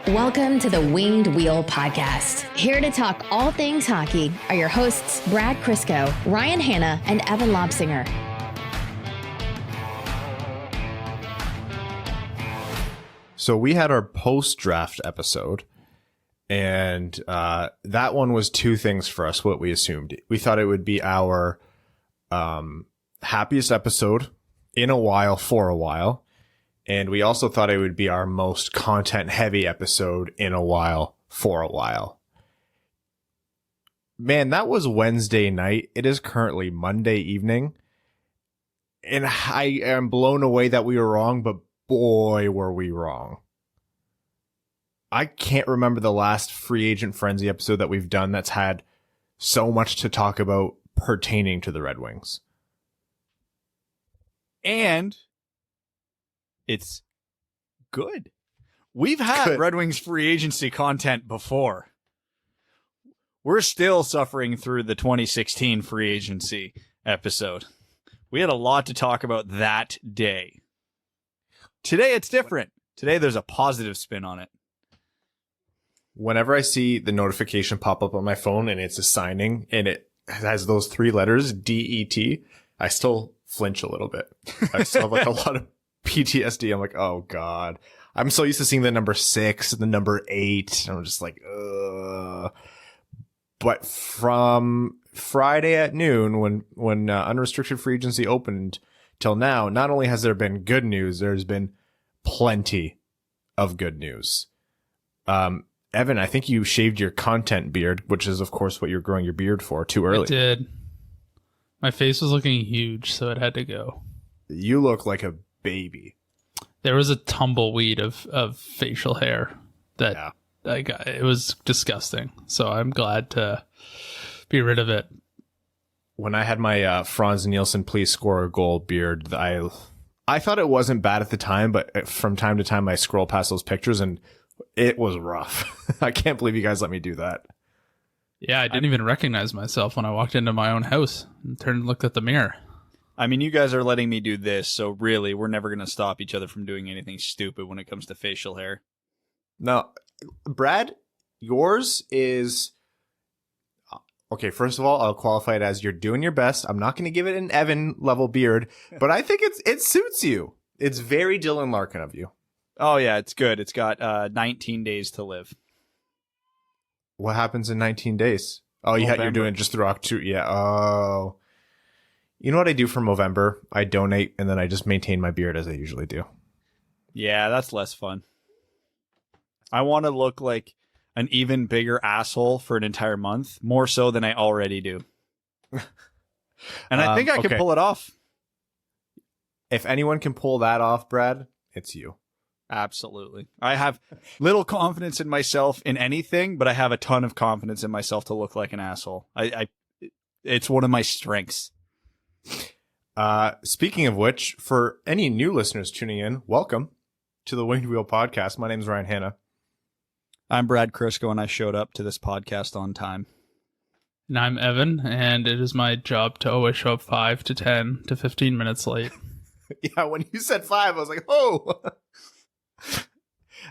Welcome to the Winged Wheel Podcast. Here to talk all things hockey are your hosts, Brad Crisco, Ryan Hanna, and Evan Lobsinger. So we had our post-draft episode, and that one was two things for us, what we assumed. We thought it would be our happiest episode in a while for a while. And we also thought it would be our most content-heavy episode in a while for a while. Man, that was Wednesday night. It is currently Monday evening. And I am blown away that we were wrong, but boy, were we wrong. I can't remember the last Free Agent Frenzy episode that we've done that's had so much to talk about pertaining to the Red Wings. And it's good. We've had Red Wings free agency content before. We're still suffering through the 2016 free agency episode. We had a lot to talk about that day. Today, it's different. Today, there's a positive spin on it. Whenever I see the notification pop up on my phone and it's a signing and it has those three letters, DET, I still flinch a little bit. I still have like a lot of PTSD. I'm like, oh God. I'm so used to seeing the number 6, the number 8. And I'm just like, ugh. But from Friday at noon, when unrestricted free agency opened till now, not only has there been good news, there's been plenty of good news. Evan, I think you shaved your content beard, which is, of course, what you're growing your beard for, too early. I did. My face was looking huge, so it had to go. You look like a baby. There was a tumbleweed of facial hair that I got. It was disgusting, so I'm glad to be rid of it. When I had my Franz Nielsen please score a goal beard, I thought it wasn't bad at the time, but from time to time I scroll past those pictures and it was rough. I can't believe you guys let me do that. Yeah, I didn't even recognize myself when I walked into my own house and turned and looked at the mirror. I mean, you guys are letting me do this, so really, we're never going to stop each other from doing anything stupid when it comes to facial hair. No, Brad, yours is... Okay, first of all, I'll qualify it as you're doing your best. I'm not going to give it an Evan level beard, but I think it suits you. It's very Dylan Larkin of you. Oh, yeah, it's good. It's got 19 days to live. What happens in 19 days? Oh, you're doing it just through October. Yeah. Oh. You know what I do for Movember? I donate, and then I just maintain my beard as I usually do. Yeah, that's less fun. I want to look like an even bigger asshole for an entire month, more so than I already do. And I think I can pull it off. If anyone can pull that off, Brad, it's you. Absolutely. I have little confidence in myself in anything, but I have a ton of confidence in myself to look like an asshole. It's one of my strengths. Speaking of which, for any new listeners tuning in, welcome to the Winged Wheel Podcast. My name is Ryan Hanna. I'm Brad Crisco, and I showed up to this podcast on time. And I'm Evan, and it is my job to always show up 5 to 10 to 15 minutes late. Yeah, when you said 5, I was like, oh!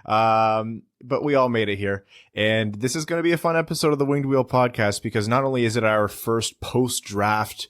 But we all made it here, and this is going to be a fun episode of the Winged Wheel Podcast because not only is it our first post-draft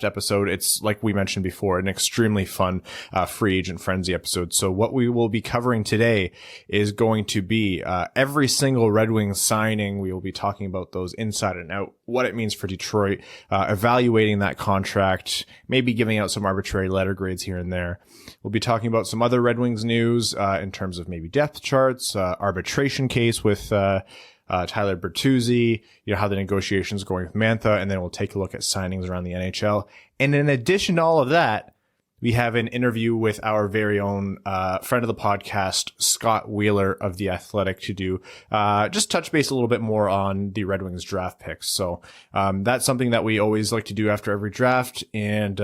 episode, it's, like we mentioned before, an extremely fun free agent frenzy episode. So what we will be covering today is going to be every single Red Wings signing. We will be talking about those inside and out, what it means for Detroit, evaluating that contract, maybe giving out some arbitrary letter grades here and there. We'll be talking about some other Red Wings news in terms of maybe depth charts, arbitration case with Tyler Bertuzzi, how the negotiations going with Mantha, and then we'll take a look at signings around the NHL. And in addition to all of that, we have an interview with our very own friend of the podcast, Scott Wheeler of The Athletic, to do just touch base a little bit more on the Red Wings draft picks. So that's something that we always like to do after every draft, and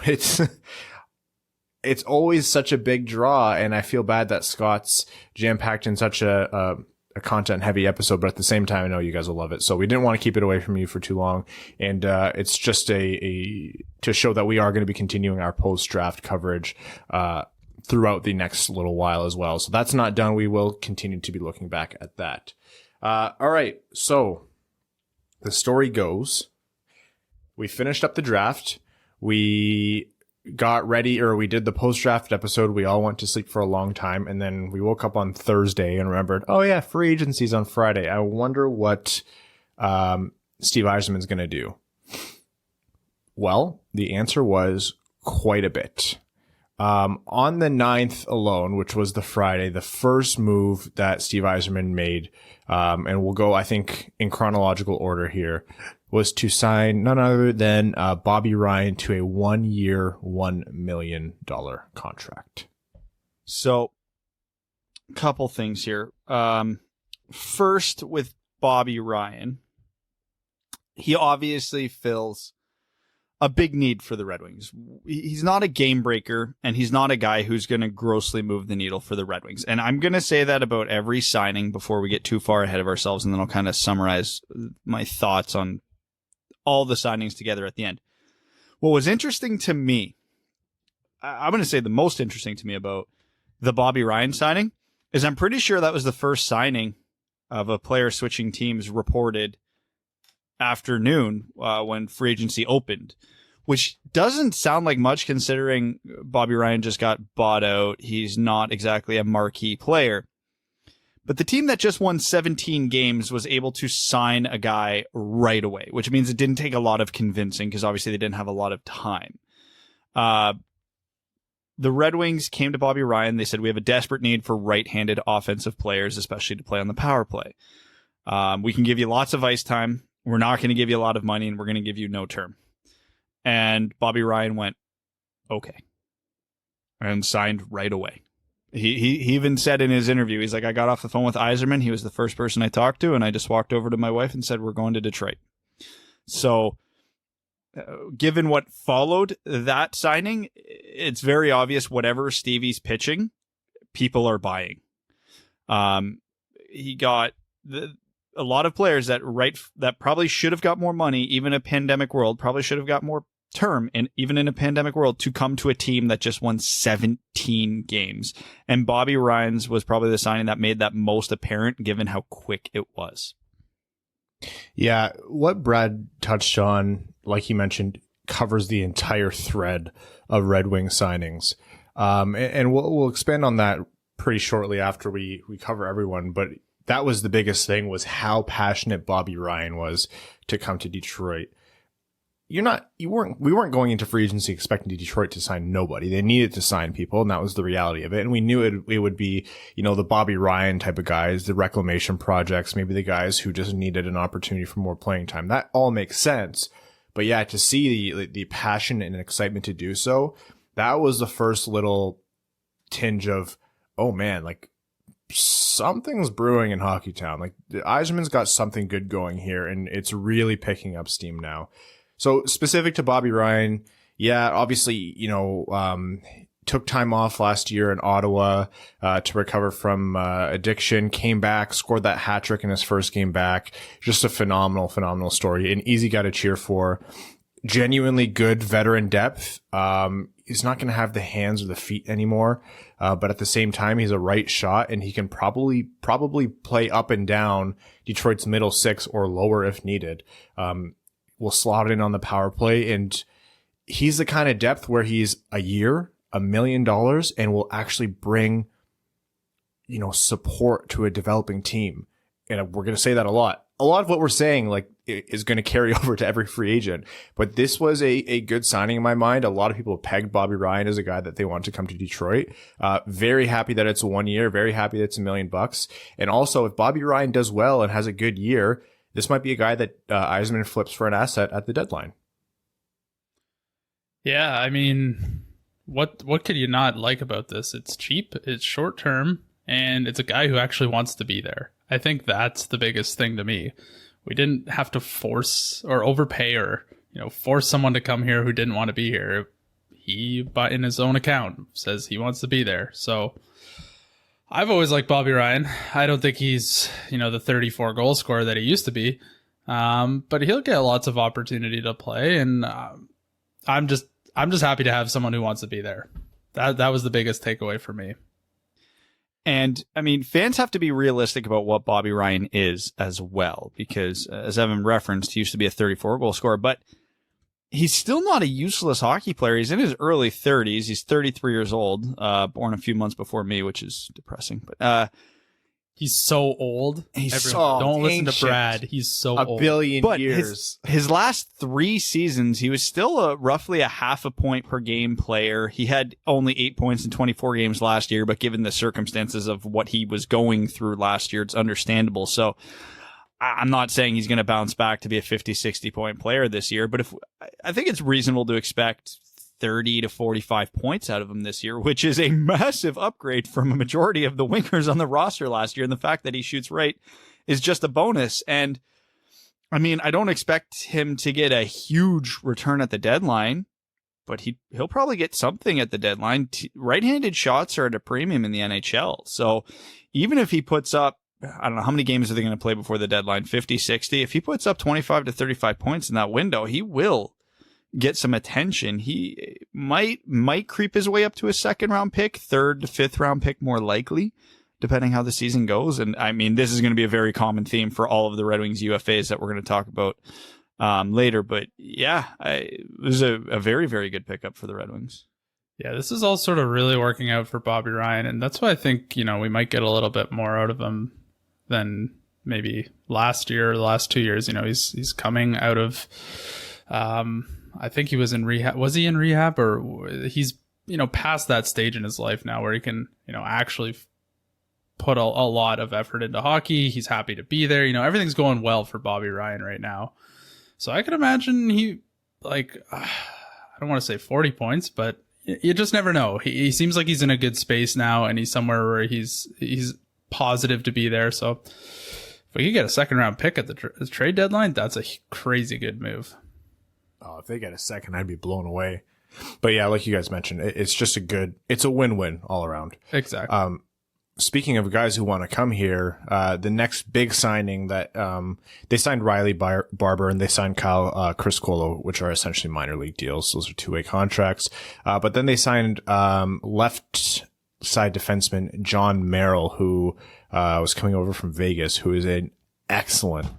it's always such a big draw, and I feel bad that Scott's jam-packed in such a content-heavy episode, but at the same time, I know you guys will love it. So we didn't want to keep it away from you for too long, and it's just to show that we are going to be continuing our post-draft coverage throughout the next little while as well. So that's not done. We will continue to be looking back at that. All right. So the story goes, we finished up the draft. We got ready, or we did the post-draft episode. We all went to sleep for a long time, and then we woke up on Thursday and remembered, oh yeah, free agency's on Friday. I wonder what Steve Yzerman's going to do. Well, the answer was quite a bit. On the 9th alone, which was the Friday, the first move that Steve Yzerman made, and we'll go, I think, in chronological order here, was to sign none other than Bobby Ryan to a 1-year, $1 million contract. So, a couple things here. First, with Bobby Ryan, he obviously fills a big need for the Red Wings. He's not a game breaker, and he's not a guy who's going to grossly move the needle for the Red Wings. And I'm going to say that about every signing before we get too far ahead of ourselves, and then I'll kind of summarize my thoughts on all the signings together at the end. What was interesting to me, I'm going to say the most interesting to me about the Bobby Ryan signing, is I'm pretty sure that was the first signing of a player switching teams reported afternoon when free agency opened, which doesn't sound like much considering Bobby Ryan just got bought out. He's not exactly a marquee player. But the team that just won 17 games was able to sign a guy right away, which means it didn't take a lot of convincing because obviously they didn't have a lot of time. The Red Wings came to Bobby Ryan. They said, we have a desperate need for right-handed offensive players, especially to play on the power play. We can give you lots of ice time. We're not going to give you a lot of money, and we're going to give you no term. And Bobby Ryan went, okay, and signed right away. He even said in his interview, he's like, I got off the phone with Yzerman. He was the first person I talked to, and I just walked over to my wife and said, we're going to Detroit. So given what followed that signing, it's very obvious whatever Stevie's pitching, people are buying. He got a lot of players that probably should have got more money, even in a pandemic world, probably should have got more term, and even in a pandemic world, to come to a team that just won 17 games. And Bobby Ryan's was probably the signing that made that most apparent, given how quick it was. Yeah, what Brad touched on, like he mentioned, covers the entire thread of Red Wing signings. And we'll expand on that pretty shortly after we cover everyone. But that was the biggest thing, was how passionate Bobby Ryan was to come to Detroit. We weren't going into free agency expecting Detroit to sign nobody. They needed to sign people, and that was the reality of it. And we knew it would be, the Bobby Ryan type of guys, the reclamation projects, maybe the guys who just needed an opportunity for more playing time. That all makes sense. But yeah, to see the passion and excitement to do so, that was the first little tinge of, oh man, like something's brewing in Hockey Town. Like Yzerman's got something good going here, and it's really picking up steam now. So specific to Bobby Ryan, yeah, obviously, took time off last year in Ottawa to recover from addiction, came back, scored that hat trick in his first game back. Just a phenomenal story. An easy guy to cheer for. Genuinely good veteran depth. He's not going to have the hands or the feet anymore, but at the same time, he's a right shot, and he can probably play up and down Detroit's middle six or lower if needed. Will slot in on the power play, and he's the kind of depth where he's a year, $1 million, and will actually bring, support to a developing team. And we're going to say that a lot. A lot of what we're saying, is going to carry over to every free agent. But this was a good signing in my mind. A lot of people pegged Bobby Ryan as a guy that they want to come to Detroit. Very happy that it's 1 year. Very happy that it's $1 million. And also, if Bobby Ryan does well and has a good year, this might be a guy that Yzerman flips for an asset at the deadline. Yeah, I mean, what could you not like about this? It's cheap, it's short term, and it's a guy who actually wants to be there. I think that's the biggest thing to me. We didn't have to force or overpay or force someone to come here who didn't want to be here. He, in his own account, says he wants to be there. So I've always liked Bobby Ryan. I don't think he's, the 34 goal scorer that he used to be. But he'll get lots of opportunity to play, and I'm just happy to have someone who wants to be there. That was the biggest takeaway for me. And I mean, fans have to be realistic about what Bobby Ryan is as well, because as Evan referenced, he used to be a 34-goal scorer, but he's still not a useless hockey player. He's in his early 30s. He's 33 years old, born a few months before me, which is depressing. But he's so old. Don't listen to Brad. He's so old. A billion but years. His last 3 seasons, he was still roughly a half a point per game player. He had only 8 points in 24 games last year, but given the circumstances of what he was going through last year, it's understandable. So I'm not saying he's going to bounce back to be a 50, 60 point player this year, but I think it's reasonable to expect 30 to 45 points out of him this year, which is a massive upgrade from a majority of the wingers on the roster last year. And the fact that he shoots right is just a bonus. And I mean, I don't expect him to get a huge return at the deadline, but he'll probably get something at the deadline. Right-handed shots are at a premium in the NHL. So even if he puts up, I don't know, how many games are they going to play before the deadline? 50, 60? If he puts up 25 to 35 points in that window, he will get some attention. He might creep his way up to a 2nd-round pick, 3rd to 5th-round pick more likely, depending how the season goes. And I mean, this is going to be a very common theme for all of the Red Wings UFAs that we're going to talk about later. But yeah, it was a very, very good pickup for the Red Wings. Yeah, this is all sort of really working out for Bobby Ryan, and that's why I think, we might get a little bit more out of him than maybe last year or the last 2 years. He's coming out of I think he was in rehab. Was he in rehab, or he's, past that stage in his life now where he can, actually put a lot of effort into hockey. He's happy to be there. Everything's going well for Bobby Ryan right now. So I could imagine he, I don't want to say 40 points, but you just never know. He seems like he's in a good space now, and he's somewhere where he's positive to be there. So if we could get a 2nd-round pick at the trade deadline, that's a crazy good move. Oh, if they get a second, I'd be blown away. But yeah, like you guys mentioned, it's just it's a win-win all around. Exactly. Speaking of guys who want to come here, the next big signing that, they signed Riley Barber and they signed Kyle Criscolo, which are essentially minor league deals. Those are 2-way contracts. But then they signed, left side defenseman John Merrill, who, was coming over from Vegas, who is an excellent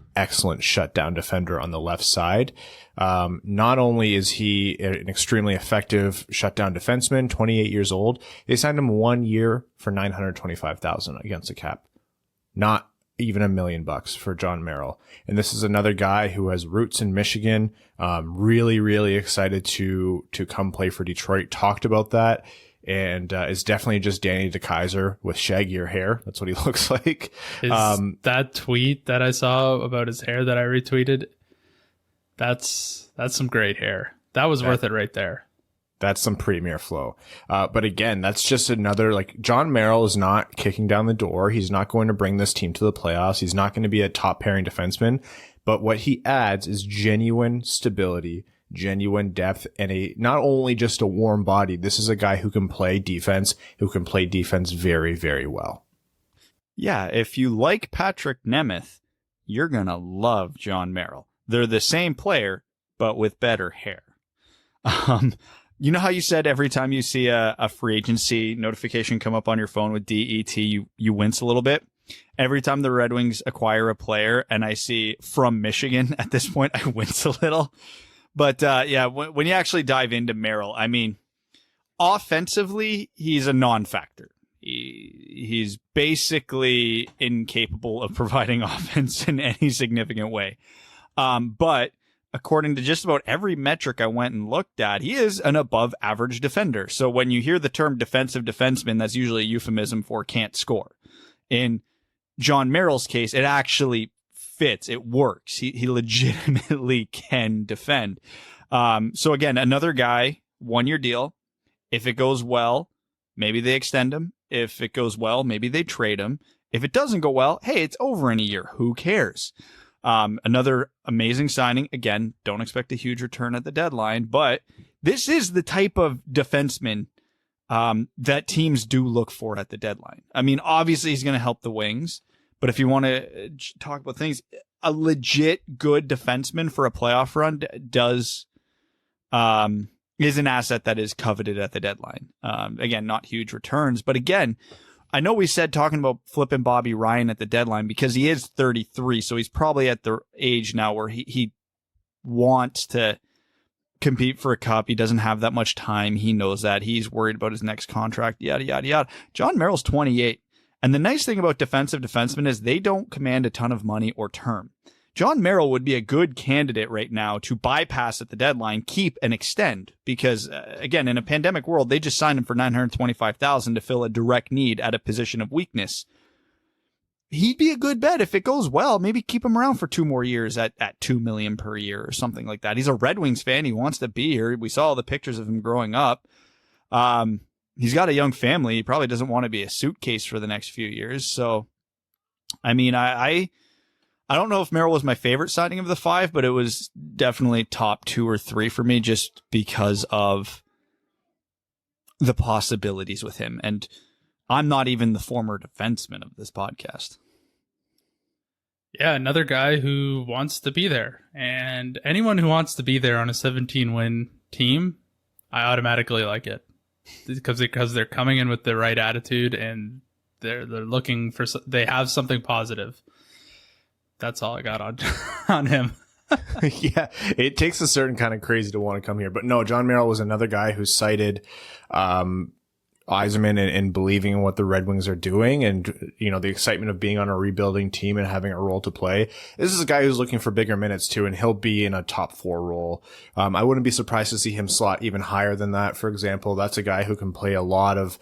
shutdown defender on the left side. Not only is he an extremely effective shutdown defenseman, 28 years old, they signed him 1 year for $925,000 against the cap. Not even $1 million for John Merrill. And this is another guy who has roots in Michigan. Really, really excited to come play for Detroit. Talked about that. And is definitely just Danny DeKaiser with shaggier hair. That's what he looks like. That tweet that I saw about his hair that I retweeted, that's some great hair. That was worth it right there. That's some premier flow. But again, that's just another, John Merrill is not kicking down the door. He's not going to bring this team to the playoffs. He's not going to be a top pairing defenseman. But what he adds is genuine stability, genuine depth, and not only just a warm body. This is a guy who can play defense very, very well. Yeah, if you like Patrick Nemeth, you're going to love John Merrill. They're the same player, but with better hair. You know how you said every time you see a free agency notification come up on your phone with DET, you wince a little bit? Every time the Red Wings acquire a player and I see from Michigan at this point, I wince a little. But yeah, when you actually dive into Merrill, I mean, offensively, he's a non-factor. He's basically incapable of providing offense in any significant way. But according to just about every metric I went and looked at, he is an above average defender. So when you hear the term defensive defenseman, that's usually a euphemism for can't score. In John Merrill's case, it actually fits. It works. He legitimately can defend. So again, another guy, 1 year deal. If it goes well, maybe they extend him. If it goes well, maybe they trade him. If it doesn't go well, hey, it's over in a year. Who cares? Another amazing signing. Again, don't expect a huge return at the deadline, but this is the type of defenseman that teams do look for at the deadline. I mean, obviously he's going to help the Wings, but if you want to talk about things, a legit good defenseman for a playoff run does is an asset that is coveted at the deadline. Again, not huge returns, but again, I know we said talking about flipping Bobby Ryan at the deadline because he is 33, so he's probably at the age now where he wants to compete for a cup. He doesn't have that much time. He knows that. He's worried about his next contract, yada, yada, yada. John Merrill's 28. And the nice thing about defensive defensemen is they don't command a ton of money or term. John Merrill would be a good candidate right now to bypass at the deadline, keep and extend, because again, in a pandemic world, they just signed him for $925,000 to fill a direct need at a position of weakness. He'd be a good bet if it goes well. Maybe keep him around for 2 more years at $2 million per year or something like that. He's a Red Wings fan. He wants to be here. We saw all the pictures of him growing up. He's got a young family. He probably doesn't want to be a suitcase for the next few years. So, I mean, I don't know if Merrill was my favorite signing of the 5, but it was definitely top 2 or 3 for me just because of the possibilities with him. And I'm not even the former defenseman of this podcast. Yeah, another guy who wants to be there. And anyone who wants to be there on a 17-win team, I automatically like it. Because they're coming in with the right attitude and they're looking for, they have something positive. That's all I got on him. Yeah, it takes a certain kind of crazy to want to come here. But no, John Merrill was another guy who cited Yzerman and believing in what the Red Wings are doing and, you know, the excitement of being on a rebuilding team and having a role to play. This is a guy who's looking for bigger minutes too, and he'll be in a top 4 role. I wouldn't be surprised to see him slot even higher than that. For example, that's a guy who can play a lot of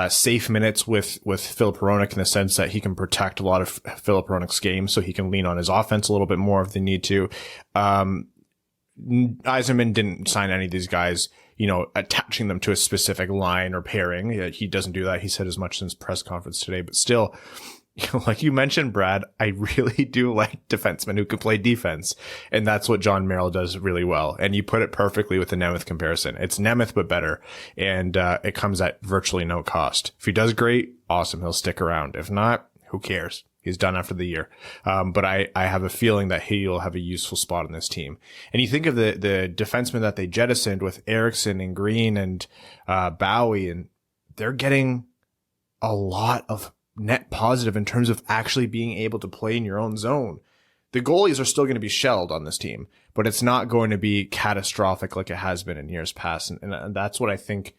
safe minutes with Filip Hronek in the sense that he can protect a lot of Filip Hronek's games, so he can lean on his offense a little bit more if they need to. Yzerman didn't sign any of these guys, you know, attaching them to a specific line or pairing. He doesn't do that. He said as much in his press conference today, but still, you know, like you mentioned, Brad, I really do like defensemen who can play defense. And that's what John Merrill does really well. And you put it perfectly with the Nemeth comparison. It's Nemeth, but better. And it comes at virtually no cost. If he does great, awesome. He'll stick around. If not, who cares? He's done after the year. But I have a feeling that he'll have a useful spot on this team. And you think of the defensemen that they jettisoned with Eriksson and Green and Bowie, and they're getting a lot of net positive in terms of actually being able to play in your own zone. The goalies are still going to be shelled on this team, but it's not going to be catastrophic like it has been in years past. And that's what I think.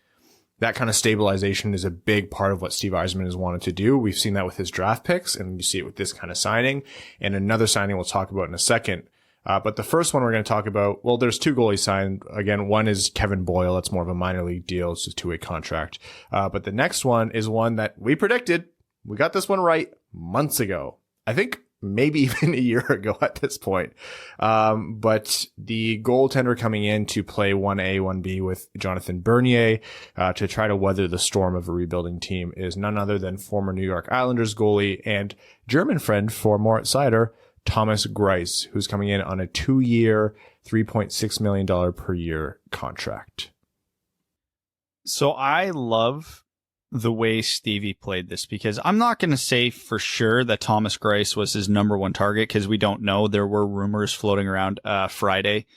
That kind of stabilization is a big part of what Steve Yzerman has wanted to do. We've seen that with his draft picks, and you see it with this kind of signing. And another signing we'll talk about in a second. But the first one we're going to talk about, well, there's 2 goalies signed. Again, one is Kevin Boyle. That's more of a minor league deal. It's a 2-way contract. But the next one is one that we predicted. We got this one right months ago. I think maybe even a year ago at this point. But the goaltender coming in to play 1A, 1B with Jonathan Bernier, to try to weather the storm of a rebuilding team is none other than former New York Islanders goalie and German friend for Moritz Seider, Thomas Greiss, who's coming in on a 2-year, $3.6 million per year contract. So I love the way Stevie played this, because I'm not going to say for sure that Thomas Greiss was his number 1 target, because we don't know. There were rumors floating around Friday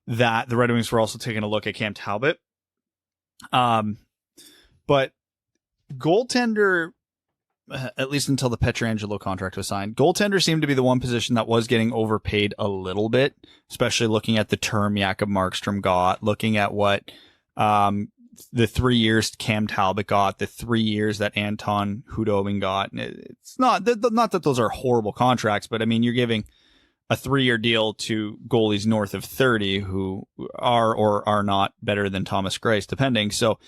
that the Red Wings were also taking a look at Cam Talbot. But goaltender, at least until the Pietrangelo contract was signed, goaltender seemed to be the one position that was getting overpaid a little bit, especially looking at the term Jakob Markstrom got, looking at what the 3 years Cam Talbot got, the 3 years that Anton Hudobin got. It's not that those are horrible contracts, but I mean, you're giving a 3-year deal to goalies north of 30 who are or are not better than Thomas Greiss, depending. So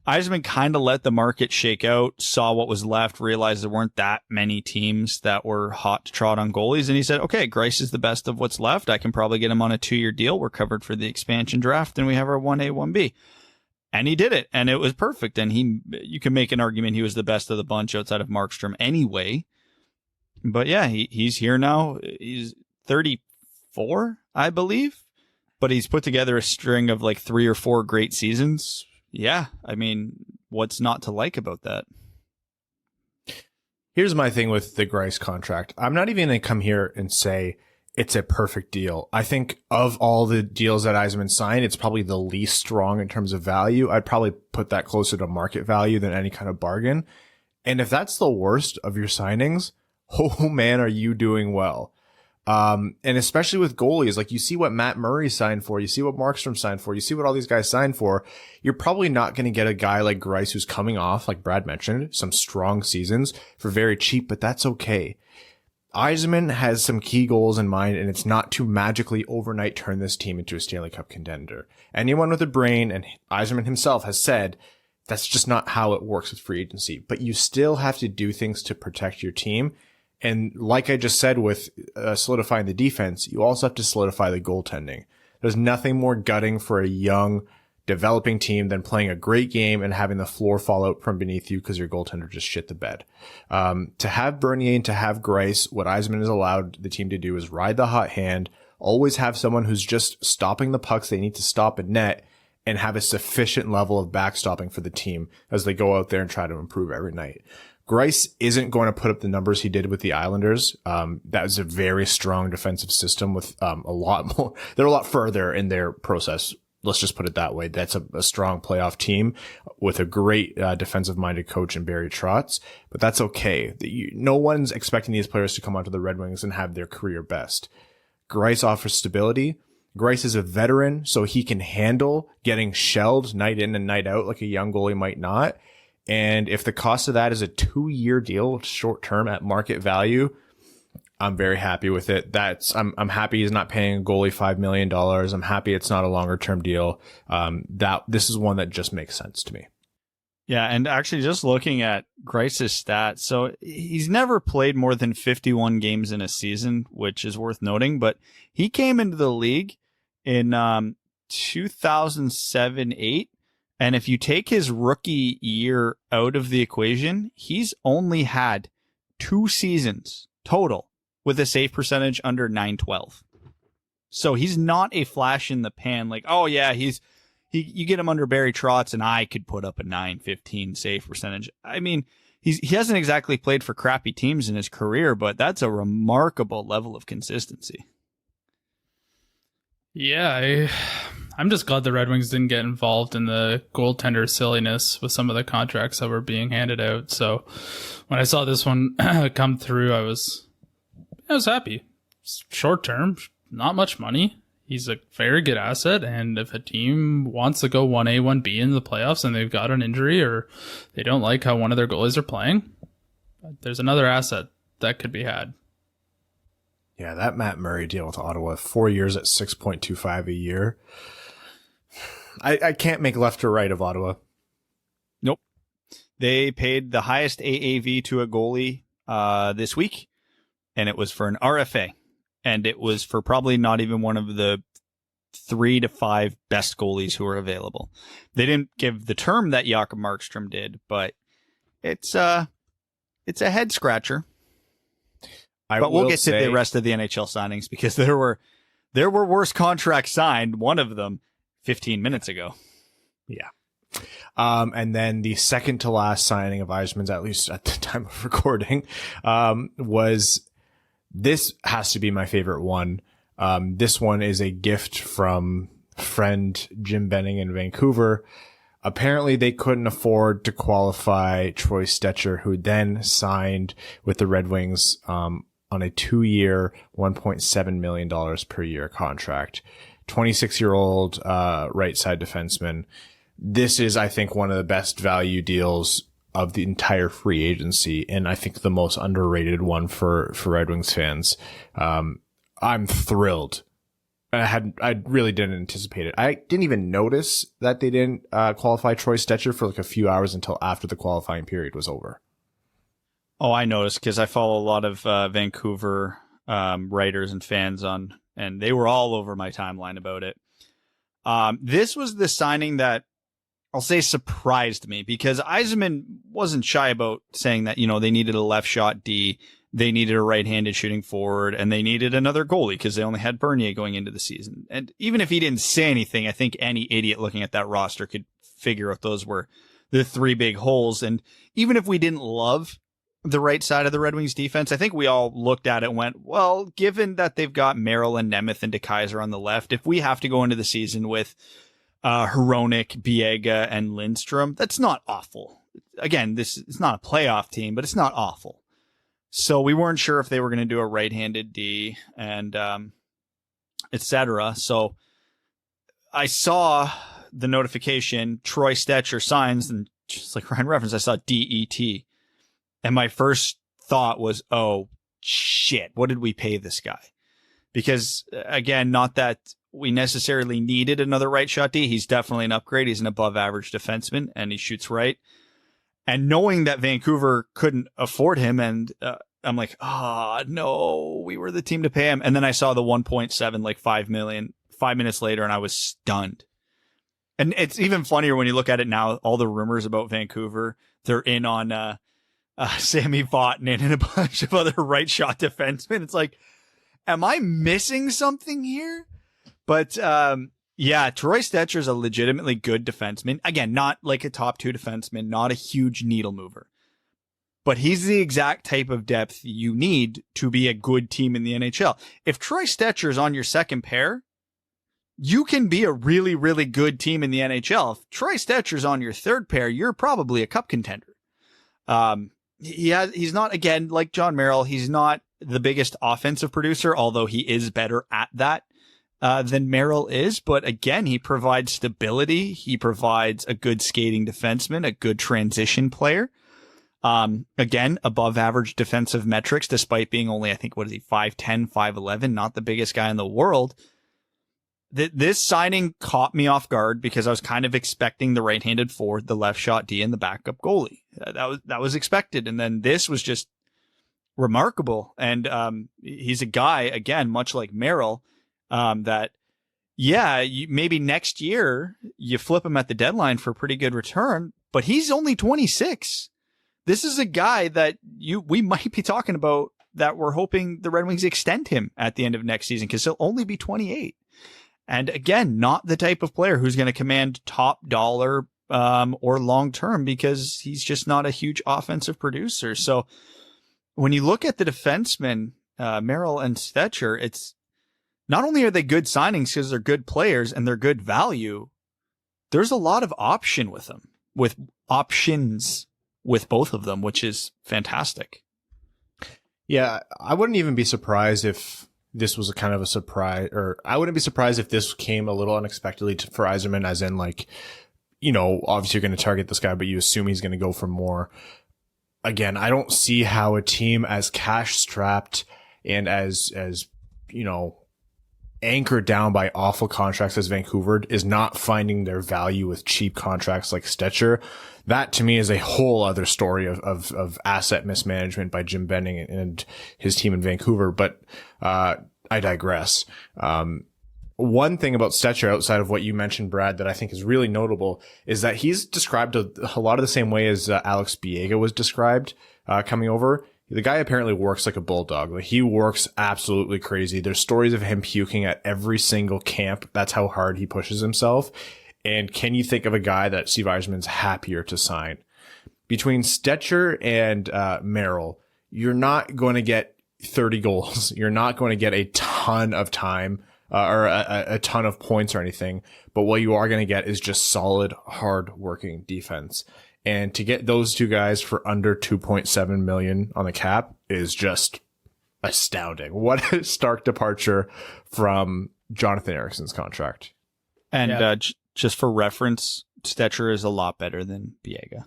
Yzerman kind of let the market shake out, saw what was left, realized there weren't that many teams that were hot to trot on goalies, and he said, okay, Greiss is the best of what's left. I can probably get him on a 2-year deal. We're covered for the expansion draft, and we have our 1A, 1B. And he did it, and it was perfect. And you can make an argument he was the best of the bunch outside of Markstrom anyway. But yeah, he's here now. He's 34, I believe. But he's put together a string of like 3 or 4 great seasons. Yeah, I mean, what's not to like about that? Here's my thing with the Greiss contract. I'm not even going to come here and say it's a perfect deal. I think of all the deals that Yzerman signed, it's probably the least strong in terms of value. I'd probably put that closer to market value than any kind of bargain. And if that's the worst of your signings, oh man, are you doing well? And especially with goalies, like you see what Matt Murray signed for, you see what Markstrom signed for, you see what all these guys signed for. You're probably not going to get a guy like Greiss who's coming off, like Brad mentioned, some strong seasons for very cheap, but that's okay. Yzerman has some key goals in mind, and it's not to magically overnight turn this team into a Stanley Cup contender. Anyone with a brain, and Yzerman himself has said, that's just not how it works with free agency. But you still have to do things to protect your team. And like I just said with solidifying the defense, you also have to solidify the goaltending. There's nothing more gutting for a young, developing team than playing a great game and having the floor fall out from beneath you because your goaltender just shit the bed. To have Bernier and to have Greiss, what Yzerman has allowed the team to do is ride the hot hand, always have someone who's just stopping the pucks they need to stop at net, and have a sufficient level of backstopping for the team as they go out there and try to improve every night. Greiss isn't going to put up the numbers he did with the Islanders. That was a very strong defensive system with a lot more. They're a lot further in their process. Let's just put it that way. That's a strong playoff team with a great defensive-minded coach in Barry Trotz, but that's okay. No one's expecting these players to come onto the Red Wings and have their career best. Greiss offers stability. Greiss is a veteran, so he can handle getting shelled night in and night out like a young goalie might not. And if the cost of that is a 2-year deal, short term at market value, I'm very happy with it. I'm happy he's not paying a goalie $5 million. I'm happy it's not a longer term deal. This is one that just makes sense to me. Yeah, and actually just looking at Greiss's stats, so he's never played more than 51 games in a season, which is worth noting, but he came into the league in 2007-8, and if you take his rookie year out of the equation, he's only had 2 seasons total with a save percentage under .912. So he's not a flash in the pan like, oh yeah, you get him under Barry Trotz and I could put up a .915 save percentage. I mean, he hasn't exactly played for crappy teams in his career, but that's a remarkable level of consistency. Yeah, I'm just glad the Red Wings didn't get involved in the goaltender silliness with some of the contracts that were being handed out. So when I saw this one come through, I was happy. Short term, not much money. He's a very good asset, and if a team wants to go 1A, 1B in the playoffs and they've got an injury or they don't like how one of their goalies are playing, there's another asset that could be had. Yeah, that Matt Murray deal with Ottawa, 4 years at $6.25 a year. I can't make left or right of Ottawa. Nope. They paid the highest AAV to a goalie this week, and it was for an RFA. And it was for probably not even one of the 3 to 5 best goalies who are available. They didn't give the term that Jakob Markstrom did, but it's a head scratcher. But we'll get to the rest of the NHL signings because there were worse contracts signed. One of them 15 minutes ago. Yeah. And then the second to last signing of Yzerman's, at least at the time of recording, was. This has to be my favorite one. This one is a gift from friend Jim Benning in Vancouver. Apparently they couldn't afford to qualify Troy Stecher, who then signed with the Red Wings on a 2-year, $1.7 million per year contract. 26-year-old right side defenseman. This is, I think, one of the best value deals of the entire free agency, and I think the most underrated one for Red Wings fans. I'm thrilled. I really didn't anticipate it. I didn't even notice that they didn't qualify Troy Stecher for like a few hours until after the qualifying period was over. Oh, I noticed because I follow a lot of Vancouver writers and fans and they were all over my timeline about it. This was the signing that I'll say surprised me because Yzerman wasn't shy about saying that, they needed a left shot D, they needed a right-handed shooting forward, and they needed another goalie because they only had Bernier going into the season. And even if he didn't say anything, I think any idiot looking at that roster could figure out those were the 3 big holes. And even if we didn't love the right side of the Red Wings defense. I think we all looked at it and went, well, given that they've got Merrill and Nemeth and DeKaiser on the left, if we have to go into the season with Hronek, Biega, and Lindstrom, that's not awful. Again, this is not a playoff team, but it's not awful. So we weren't sure if they were going to do a right-handed D and etc. So I saw the notification, Troy Stecher signs, and just like Ryan referenced, I saw DET. And my first thought was, oh, shit, what did we pay this guy? Because, again, not that we necessarily needed another right shot D. He's definitely an upgrade. He's an above-average defenseman, and he shoots right. And knowing that Vancouver couldn't afford him, and I'm like, no, we were the team to pay him. And then I saw the 1.7, like $5 million, 5 minutes later, and I was stunned. And it's even funnier when you look at it now, all the rumors about Vancouver, they're in on Sammy Vatanen and a bunch of other right shot defensemen. It's like, am I missing something here? But yeah, Troy Stecher is a legitimately good defenseman. Again, not like a top 2 defenseman, not a huge needle mover. But he's the exact type of depth you need to be a good team in the NHL. If Troy Stecher is on your second pair, you can be a really, really good team in the NHL. If Troy Stecher's on your third pair, you're probably a cup contender. He's not, again, like John Merrill, he's not the biggest offensive producer, although he is better at that than Merrill is. But again, he provides stability. He provides a good skating defenseman, a good transition player. Again, above average defensive metrics, despite being only, I think, 5'10", 5'11", not the biggest guy in the world. This signing caught me off guard because I was kind of expecting the right-handed forward, the left shot D, and the backup goalie. That was expected. And then this was just remarkable. And he's a guy, again, much like Merrill, that, yeah, maybe next year you flip him at the deadline for a pretty good return, but he's only 26. This is a guy that we might be talking about that we're hoping the Red Wings extend him at the end of next season because he'll only be 28. And again, not the type of player who's going to command top dollar or long term because he's just not a huge offensive producer. So when you look at the defensemen, Merrill and Stecher, it's not only are they good signings because they're good players and they're good value, there's a lot of options with both of them, which is fantastic. Yeah, I wouldn't even be surprised if this was a kind of a surprise, or I wouldn't be surprised if this came a little unexpectedly for Yzerman, as in, like, you know, obviously you're going to target this guy, but you assume he's going to go for more. Again, I don't see how a team as cash strapped and as, you know, anchored down by awful contracts as Vancouver is not finding their value with cheap contracts like Stecher. That to me is a whole other story of asset mismanagement by Jim Benning and his team in Vancouver. But, I digress. One thing about Stecher outside of what you mentioned, Brad, that I think is really notable is that he's described a lot of the same way as Alex Biega was described, coming over. The guy apparently works like a bulldog. Like, he works absolutely crazy. There's stories of him puking at every single camp. That's how hard he pushes himself. And can you think of a guy that Steve Yzerman's happier to sign? Between Stecher and Merrill, you're not going to get 30 goals. You're not going to get a ton of time or a ton of points or anything. But what you are going to get is just solid, hard-working defense. And to get those two guys for under $2.7 million on the cap is just astounding. What a stark departure from Jonathan Ericsson's contract. And just for reference, Stecher is a lot better than Biega.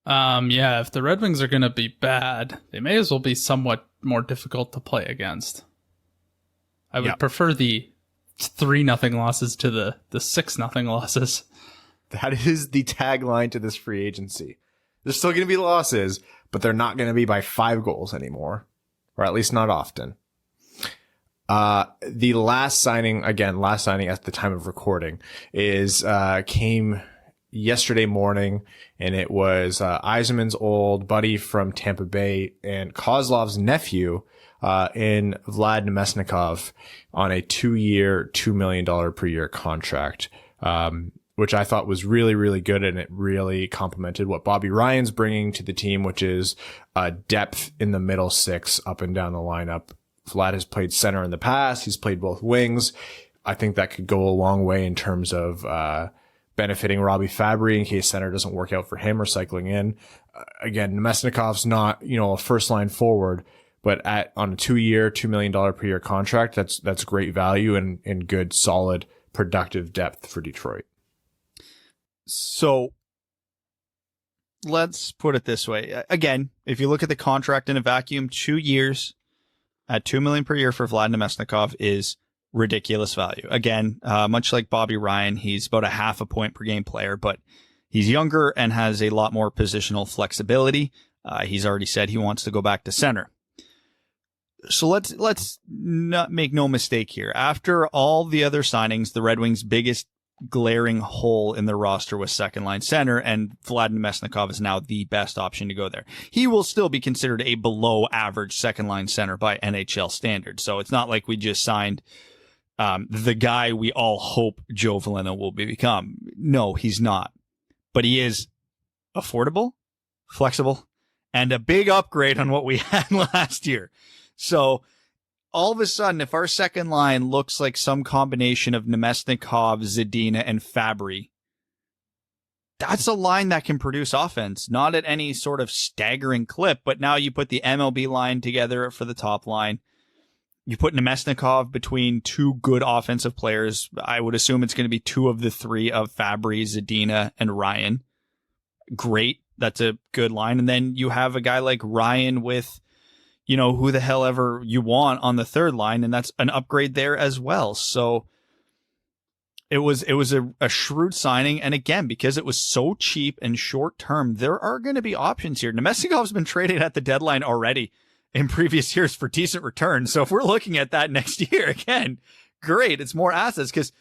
Yeah, if the Red Wings are going to be bad, they may as well be somewhat more difficult to play against. I would prefer the 3-0 losses to the 6-0 losses. That is the tagline to this free agency. There's still going to be losses, but they're not going to be by 5 goals anymore, or at least not often. The last signing at the time of recording came yesterday morning, and it was Yzerman's old buddy from Tampa Bay and Kozlov's nephew in Vlad Namestnikov on a 2-year, $2 million per year contract. which I thought was really, really good, and it really complemented what Bobby Ryan's bringing to the team, which is depth in the middle six up and down the lineup. Vlad has played center in the past. He's played both wings. I think that could go a long way in terms of benefiting Robbie Fabry in case center doesn't work out for him or cycling in. Again, Namestnikov's not, a first line forward, but on a 2-year, $2 million per year contract, that's great value and good, solid, productive depth for Detroit. So let's put it this way. Again, if you look at the contract in a vacuum, 2 years at $2 million per year for Vlad Namestnikov is ridiculous value. Again, much like Bobby Ryan, he's about a half a point per game player, but he's younger and has a lot more positional flexibility. He's already said he wants to go back to center. So let's not make no mistake here. After all the other signings, the Red Wings' biggest glaring hole in their roster was second line center, and Vlad Namestnikov is now the best option to go there. He will still be considered a below average second line center by NHL standards. So it's not like we just signed the guy we all hope Joe Veleno will become. No, he's not. But he is affordable, flexible, and a big upgrade on what we had last year. So all of a sudden, if our second line looks like some combination of Namestnikov, Zadina, and Fabry, that's a line that can produce offense, not at any sort of staggering clip, but now you put the MLB line together for the top line. You put Namestnikov between two good offensive players. I would assume it's going to be two of the three of Fabry, Zadina, and Ryan. Great. That's a good line. And then you have a guy like Ryan with, who the hell ever you want on the third line, and that's an upgrade there as well. So it was a shrewd signing. And again, because it was so cheap and short term, there are going to be options here. Namestnikov's been traded at the deadline already in previous years for decent returns. So if we're looking at that next year, again, great. It's more assets, because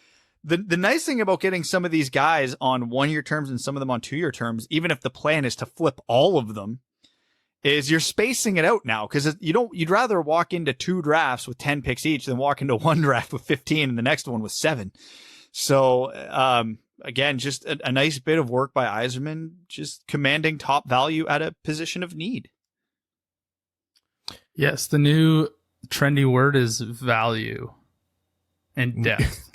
the nice thing about getting some of these guys on 1-year terms and some of them on 2-year terms, even if the plan is to flip all of them, is you're spacing it out now, because you'd rather walk into 2 drafts with 10 picks each than walk into 1 draft with 15 and the next one with 7. So again, just a nice bit of work by Yzerman, just commanding top value at a position of need. Yes, the new trendy word is value and depth.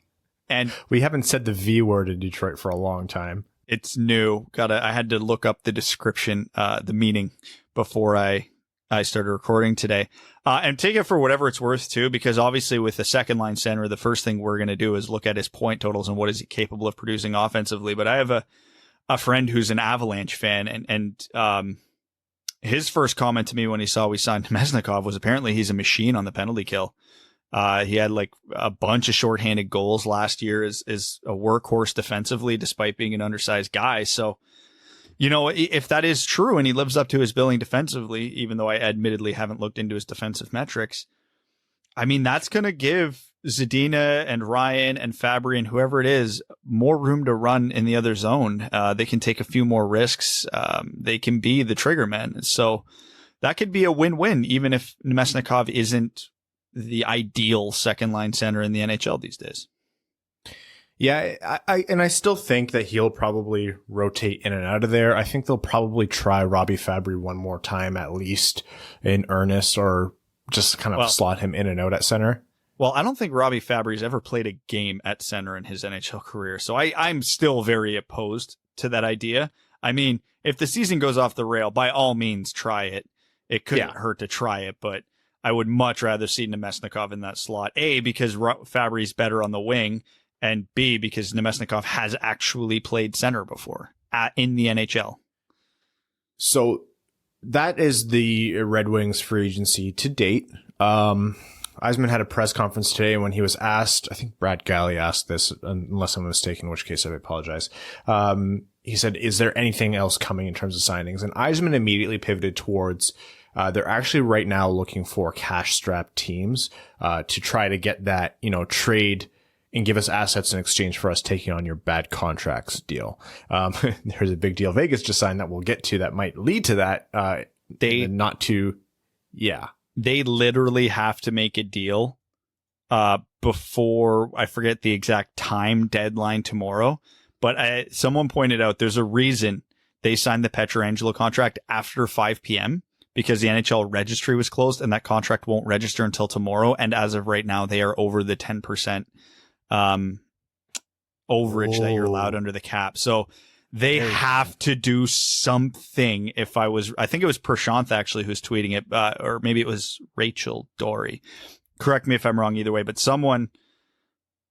And we haven't said the V word in Detroit for a long time. It's new. I had to look up the description, the meaning, before I started recording today. And take it for whatever it's worth too, because obviously with the second line center, the first thing we're going to do is look at his point totals and what is he capable of producing offensively. But I have a friend who's an Avalanche fan, and his first comment to me when he saw we signed Namestnikov was apparently he's a machine on the penalty kill. He had like a bunch of shorthanded goals last year, is a workhorse defensively despite being an undersized guy. So, if that is true and he lives up to his billing defensively, even though I admittedly haven't looked into his defensive metrics, I mean, that's going to give Zadina and Ryan and Fabry and whoever it is more room to run in the other zone. They can take a few more risks. They can be the trigger men. So that could be a win-win, even if Namestnikov isn't the ideal second line center in the NHL these days. Yeah, I still think that he'll probably rotate in and out of there. I think they'll probably try Robbie Fabry one more time, at least in earnest, or just kind of slot him in and out at center. Well, I don't think Robbie Fabry's ever played a game at center in his NHL career, so I'm still very opposed to that idea. I mean, if the season goes off the rail, by all means, try it. It couldn't hurt to try it, but I would much rather see Namestnikov in that slot. A, because Fabry's better on the wing, and B, because Namestnikov has actually played center before in the NHL. So that is the Red Wings free agency to date. Yzerman had a press conference today when he was asked, I think Brad Galley asked this, unless I'm mistaken, in which case I apologize. He said, is there anything else coming in terms of signings? And Yzerman immediately pivoted towards they're actually right now looking for cash-strapped teams to try to get that, trade and give us assets in exchange for us taking on your bad contracts deal. There's a big deal Vegas just signed that we'll get to that might lead to that. They literally have to make a deal before, I forget the exact time deadline tomorrow, But someone pointed out there's a reason they signed the Pietrangelo contract after 5 p.m. because the NHL registry was closed and that contract won't register until tomorrow. And as of right now, they are over the 10% overage that you're allowed under the cap. So they have to do something. I think it was Prashant actually who's tweeting it, or maybe it was Rachel Dory. Correct me if I'm wrong either way, but someone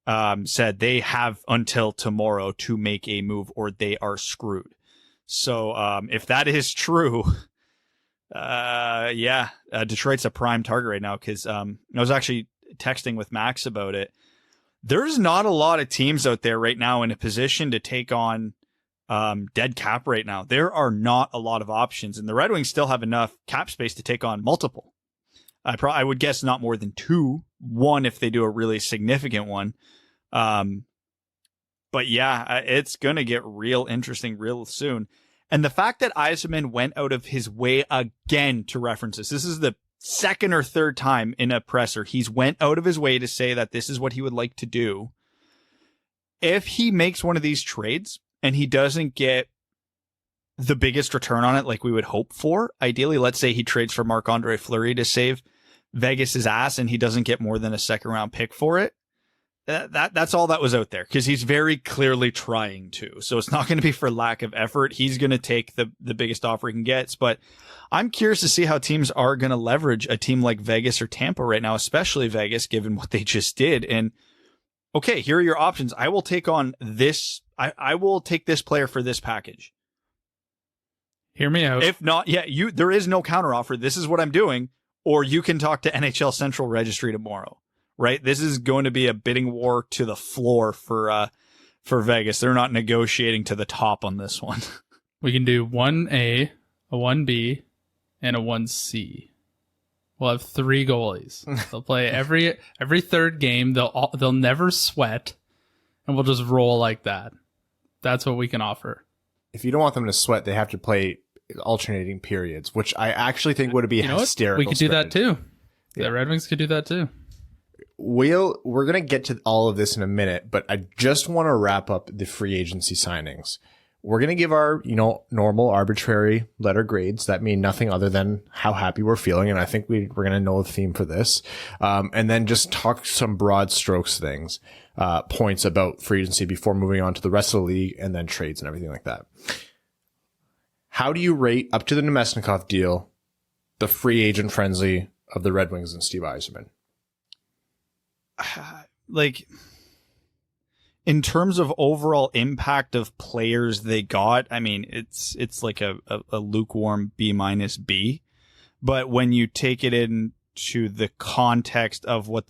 said they have until tomorrow to make a move or they are screwed. So if that is true, Detroit's a prime target right now because I was actually texting with Max about it. There's not a lot of teams out there right now in a position to take on dead cap right now. There are not a lot of options, and the Red Wings still have enough cap space to take on multiple. I would guess not more than 2, 1 if they do a really significant one. But yeah, it's going to get real interesting real soon. And the fact that Yzerman went out of his way again to reference this is the second or third time in a presser he's went out of his way to say that this is what he would like to do. If he makes one of these trades and he doesn't get the biggest return on it like we would hope for, ideally, let's say he trades for Marc-Andre Fleury to save Vegas's ass and he doesn't get more than a second round pick for it. That's all that was out there because he's very clearly trying to. So it's not going to be for lack of effort. He's going to take the biggest offer he can get. But I'm curious to see how teams are going to leverage a team like Vegas or Tampa right now, especially Vegas, given what they just did. And okay, here are your options. I will take on this. I will take this player for this package. Hear me out. If not, there is no counteroffer. This is what I'm doing. Or you can talk to NHL Central Registry tomorrow. Right, this is going to be a bidding war to the floor for Vegas. They're not negotiating to the top on this one. We can do 1A, a 1B, and a 1C. We'll have 3 goalies. They'll play every third game. They'll never sweat, and we'll just roll like that. That's what we can offer. If you don't want them to sweat, they have to play alternating periods, which I actually think would be hysterical. We could do that too. Yeah. The Red Wings could do that too. We're going to get to all of this in a minute, but I just want to wrap up the free agency signings. We're going to give our, normal arbitrary letter grades that mean nothing other than how happy we're feeling. And I think we're going to know the theme for this. And then just talk some broad strokes things, points about free agency before moving on to the rest of the league and then trades and everything like that. How do you rate up to the Namestnikov deal, the free agent frenzy of the Red Wings and Steve Yzerman? Like, in terms of overall impact of players they got, I mean, it's like a lukewarm B-, B. But when you take it into the context of where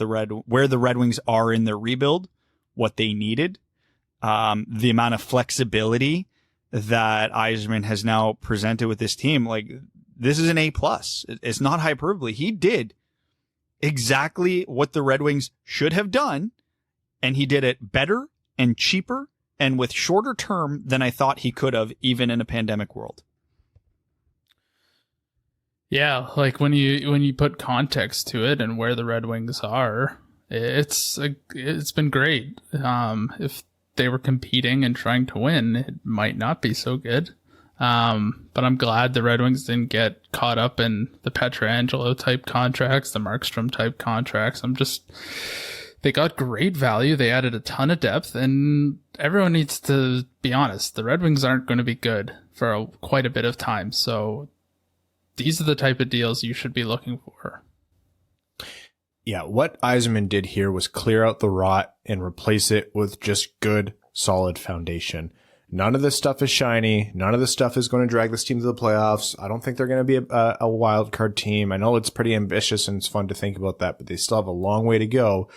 the Red Wings are in their rebuild, what they needed, the amount of flexibility that Yzerman has now presented with this team, like, this is an A+. It's not hyperbole. He did exactly what the Red Wings should have done, and he did it better and cheaper and with shorter term than I thought he could have, even in a pandemic world. Yeah, like when you put context to it and where the Red Wings are, it's been great. If they were competing and trying to win, it might not be so good. But I'm glad the Red Wings didn't get caught up in the Pietrangelo type contracts, the Markstrom type contracts. They got great value. They added a ton of depth, and everyone needs to be honest. The Red Wings aren't going to be good for quite a bit of time. So these are the type of deals you should be looking for. Yeah, what Yzerman did here was clear out the rot and replace it with just good, solid foundation. None of this stuff is shiny. None of this stuff is going to drag this team to the playoffs. I don't think they're going to be a wild card team. I know it's pretty ambitious and it's fun to think about that, but they still have a long way to go.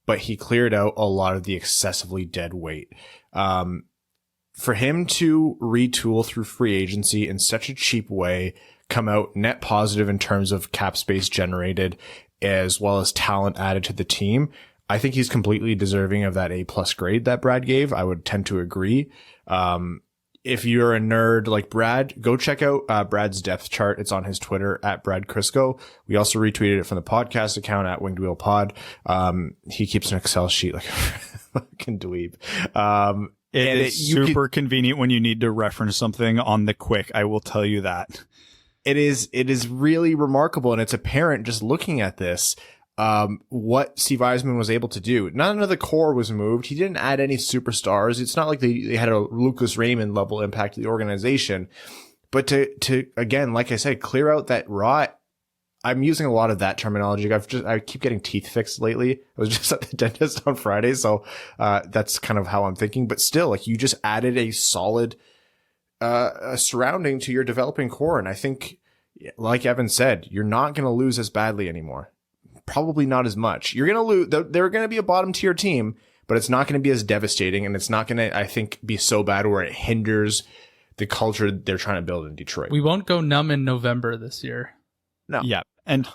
But he cleared out a lot of the excessively dead weight. For him to retool through free agency in such a cheap way, come out net positive in terms of cap space generated, as well as talent added to the team, I think he's completely deserving of that A+ grade that Brad gave. I would tend to agree. If you're a nerd like Brad, go check out Brad's depth chart. It's on his Twitter at Brad Crisco. We also retweeted it from the podcast account at Winged Wheel Pod. He keeps an Excel sheet like a fucking dweeb. It is super convenient when you need to reference something on the quick. I will tell you that. It is really remarkable, and it's apparent just looking at this, what Steve Yzerman was able to do. None of the core was moved. He didn't add any superstars. It's not like they had a Lucas Raymond level impact to the organization. But to again, like I said, clear out that rot. I'm using a lot of that terminology. I keep getting teeth fixed lately. I was just at the dentist on Friday, so that's kind of how I'm thinking. But still, like, you just added a solid surrounding to your developing core, and I think, like Evan said, you're not going to lose as badly anymore. Probably not as much. You're going to lose. They're going to be a bottom tier team, but it's not going to be as devastating, and it's not going to, I think, be so bad where it hinders the culture they're trying to build in Detroit. We won't go numb in November this year. No. Yeah. And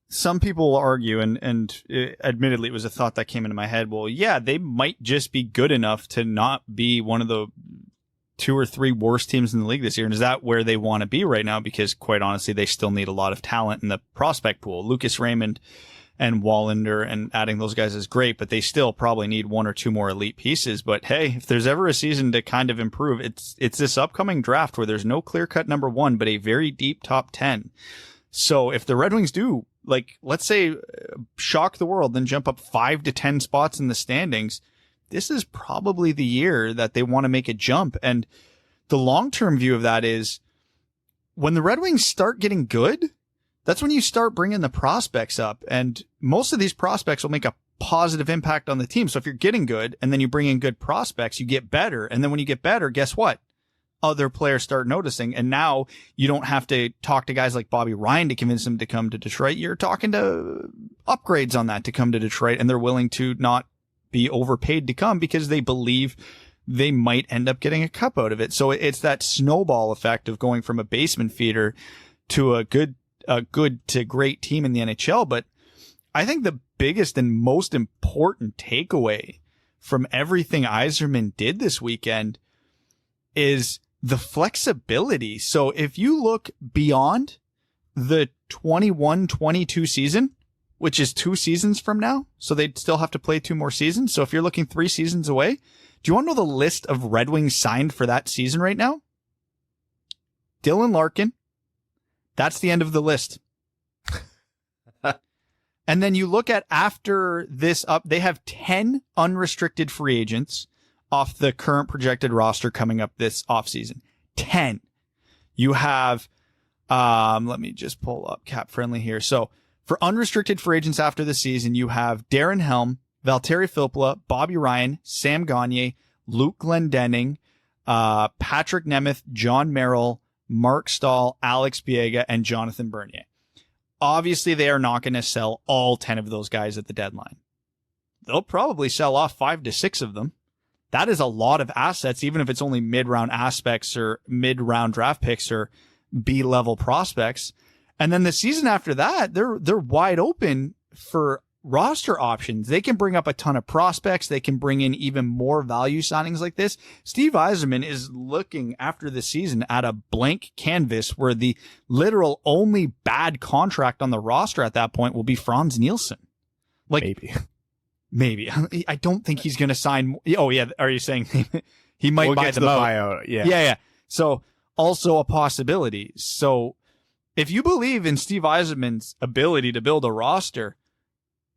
some people will argue, and admittedly, it was a thought that came into my head. Well, yeah, they might just be good enough to not be one of the 2 or 3 worst teams in the league this year. And is that where they want to be right now? Because quite honestly, they still need a lot of talent in the prospect pool. Lucas Raymond and Wallander, and adding those guys is great, but they still probably need 1 or 2 more elite pieces. But hey, if there's ever a season to kind of improve, it's this upcoming draft where there's no clear-cut number 1, but a very deep top 10. So if the Red Wings do, like, let's say, shock the world, then jump up 5 to 10 spots in the standings, this is probably the year that they want to make a jump. And the long-term view of that is when the Red Wings start getting good, that's when you start bringing the prospects up. And most of these prospects will make a positive impact on the team. So if you're getting good and then you bring in good prospects, you get better. And then when you get better, guess what? Other players start noticing. And now you don't have to talk to guys like Bobby Ryan to convince them to come to Detroit. You're talking to upgrades on that to come to Detroit, and they're willing to not be overpaid to come because they believe they might end up getting a cup out of it. So it's that snowball effect of going from a basement feeder to a good to great team in the NHL. But I think the biggest and most important takeaway from everything Yzerman did this weekend is the flexibility. So if you look beyond the 21-22 season, which is 2 seasons from now, so they'd still have to play 2 more seasons. So if you're looking 3 seasons away, do you want to know the list of Red Wings signed for that season right now? Dylan Larkin. That's the end of the list. And then you look at after this up, they have 10 unrestricted free agents off the current projected roster coming up this offseason. 10. You have, let me just pull up cap friendly here. So for unrestricted free agents after the season, you have Darren Helm, Valtteri Filppula, Bobby Ryan, Sam Gagner, Luke Glendening, Patrick Nemeth, John Merrill, Mark Stahl, Alex Biega, and Jonathan Bernier. Obviously, they are not going to sell all 10 of those guys at the deadline. They'll probably sell off 5 to 6 of them. That is a lot of assets, even if it's only mid-round aspects or mid-round draft picks or B-level prospects. And then the season after that, they're wide open for roster options. They can bring up a ton of prospects. They can bring in even more value signings like this. Steve Yzerman is looking after the season at a blank canvas where the literal only bad contract on the roster at that point will be Franz Nielsen. Like, Maybe. I don't think he's going to sign. Oh, yeah. Are you saying he might buy the buyout? Yeah. Yeah. So also a possibility. So if you believe in Steve Yzerman's ability to build a roster,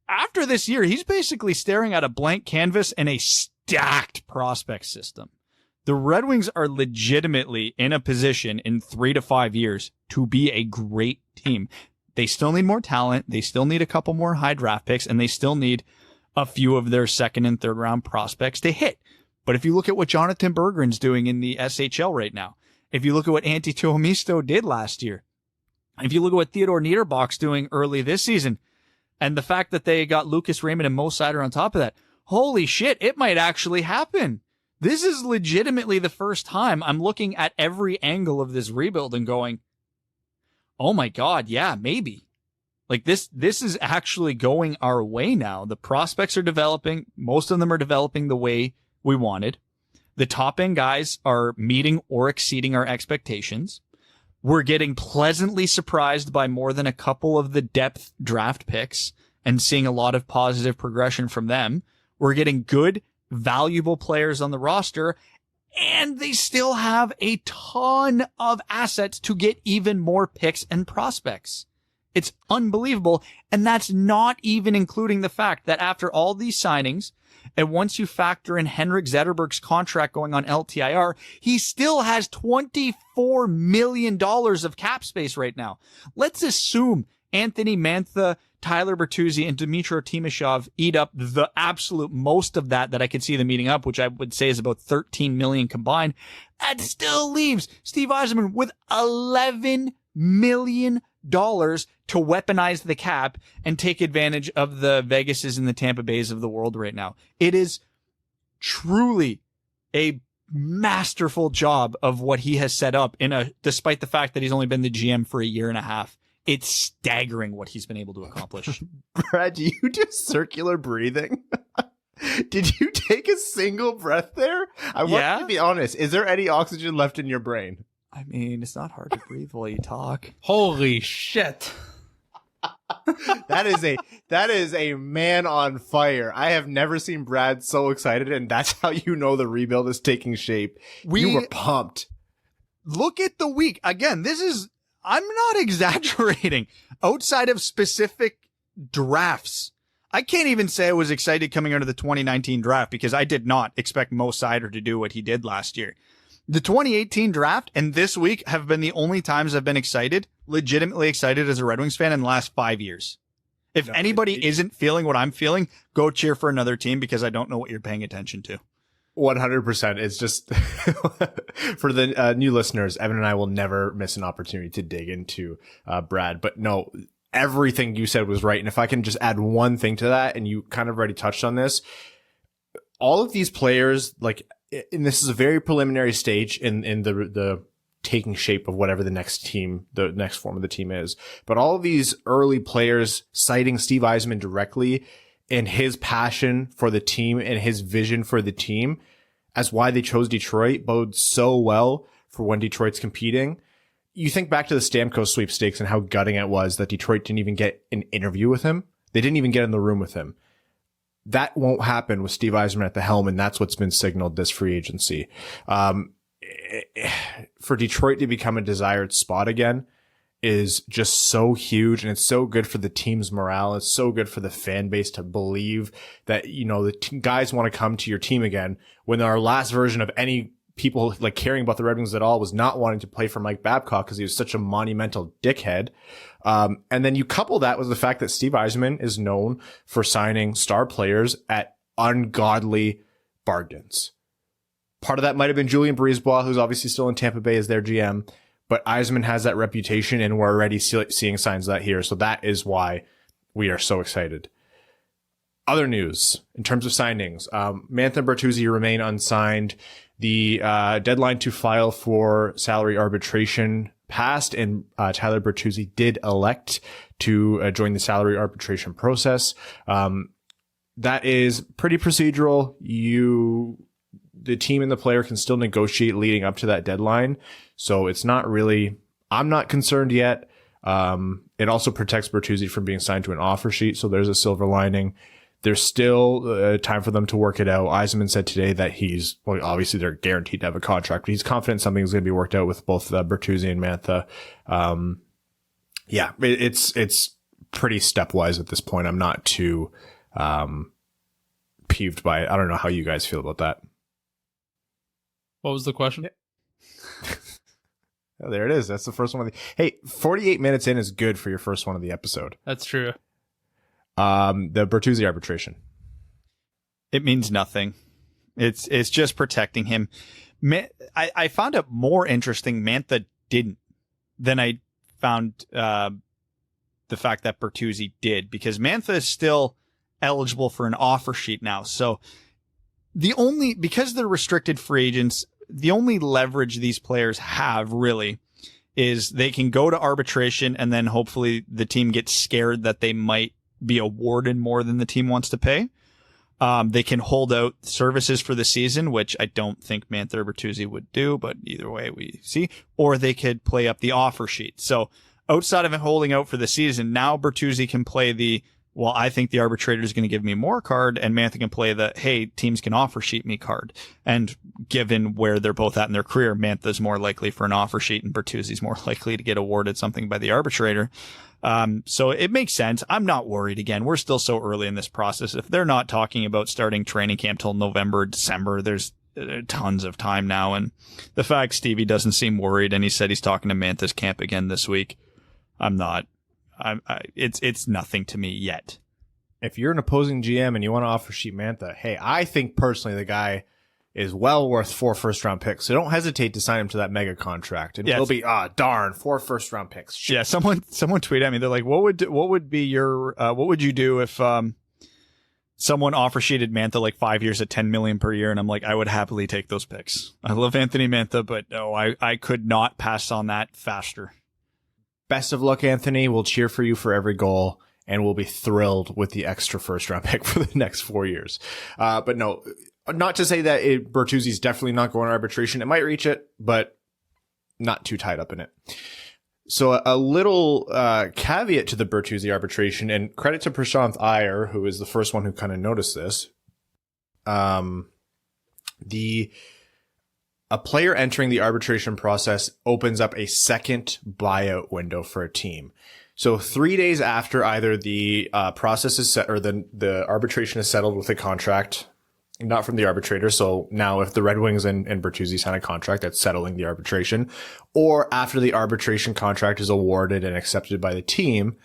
after this year, he's basically staring at a blank canvas and a stacked prospect system. The Red Wings are legitimately in a position in 3 to 5 years to be a great team. They still need more talent. They still need a couple more high draft picks, and they still need a few of their 2nd and 3rd round prospects to hit. But if you look at what Jonathan Berggren's doing in the SHL right now, if you look at what Antti Tuomisto did last year, if you look at what Theodor Niederbach's doing early this season, and the fact that they got Lucas Raymond and Mo Seider on top of that, holy shit, it might actually happen. This is legitimately the first time I'm looking at every angle of this rebuild and going, oh my God, yeah, maybe. Like this is actually going our way now. The prospects are developing. Most of them are developing the way we wanted. The top end guys are meeting or exceeding our expectations. We're getting pleasantly surprised by more than a couple of the depth draft picks and seeing a lot of positive progression from them. We're getting good valuable players on the roster, and they still have a ton of assets to get even more picks and prospects. It's unbelievable. And that's not even including the fact that after all these signings, and once you factor in Henrik Zetterberg's contract going on LTIR, he still has $24 million of cap space right now. Let's assume Anthony Mantha, Tyler Bertuzzi, and Dmytro Timashov eat up the absolute most of that I could see them eating up, which I would say is about $13 million combined. That still leaves Steve Yzerman with $11 million to weaponize the cap and take advantage of the Vegases and the Tampa Bays of the world right now. It is truly a masterful job of what he has set up despite the fact that he's only been the GM for a year and a half. It's staggering what he's been able to accomplish. Brad, do you do circular breathing? Did you take a single breath there? I want you to be honest. Is there any oxygen left in your brain? I mean, it's not hard to breathe while you talk. Holy shit. That is a man on fire. I have never seen Brad so excited, and that's how you know the rebuild is taking shape. You were pumped. Look at the week. Again, I'm not exaggerating. Outside of specific drafts, I can't even say I was excited coming out of the 2019 draft because I did not expect Mo Seider to do what he did last year. The 2018 draft and this week have been the only times I've been legitimately excited as a Red Wings fan in the last 5 years. If anybody isn't feeling what I'm feeling, go cheer for another team because I don't know what you're paying attention to. 100%. It's just for the new listeners, Evan and I will never miss an opportunity to dig into Brad. But no, everything you said was right. And if I can just add one thing to that, and you kind of already touched on this, all of these players, and this is a very preliminary stage in the taking shape of whatever the next form of the team is. But all of these early players citing Steve Yzerman directly and his passion for the team and his vision for the team as why they chose Detroit bodes so well for when Detroit's competing. You think back to the Stamkos sweepstakes and how gutting it was that Detroit didn't even get an interview with him. They didn't even get in the room with him. That won't happen with Steve Yzerman at the helm, and that's what's been signaled this free agency. For Detroit to become a desired spot again is just so huge, and it's so good for the team's morale. It's so good for the fan base to believe that, the guys want to come to your team again, when our last version of any people caring about the Red Wings at all was not wanting to play for Mike Babcock because he was such a monumental dickhead. And then you couple that with the fact that Steve Yzerman is known for signing star players at ungodly bargains. Part of that might have been Julien Brisebois, who's obviously still in Tampa Bay as their GM, but Yzerman has that reputation, and we're already seeing signs of that here. So that is why we are so excited. Other news in terms of signings, Mantha and Bertuzzi remain unsigned. The deadline to file for salary arbitration passed, and Tyler Bertuzzi did elect to join the salary arbitration process. That is pretty procedural. The team and the player can still negotiate leading up to that deadline. So it's not really, I'm not concerned yet. It also protects Bertuzzi from being signed to an offer sheet. So there's a silver lining. There's still time for them to work it out. Yzerman said today that obviously they're guaranteed to have a contract, but he's confident something's going to be worked out with both Bertuzzi and Mantha. It's pretty stepwise at this point. I'm not too peeved by it. I don't know how you guys feel about that. What was the question? Oh, there it is. That's the first one. Hey, 48 minutes in is good for your first one of the episode. That's true. The Bertuzzi arbitration. It means nothing. It's just protecting him. I found it more interesting Mantha didn't than I found the fact that Bertuzzi did, because Mantha is still eligible for an offer sheet now. So because they're restricted free agents, the only leverage these players have really is they can go to arbitration, and then hopefully the team gets scared that they might be awarded more than the team wants to pay. They can hold out services for the season, which I don't think Mantha or Bertuzzi would do, but either way we see. Or they could play up the offer sheet. So outside of it holding out for the season, now Bertuzzi can play the well, I think the arbitrator is going to give me more card, and Mantha can play the, hey, teams can offer sheet me card. And given where they're both at in their career, Mantha's more likely for an offer sheet and Bertuzzi's more likely to get awarded something by the arbitrator. So it makes sense. I'm not worried. Again, we're still so early in this process. If they're not talking about starting training camp till November, December, there's tons of time now. And the fact Stevie doesn't seem worried, and he said he's talking to Mantha's camp again this week, I'm not. It's nothing to me yet. If you're an opposing GM and you want to offer sheet Mantha, hey, I think personally the guy is well worth 4 first-round picks. So don't hesitate to sign him to that mega contract. And he'll be, darn, 4 first-round picks. Shit. Yeah, someone tweeted at me. They're like, what would be your what would you do if someone offer sheeted Mantha like 5 years at $10 million per year? And I'm like, I would happily take those picks. I love Anthony Mantha, but no, I could not pass on that faster. Best of luck, Anthony. We'll cheer for you for every goal, and we'll be thrilled with the extra first-round pick for the next 4 years. But no, not to say that Bertuzzi's definitely not going to arbitration. It might reach it, but not too tied up in it. So a little caveat to the Bertuzzi arbitration, and credit to Prashanth Iyer, who is the first one who kind of noticed this. A player entering the arbitration process opens up a second buyout window for a team. So 3 days after either the process is set or the arbitration is settled with a contract, not from the arbitrator. So now if the Red Wings and Bertuzzi sign a contract that's settling the arbitration, or after the arbitration contract is awarded and accepted by the team,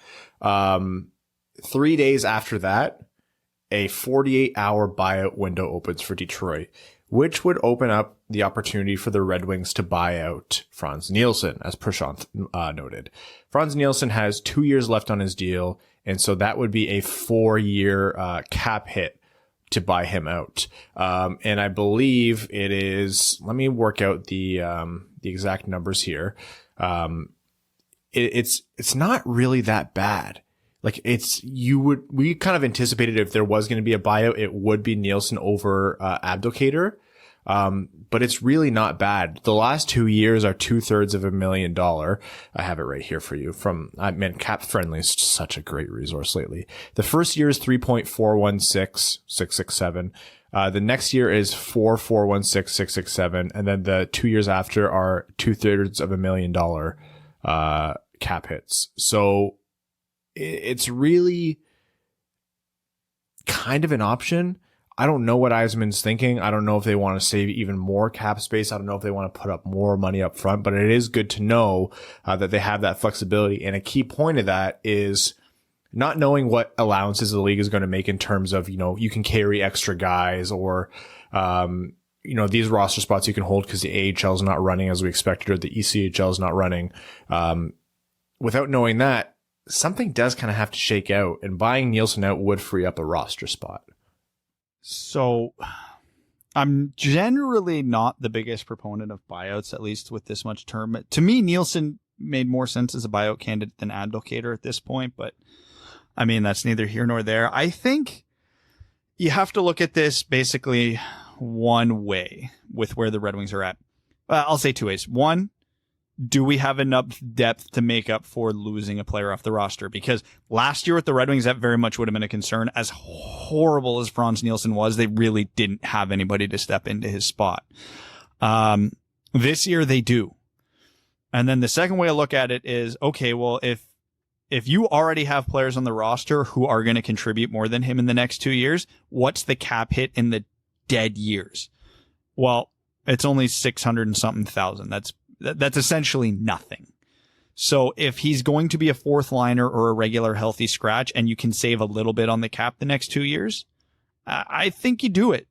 3 days after that, a 48-hour buyout window opens for Detroit, which would open up the opportunity for the Red Wings to buy out Frans Nielsen, as Prashanth noted. Frans Nielsen has 2 years left on his deal, and so that would be a 4-year cap hit to buy him out. And I believe it is, let me work out the exact numbers here. It's not really that bad. Like we kind of anticipated if there was going to be a buyout, it would be Nielsen over Abdelkader. But it's really not bad. The last 2 years are 2/3 I have it right here for you Cap Friendly is such a great resource lately. The first year is 3.416667. The next year is 4.416,667. And then the 2 years after are 2/3 cap hits. So it's really kind of an option. I don't know what Yzerman's thinking. I don't know if they want to save even more cap space. I don't know if they want to put up more money up front, but it is good to know that they have that flexibility. And a key point of that is not knowing what allowances the league is going to make in terms of, you can carry extra guys or, these roster spots you can hold because the AHL is not running as we expected or the ECHL is not running. Without knowing that, something does kind of have to shake out, and buying Nielsen out would free up a roster spot. So I'm generally not the biggest proponent of buyouts, at least with this much term. To me, Nielsen made more sense as a buyout candidate than Abdelkader at this point, but I mean, that's neither here nor there. I think you have to look at this basically one way with where the Red Wings are at. I'll say 2 ways. One, do we have enough depth to make up for losing a player off the roster? Because last year with the Red Wings, that very much would have been a concern. As horrible as Frans Nielsen was, they really didn't have anybody to step into his spot. This year they do. And then the second way to look at it is, okay, well, if you already have players on the roster who are going to contribute more than him in the next 2 years, what's the cap hit in the dead years? Well, it's only 600 and something thousand. That's essentially nothing. So if he's going to be a fourth liner or a regular healthy scratch and you can save a little bit on the cap the next 2 years, I think you do it.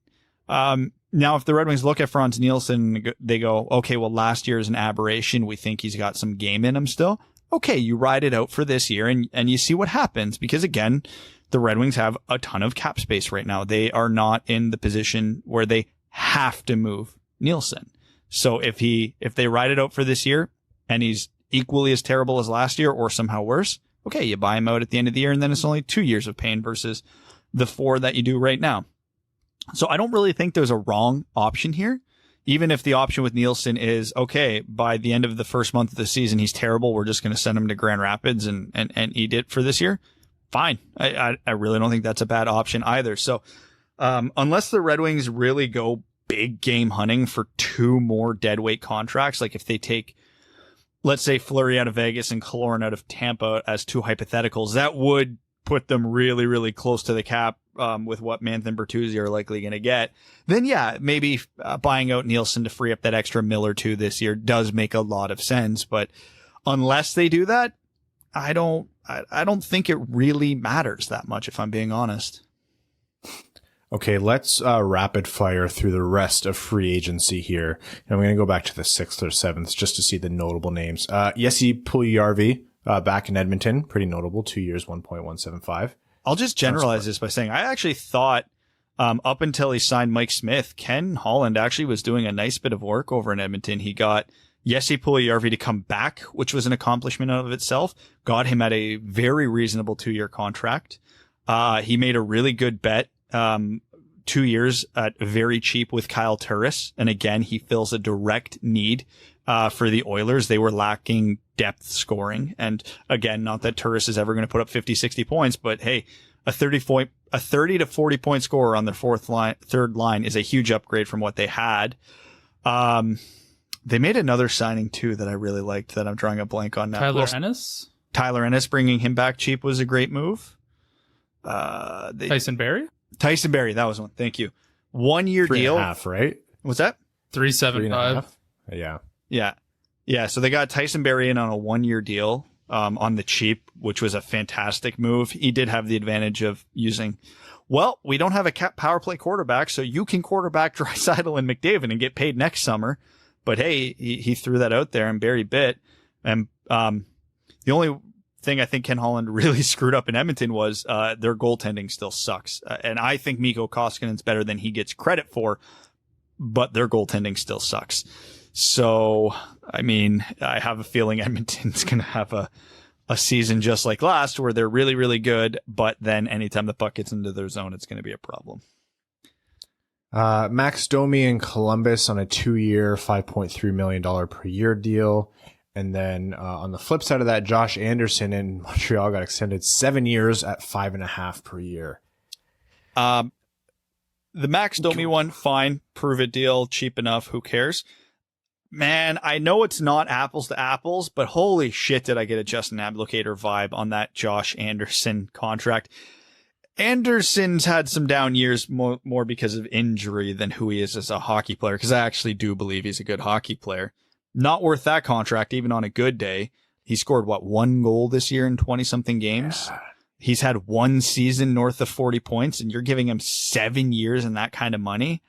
Now, if the Red Wings look at Frans Nielsen, they go, okay, well, last year is an aberration. We think he's got some game in him still. Okay, you ride it out for this year and you see what happens, because again, the Red Wings have a ton of cap space right now. They are not in the position where they have to move Nielsen. So if they ride it out for this year and he's equally as terrible as last year or somehow worse, okay, you buy him out at the end of the year and then it's only 2 years of pain versus the 4 that you do right now. So I don't really think there's a wrong option here. Even if the option with Nielsen is, okay, by the end of the first month of the season, he's terrible, we're just going to send him to Grand Rapids and eat it for this year. fine. I really don't think that's a bad option either. So unless the Red Wings really go big game hunting for 2 more deadweight contracts, like if they take, let's say, Fleury out of Vegas and Killorn out of Tampa as 2 hypotheticals, that would put them really, really close to the cap with what Manthan Bertuzzi are likely going to get. Then, yeah, maybe buying out Nielsen to free up that extra $1 or $2 million this year does make a lot of sense. But unless they do that, I don't think it really matters that much, if I'm being honest. Okay, let's rapid fire through the rest of free agency here. And I'm going to go back to the 6th or 7th just to see the notable names. Jesse Puljujarvi, back in Edmonton, pretty notable, 2 years, 1.175. I'll just generalize this by saying I actually thought up until he signed Mike Smith, Ken Holland actually was doing a nice bit of work over in Edmonton. He got Jesse Puljujarvi to come back, which was an accomplishment of itself, got him at a very reasonable 2-year contract. He made a really good bet 2 years at very cheap with Kyle Turris. And again, he fills a direct need for the Oilers. They were lacking depth scoring. And again, not that Turris is ever going to put up 50, 60 points, but hey, a 30 to 40 point scorer on their third line is a huge upgrade from what they had. They made another signing too that I really liked that I'm drawing a blank on now. Tyler Ennis, bringing him back cheap was a great move. Tyson Barrie, that was one. Thank you. 1 year deal. 3.5, right? What's that? 3.75. Yeah. So they got Tyson Barrie in on a 1 year deal on the cheap, which was a fantastic move. He did have the advantage of using, well, we don't have a power play quarterback, so you can quarterback Draisaitl and McDavid and get paid next summer. But hey, he threw that out there and Barrie bit. And the only thing I think Ken Holland really screwed up in Edmonton was their goaltending still sucks. And I think Mikko Koskinen's better than he gets credit for, but their goaltending still sucks. So, I mean, I have a feeling Edmonton's going to have a season just like last where they're really, really good, but then anytime the puck gets into their zone, it's going to be a problem. Max Domi in Columbus on a 2-year, $5.3 million per year deal. And then on the flip side of that, Josh Anderson in Montreal got extended 7 years at $5.5 per year. The Max Domi one, fine. Prove it deal, cheap enough. Who cares? Man, I know it's not apples to apples, but holy shit, did I get a Justin Ablocator vibe on that Josh Anderson contract. Anderson's had some down years more because of injury than who he is as a hockey player, because I actually do believe he's a good hockey player. Not worth that contract, even on a good day. He scored, 1 goal this year in 20-something games? Yeah. He's had 1 season north of 40 points, and you're giving him 7 years and that kind of money?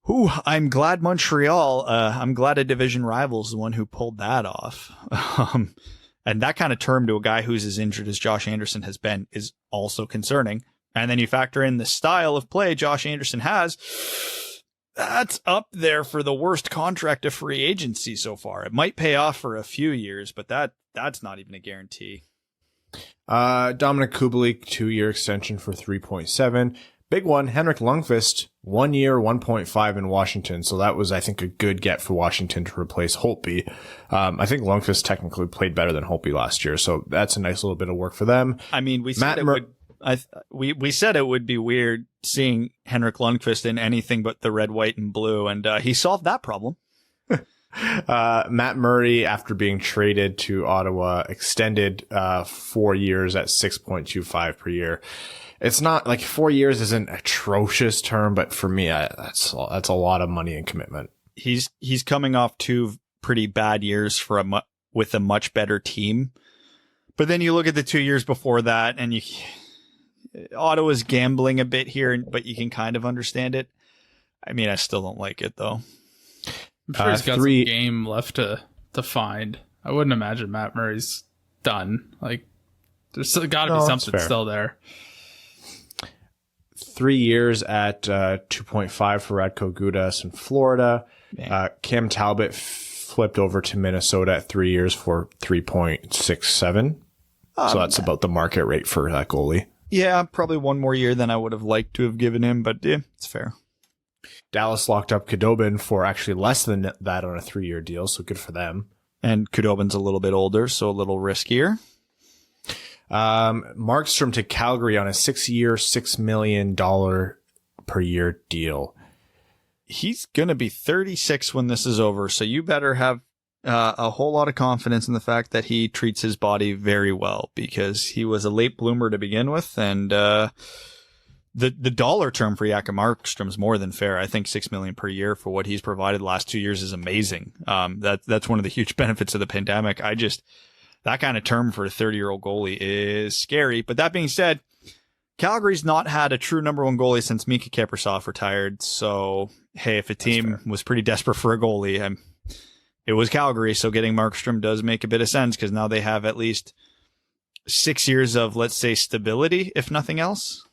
Ooh, I'm glad Montreal, I'm glad a division rival is the one who pulled that off. And that kind of term to a guy who's as injured as Josh Anderson has been is also concerning. And then you factor in the style of play Josh Anderson has. That's up there for the worst contract of free agency so far. It might pay off for a few years, but that's not even a guarantee. Dominic Kubalik, 2-year extension for 3.7. Big one, Henrik Lundqvist, 1 year, 1.5 in Washington. So that was, I think, a good get for Washington to replace Holtby. I think Lundqvist technically played better than Holtby last year. So that's a nice little bit of work for them. I mean, we said we said it would be weird seeing Henrik Lundqvist in anything but the red, white, and blue. And he solved that problem. Matt Murray, after being traded to Ottawa, extended 4 years at 6.25 per year. It's not like 4 years is an atrocious term, but for me, that's a lot of money and commitment. He's coming off 2 pretty bad years with a much better team. But then you look at the 2 years before that, and Ottawa's gambling a bit here, but you can kind of understand it. I mean, I still don't like it though. I'm sure he's got some game left to find. I wouldn't imagine Matt Murray's done. Like, there's got to be something still there. 3 years at 2.5 for Radko Gudas in Florida. Cam Talbot flipped over to Minnesota at 3 years for 3.67. So that's about the market rate for that goalie. Yeah, probably 1 more year than I would have liked to have given him, but yeah, it's fair. Dallas locked up Khudobin for actually less than that on a 3-year deal, so good for them. And Khudobin's a little bit older, so a little riskier. Markstrom to Calgary on a 6-year, $6 million per year deal. He's going to be 36 when this is over, so you better have a whole lot of confidence in the fact that he treats his body very well, because he was a late bloomer to begin with, and the dollar term for Jakob Markstrom is more than fair. I think $6 million per year for what he's provided the last 2 years is amazing. That's one of the huge benefits of the pandemic. That kind of term for a 30-year-old goalie is scary. But that being said, Calgary's not had a true number one goalie since Mika Kaprizov retired. So, hey, if a team was pretty desperate for a goalie, it was Calgary. So getting Markstrom does make a bit of sense, because now they have at least 6 years of, let's say, stability, if nothing else.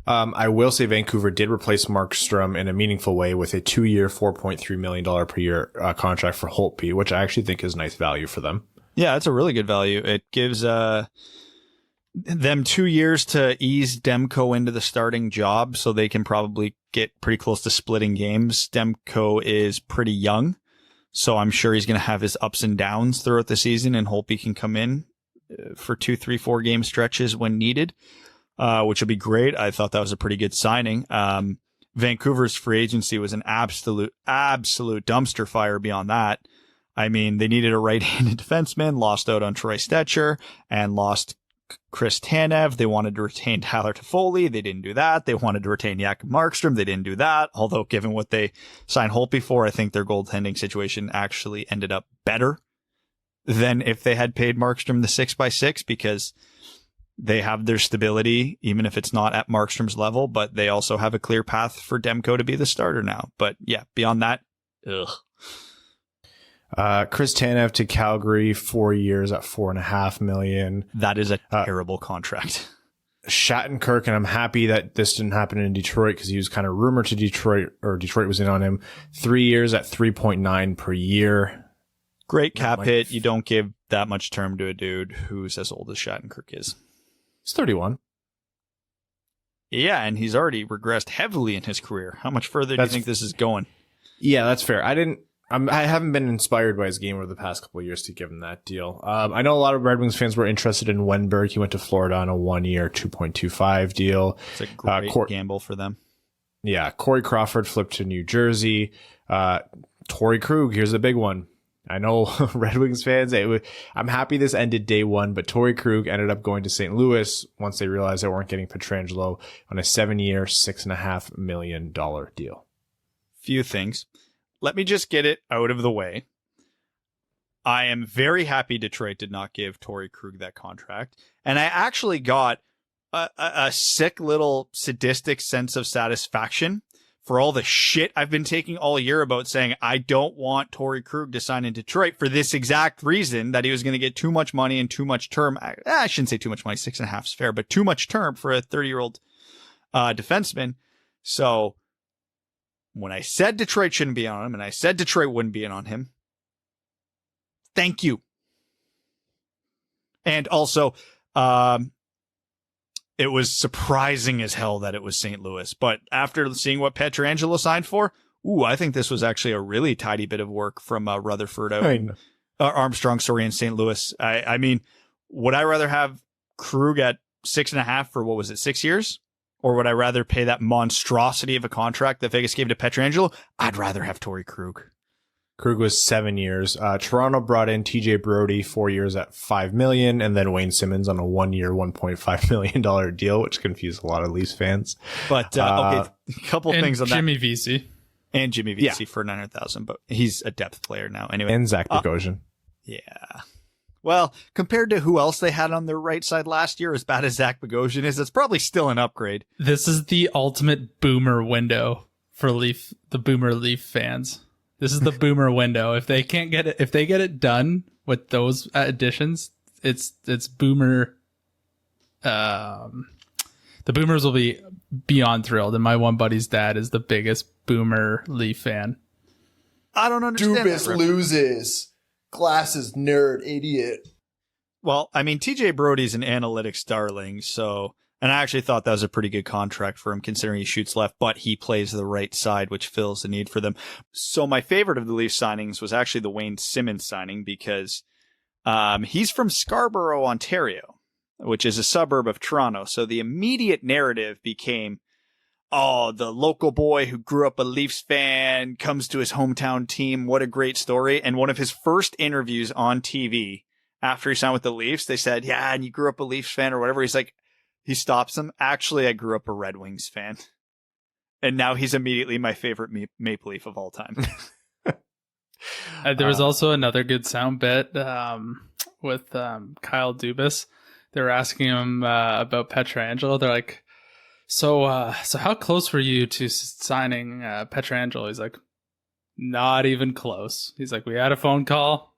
I will say Vancouver did replace Markstrom in a meaningful way with a 2-year, $4.3 million per year contract for Holtby, which I actually think is nice value for them. Yeah, that's a really good value. It gives them 2 years to ease Demko into the starting job, so they can probably get pretty close to splitting games. Demko is pretty young, so I'm sure he's going to have his ups and downs throughout the season, and Holtby can come in for 2, 3, 4 game stretches when needed. Which would be great. I thought that was a pretty good signing. Vancouver's free agency was an absolute dumpster fire beyond that. I mean, they needed a right-handed defenseman, lost out on Troy Stecher, and lost Chris Tanev. They wanted to retain Tyler Toffoli. They didn't do that. They wanted to retain Jakob Markstrom. They didn't do that. Although, given what they signed Holtby for, I think their goaltending situation actually ended up better than if they had paid Markstrom the 6x6, because they have their stability, even if it's not at Markstrom's level, but they also have a clear path for Demko to be the starter now. But yeah, beyond that, ugh. Chris Tanev to Calgary, 4 years at $4.5 million. That is a terrible contract. Shattenkirk, and I'm happy that this didn't happen in Detroit, because he was kind of rumored to Detroit, or Detroit was in on him. 3 years at $3.9 per year. Great cap hit. You don't give that much term to a dude who's as old as Shattenkirk is. He's 31. Yeah, and he's already regressed heavily in his career. How much further do you think this is going? Yeah, that's fair. I haven't been inspired by his game over the past couple of years to give him that deal. I know a lot of Red Wings fans were interested in Wenberg. He went to Florida on a 1-year, $2.25 deal. It's a great gamble for them. Yeah, Corey Crawford flipped to New Jersey. Torrey Krug, here's a big one. I know Red Wings fans, I'm happy this ended day one, but Torrey Krug ended up going to St. Louis once they realized they weren't getting Pietrangelo on a 7-year, $6.5 million deal. Few things. Let me just get it out of the way. I am very happy Detroit did not give Torrey Krug that contract. And I actually got a sick little sadistic sense of satisfaction for all the shit I've been taking all year about saying I don't want Torrey Krug to sign in Detroit for this exact reason, that he was going to get too much money and too much term. I shouldn't say too much money. 6.5 is fair, but too much term for a 30-year-old defenseman. So when I said Detroit shouldn't be on him, and I said Detroit wouldn't be in on him, thank you. And also, it was surprising as hell that it was St. Louis. But after seeing what Pietrangelo signed for, I think this was actually a really tidy bit of work from Rutherford Armstrong, in St. Louis. I mean, would I rather have Krug at 6.5 for, what was it, 6 years? Or would I rather pay that monstrosity of a contract that Vegas gave to Pietrangelo? I'd rather have Torrey Krug. Krug was 7 years. Toronto brought in TJ Brody, 4 years at $5 million, and then Wayne Simmons on a 1-year, $1.5 million deal, which confused a lot of Leafs fans. But okay, a couple things on Jimmy Vesey. And Jimmy Vesey for $900,000, but he's a depth player now anyway. And Zach Bogosian. Yeah. Well, compared to who else they had on their right side last year, as bad as Zach Bogosian is, it's probably still an upgrade. This is the ultimate boomer window for the boomer Leaf fans. This is the boomer window. If they can't get it, if they get it done with those additions, it's boomer. The boomers will be beyond thrilled. And my one buddy's dad is the biggest boomer Leaf fan. I don't understand. Dubas loses. Glasses nerd idiot. Well, I mean, TJ Brody's an analytics darling, so, and I actually thought that was a pretty good contract for him considering he shoots left, but he plays the right side, which fills the need for them. So my favorite of the Leafs signings was actually the Wayne Simmons signing, because He's from Scarborough, Ontario, which is a suburb of Toronto. So the immediate narrative became, oh, the local boy who grew up a Leafs fan comes to his hometown team. What a great story. And one of his first interviews on TV after he signed with the Leafs, they said, yeah, and you grew up a Leafs fan or whatever. He's like, he stops him. Actually, I grew up a Red Wings fan. And now he's immediately my favorite Maple Leaf of all time. There was also another good sound bit with Kyle Dubas. They were asking him about Pietrangelo. They're like, so how close were you to signing Pietrangelo? He's like, not even close. He's like, we had a phone call,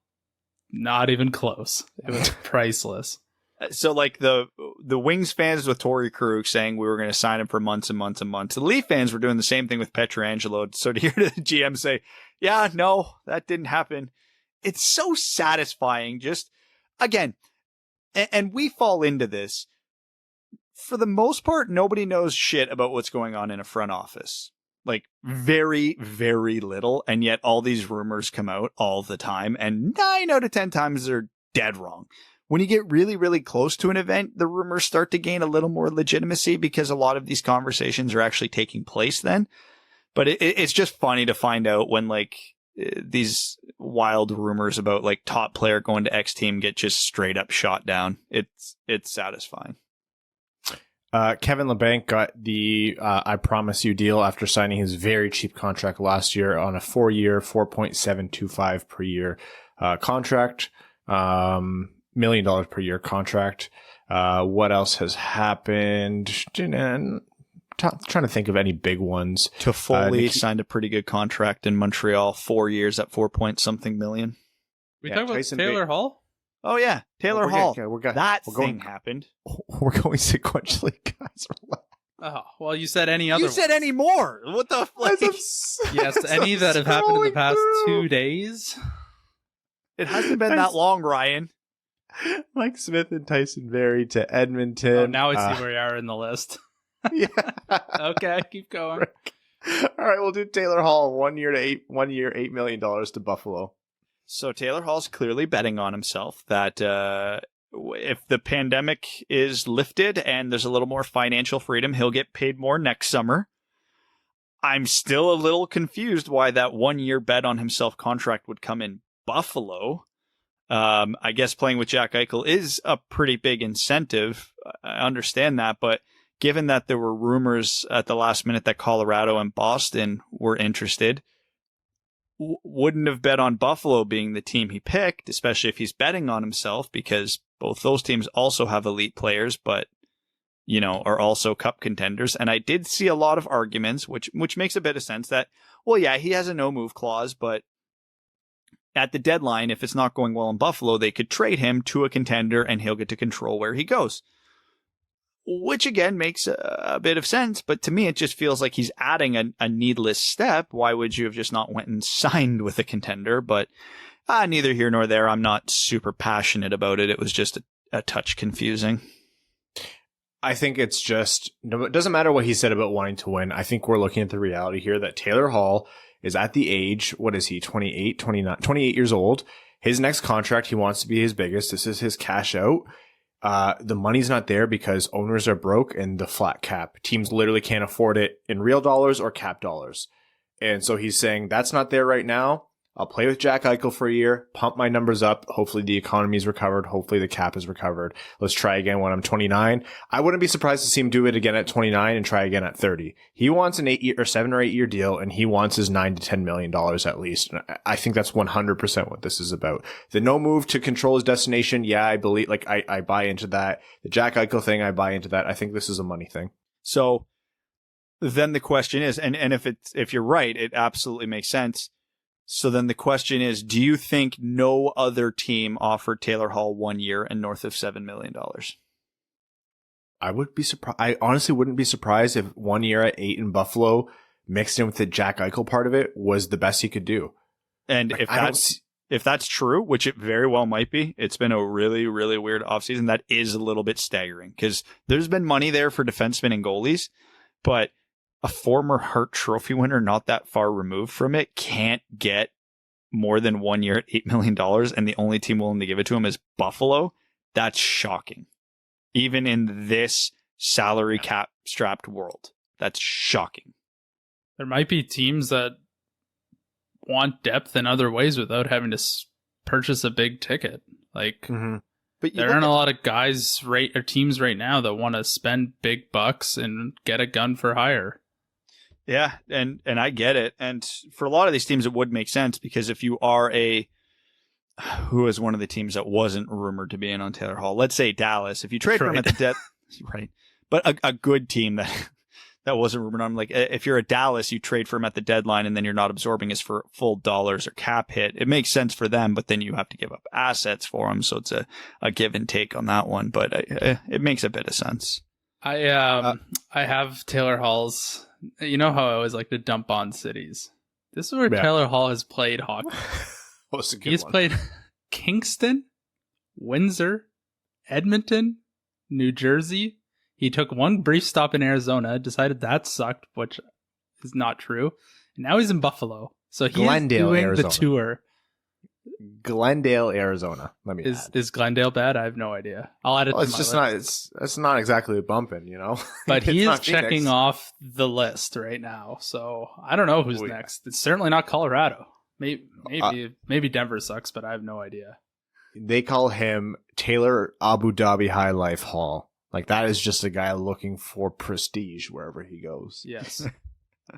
not even close. It was priceless. So like the Wings fans with Torrey Krug saying we were going to sign him for months and months and months. The Leaf fans were doing the same thing with Pietrangelo. So to hear the GM say, yeah, no, that didn't happen. It's so satisfying. Just again, and we fall into this. For the most part, nobody knows shit about what's going on in a front office. Like very, very little. And yet all these rumors come out all the time. And 9 out of 10 times they're dead wrong. When you get really, really close to an event, the rumors start to gain a little more legitimacy because a lot of these conversations are actually taking place then. But it's just funny to find out when like these wild rumors about like top player going to X team get just straight up shot down. It's satisfying. Kevin Labanc got the I Promise You deal after signing his very cheap contract last year on a 4-year, $4.725 per year contract. $1 million per year contract. What else has happened? Trying to think of any big ones. Toffoli signed a pretty good contract in Montreal, 4 years at 4-point-something million. We talk about Taylor Hall? Oh yeah, Taylor Hall. That thing thing happened. We're going sequentially, guys. Oh, well, you said any other. You said any more. What the fuck? Yes, any that have happened in the past 2 days. It hasn't been that long, Ryan. Mike Smith and Tyson Berry to Edmonton. Oh, now I see where you are in the list. Yeah. Okay, keep going. All right, we'll do Taylor Hall 1 year, $8 million to Buffalo. So Taylor Hall's clearly betting on himself that if the pandemic is lifted and there's a little more financial freedom, he'll get paid more next summer. I'm still a little confused why that 1 year bet on himself contract would come in Buffalo. I guess playing with Jack Eichel is a pretty big incentive. I understand that, but given that there were rumors at the last minute that Colorado and Boston were interested, wouldn't have bet on Buffalo being the team he picked, especially if he's betting on himself, because both those teams also have elite players, but, you know, are also cup contenders. And I did see a lot of arguments, which makes a bit of sense that, well, yeah, he has a no-move clause, but at the deadline, if it's not going well in Buffalo, they could trade him to a contender and he'll get to control where he goes. Which, again, makes a bit of sense. But to me, it just feels like he's adding a needless step. Why would you have just not went and signed with a contender? But neither here nor there. I'm not super passionate about it. It was just a touch confusing. I think it's just, it doesn't matter what he said about wanting to win. I think we're looking at the reality here that Taylor Hall is at the age, what is he, 28 years old. His next contract, he wants to be his biggest. This is his cash out. The money's not there because owners are broke and the flat cap. Teams literally can't afford it in real dollars or cap dollars. And so he's saying, that's not there right now. I'll play with Jack Eichel for a year, pump my numbers up. Hopefully the economy's recovered. Hopefully the cap is recovered. Let's try again when I'm 29. I wouldn't be surprised to see him do it again at 29 and try again at 30. He wants an 7 or 8 year deal, and he wants his $9 to $10 million at least. And I think that's 100% what this is about. The no move to control his destination. Yeah, I believe, like, I buy into that. The Jack Eichel thing, I buy into that. I think this is a money thing. So then the question is, and if you're right, it absolutely makes sense. So then the question is, do you think no other team offered Taylor Hall 1 year and north of $7 million? I would be surprised. I honestly wouldn't be surprised if 1 year at 8 in Buffalo mixed in with the Jack Eichel part of it was the best he could do. And like, if that's true, which it very well might be, it's been a really, really weird offseason. That is a little bit staggering because there's been money there for defensemen and goalies, but a former Hart Trophy winner not that far removed from it can't get more than 1 year at $8 million, and the only team willing to give it to him is Buffalo. That's shocking. Even in this salary cap strapped world, that's shocking. There might be teams that want depth in other ways without having to purchase a big ticket. Like, But there aren't a lot of guys or teams right now that want to spend big bucks and get a gun for hire. Yeah, and I get it. And for a lot of these teams, it would make sense because if you are who is one of the teams that wasn't rumored to be in on Taylor Hall? Let's say Dallas. If you trade for him at the debt, right? But a good team that wasn't rumored on. Like if you're a Dallas, you trade for him at the deadline, and then you're not absorbing his full dollars or cap hit. It makes sense for them, but then you have to give up assets for him, so it's a give and take on that one. But it makes a bit of sense. I have Taylor Hall's. You know how I always like to dump on cities. This is where Taylor Hall has played hockey. He's played Kingston, Windsor, Edmonton, New Jersey. He took one brief stop in Arizona, decided that sucked, which is not true. And now he's in Buffalo. So he's doing Arizona. The tour. Glendale, Arizona. Is Glendale bad? I have no idea. I'll add it to my list. It's not exactly bumping, you know. But he is checking off the list right now. So I don't know who's next. It's certainly not Colorado. Maybe Denver sucks, but I have no idea. They call him Taylor Abu Dhabi High Life Hall. Like, that is just a guy looking for prestige wherever he goes. Yes.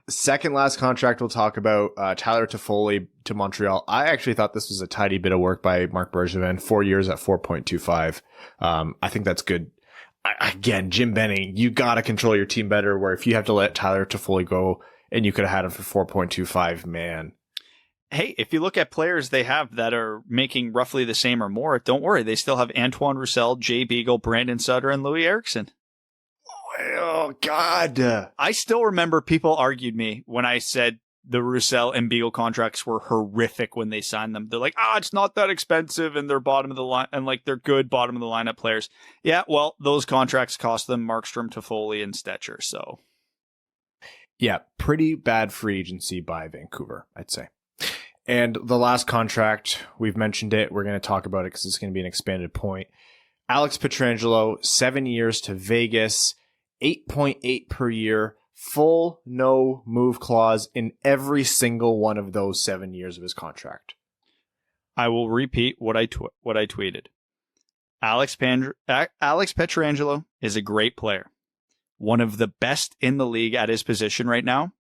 Second last contract we'll talk about, Tyler Toffoli to Montreal. I actually thought this was a tidy bit of work by Marc Bergevin. 4 years at 4.25. I think that's good. Again, Jim Benning, you got to control your team better, where if you have to let Tyler Toffoli go and you could have had him for 4.25, man. Hey, if you look at players they have that are making roughly the same or more, don't worry. They still have Antoine Roussel, Jay Beagle, Brandon Sutter, and Louis Eriksson. Oh, God. I still remember people argued me when I said the Roussel and Beagle contracts were horrific when they signed them. They're like, it's not that expensive, and they're bottom of the line, and like they're good bottom of the lineup players. Yeah, well, those contracts cost them Markstrom, Toffoli, and Stecher, so. Yeah, pretty bad free agency by Vancouver, I'd say. And the last contract, we've mentioned it. We're going to talk about it because it's going to be an expanded point. Alex Pietrangelo, 7 years to Vegas, 8.8 per year, full no move clause in every single one of those 7 years of his contract. I will repeat what I tweeted. Alex Pietrangelo is a great player. One of the best in the league at his position right now.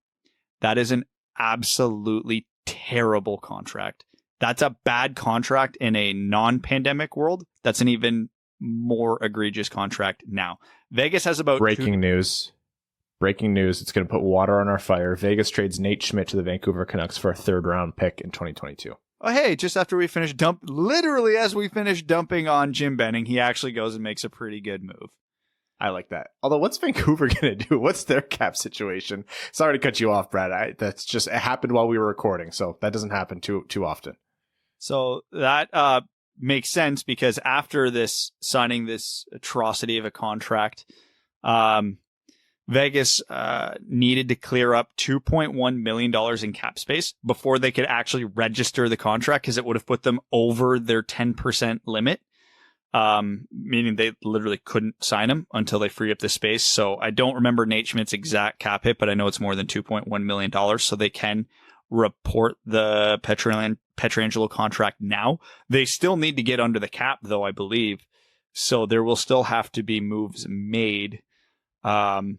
That is an absolutely terrible contract. That's a bad contract in a non-pandemic world. That's an even more egregious contract now. Vegas has about breaking news. It's going to put water on our fire. Vegas trades Nate Schmidt to the Vancouver Canucks for a 3rd round pick in 2022. Oh, hey, just after we finish literally as we finish dumping on Jim Benning, he actually goes and makes a pretty good move. I like that. Although, what's Vancouver going to do? What's their cap situation? Sorry to cut you off, Brad. It happened while we were recording, so that doesn't happen too often. So that makes sense because after signing this atrocity of a contract, Vegas needed to clear up $2.1 million in cap space before they could actually register the contract because it would have put them over their 10% limit. Meaning they literally couldn't sign him until they free up the space. So I don't remember Nate Schmidt's exact cap hit, but I know it's more than $2.1 million. So they can report the Pietrangelo contract now. They still need to get under the cap, though, I believe. So there will still have to be moves made. Nate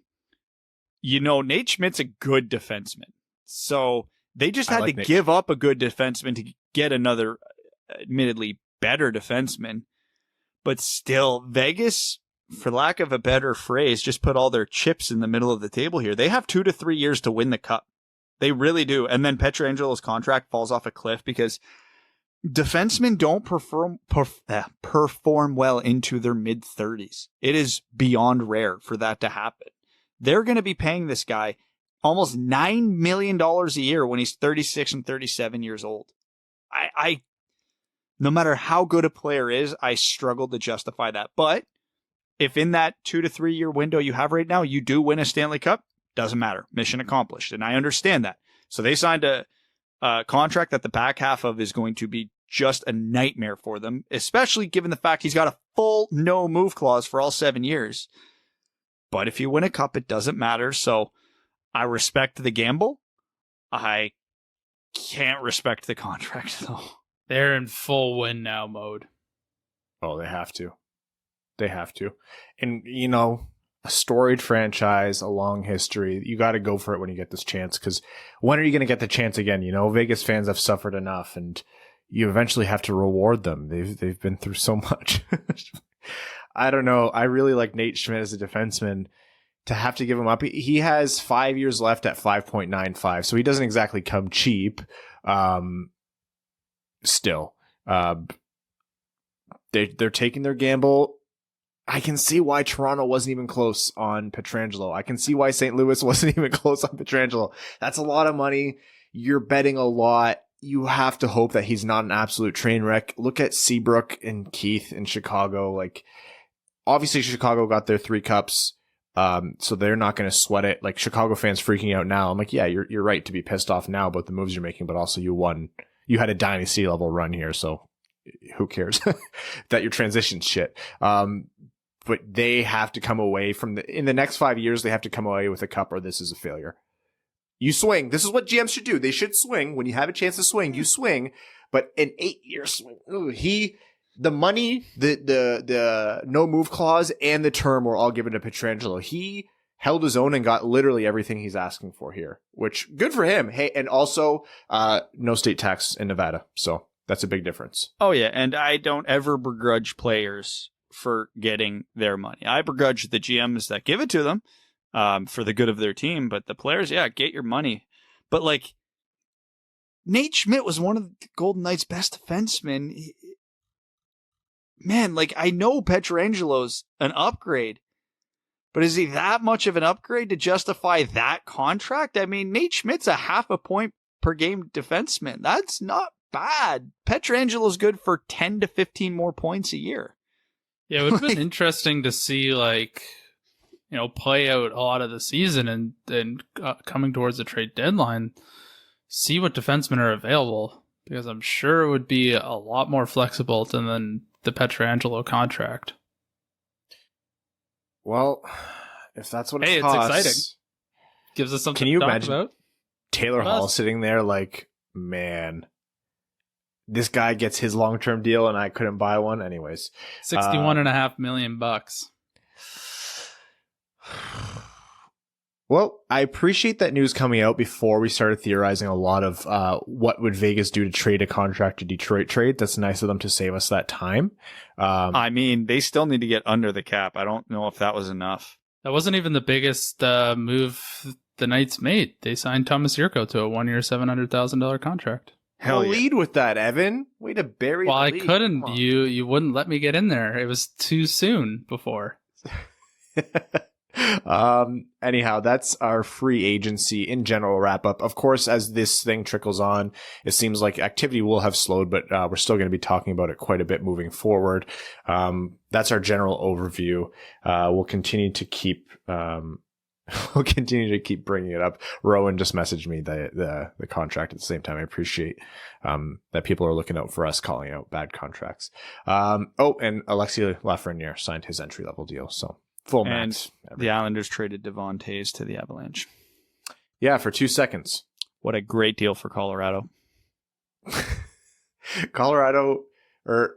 Schmidt's a good defenseman. So they just had to give up a good defenseman to get another, admittedly, better defenseman. But still, Vegas, for lack of a better phrase, just put all their chips in the middle of the table here. They have 2 to 3 years to win the cup. They really do. And then Pietrangelo's contract falls off a cliff because defensemen don't perform well into their mid-30s. It is beyond rare for that to happen. They're going to be paying this guy almost $9 million a year when he's 36 and 37 years old. No matter how good a player is, I struggle to justify that. But if in that 2 to 3 year window you have right now, you do win a Stanley Cup, doesn't matter. Mission accomplished. And I understand that. So they signed a contract that the back half of is going to be just a nightmare for them, especially given the fact he's got a full no move clause for all 7 years. But if you win a cup, it doesn't matter. So I respect the gamble. I can't respect the contract, though. They're in full win now mode. Oh, they have to. They have to. And, you know, a storied franchise, a long history. You got to go for it when you get this chance, because when are you going to get the chance again? You know, Vegas fans have suffered enough, and you eventually have to reward them. They've been through so much. I don't know. I really like Nate Schmidt as a defenseman. To have to give him up, he has 5 years left at 5.95, so he doesn't exactly come cheap. Still, they're taking their gamble. I can see why Toronto wasn't even close on Pietrangelo. I can see why St. Louis wasn't even close on Pietrangelo. That's a lot of money. You're betting a lot. You have to hope that he's not an absolute train wreck. Look at Seabrook and Keith in Chicago. Like, obviously Chicago got their 3 cups. So they're not going to sweat it. Like, Chicago fans freaking out now. I'm like, yeah, you're right to be pissed off now about the moves you're making, but also you won. You had a dynasty level run here, so who cares that your transition's shit. But they have to come away in the next 5 years, they have to come away with a cup, or this is a failure. You swing. This is what GMs should do. They should swing. When you have a chance to swing, you swing. But an 8-year swing, the money, the no move clause, and the term were all given to Pietrangelo. He held his own and got literally everything he's asking for here, which good for him. Hey, and also no state tax in Nevada, so that's a big difference. Oh yeah, and I don't ever begrudge players for getting their money. I begrudge the GMs that give it to them for the good of their team, but the players, yeah, get your money. But like, Nate Schmidt was one of the Golden Knights' best defensemen. Man, like, I know Pietrangelo's an upgrade, but is he that much of an upgrade to justify that contract? I mean, Nate Schmidt's a 0.5 point per game defenseman. That's not bad. Pietrangelo's good for 10 to 15 more points a year. Yeah, it would have been interesting to see, like, you know, play out a lot of the season and coming towards the trade deadline, see what defensemen are available, because I'm sure it would be a lot more flexible than the Pietrangelo contract. Well, if that's what it's costs, exciting. Gives us something can you to talk imagine about. Taylor Hall sitting there like, man, this guy gets his long-term deal and I couldn't buy one. Anyways, $61.5 million. Well, I appreciate that news coming out before we started theorizing a lot of what would Vegas do to trade a contract to Detroit trade. That's nice of them to save us that time. I mean, they still need to get under the cap. I don't know if that was enough. That wasn't even the biggest move the Knights made. They signed Thomas Yurko to a 1-year, $700,000 contract. Hell, lead with that, Evan. Way to bury. Well, the I lead. couldn't. You wouldn't let me get in there. It was too soon before. Anyhow, that's our free agency in general wrap up. Of course, as this thing trickles on, it seems like activity will have slowed, but we're still going to be talking about it quite a bit moving forward. That's our general overview. We'll continue to keep bringing it up. Rowan just messaged me the contract at the same time. I appreciate that people are looking out for us calling out bad contracts. And Alexis Lafreniere signed his entry level deal, so full max. And the Islanders traded Devon Toews to the Avalanche. Yeah, for 2 seconds. What a great deal for Colorado. Colorado, or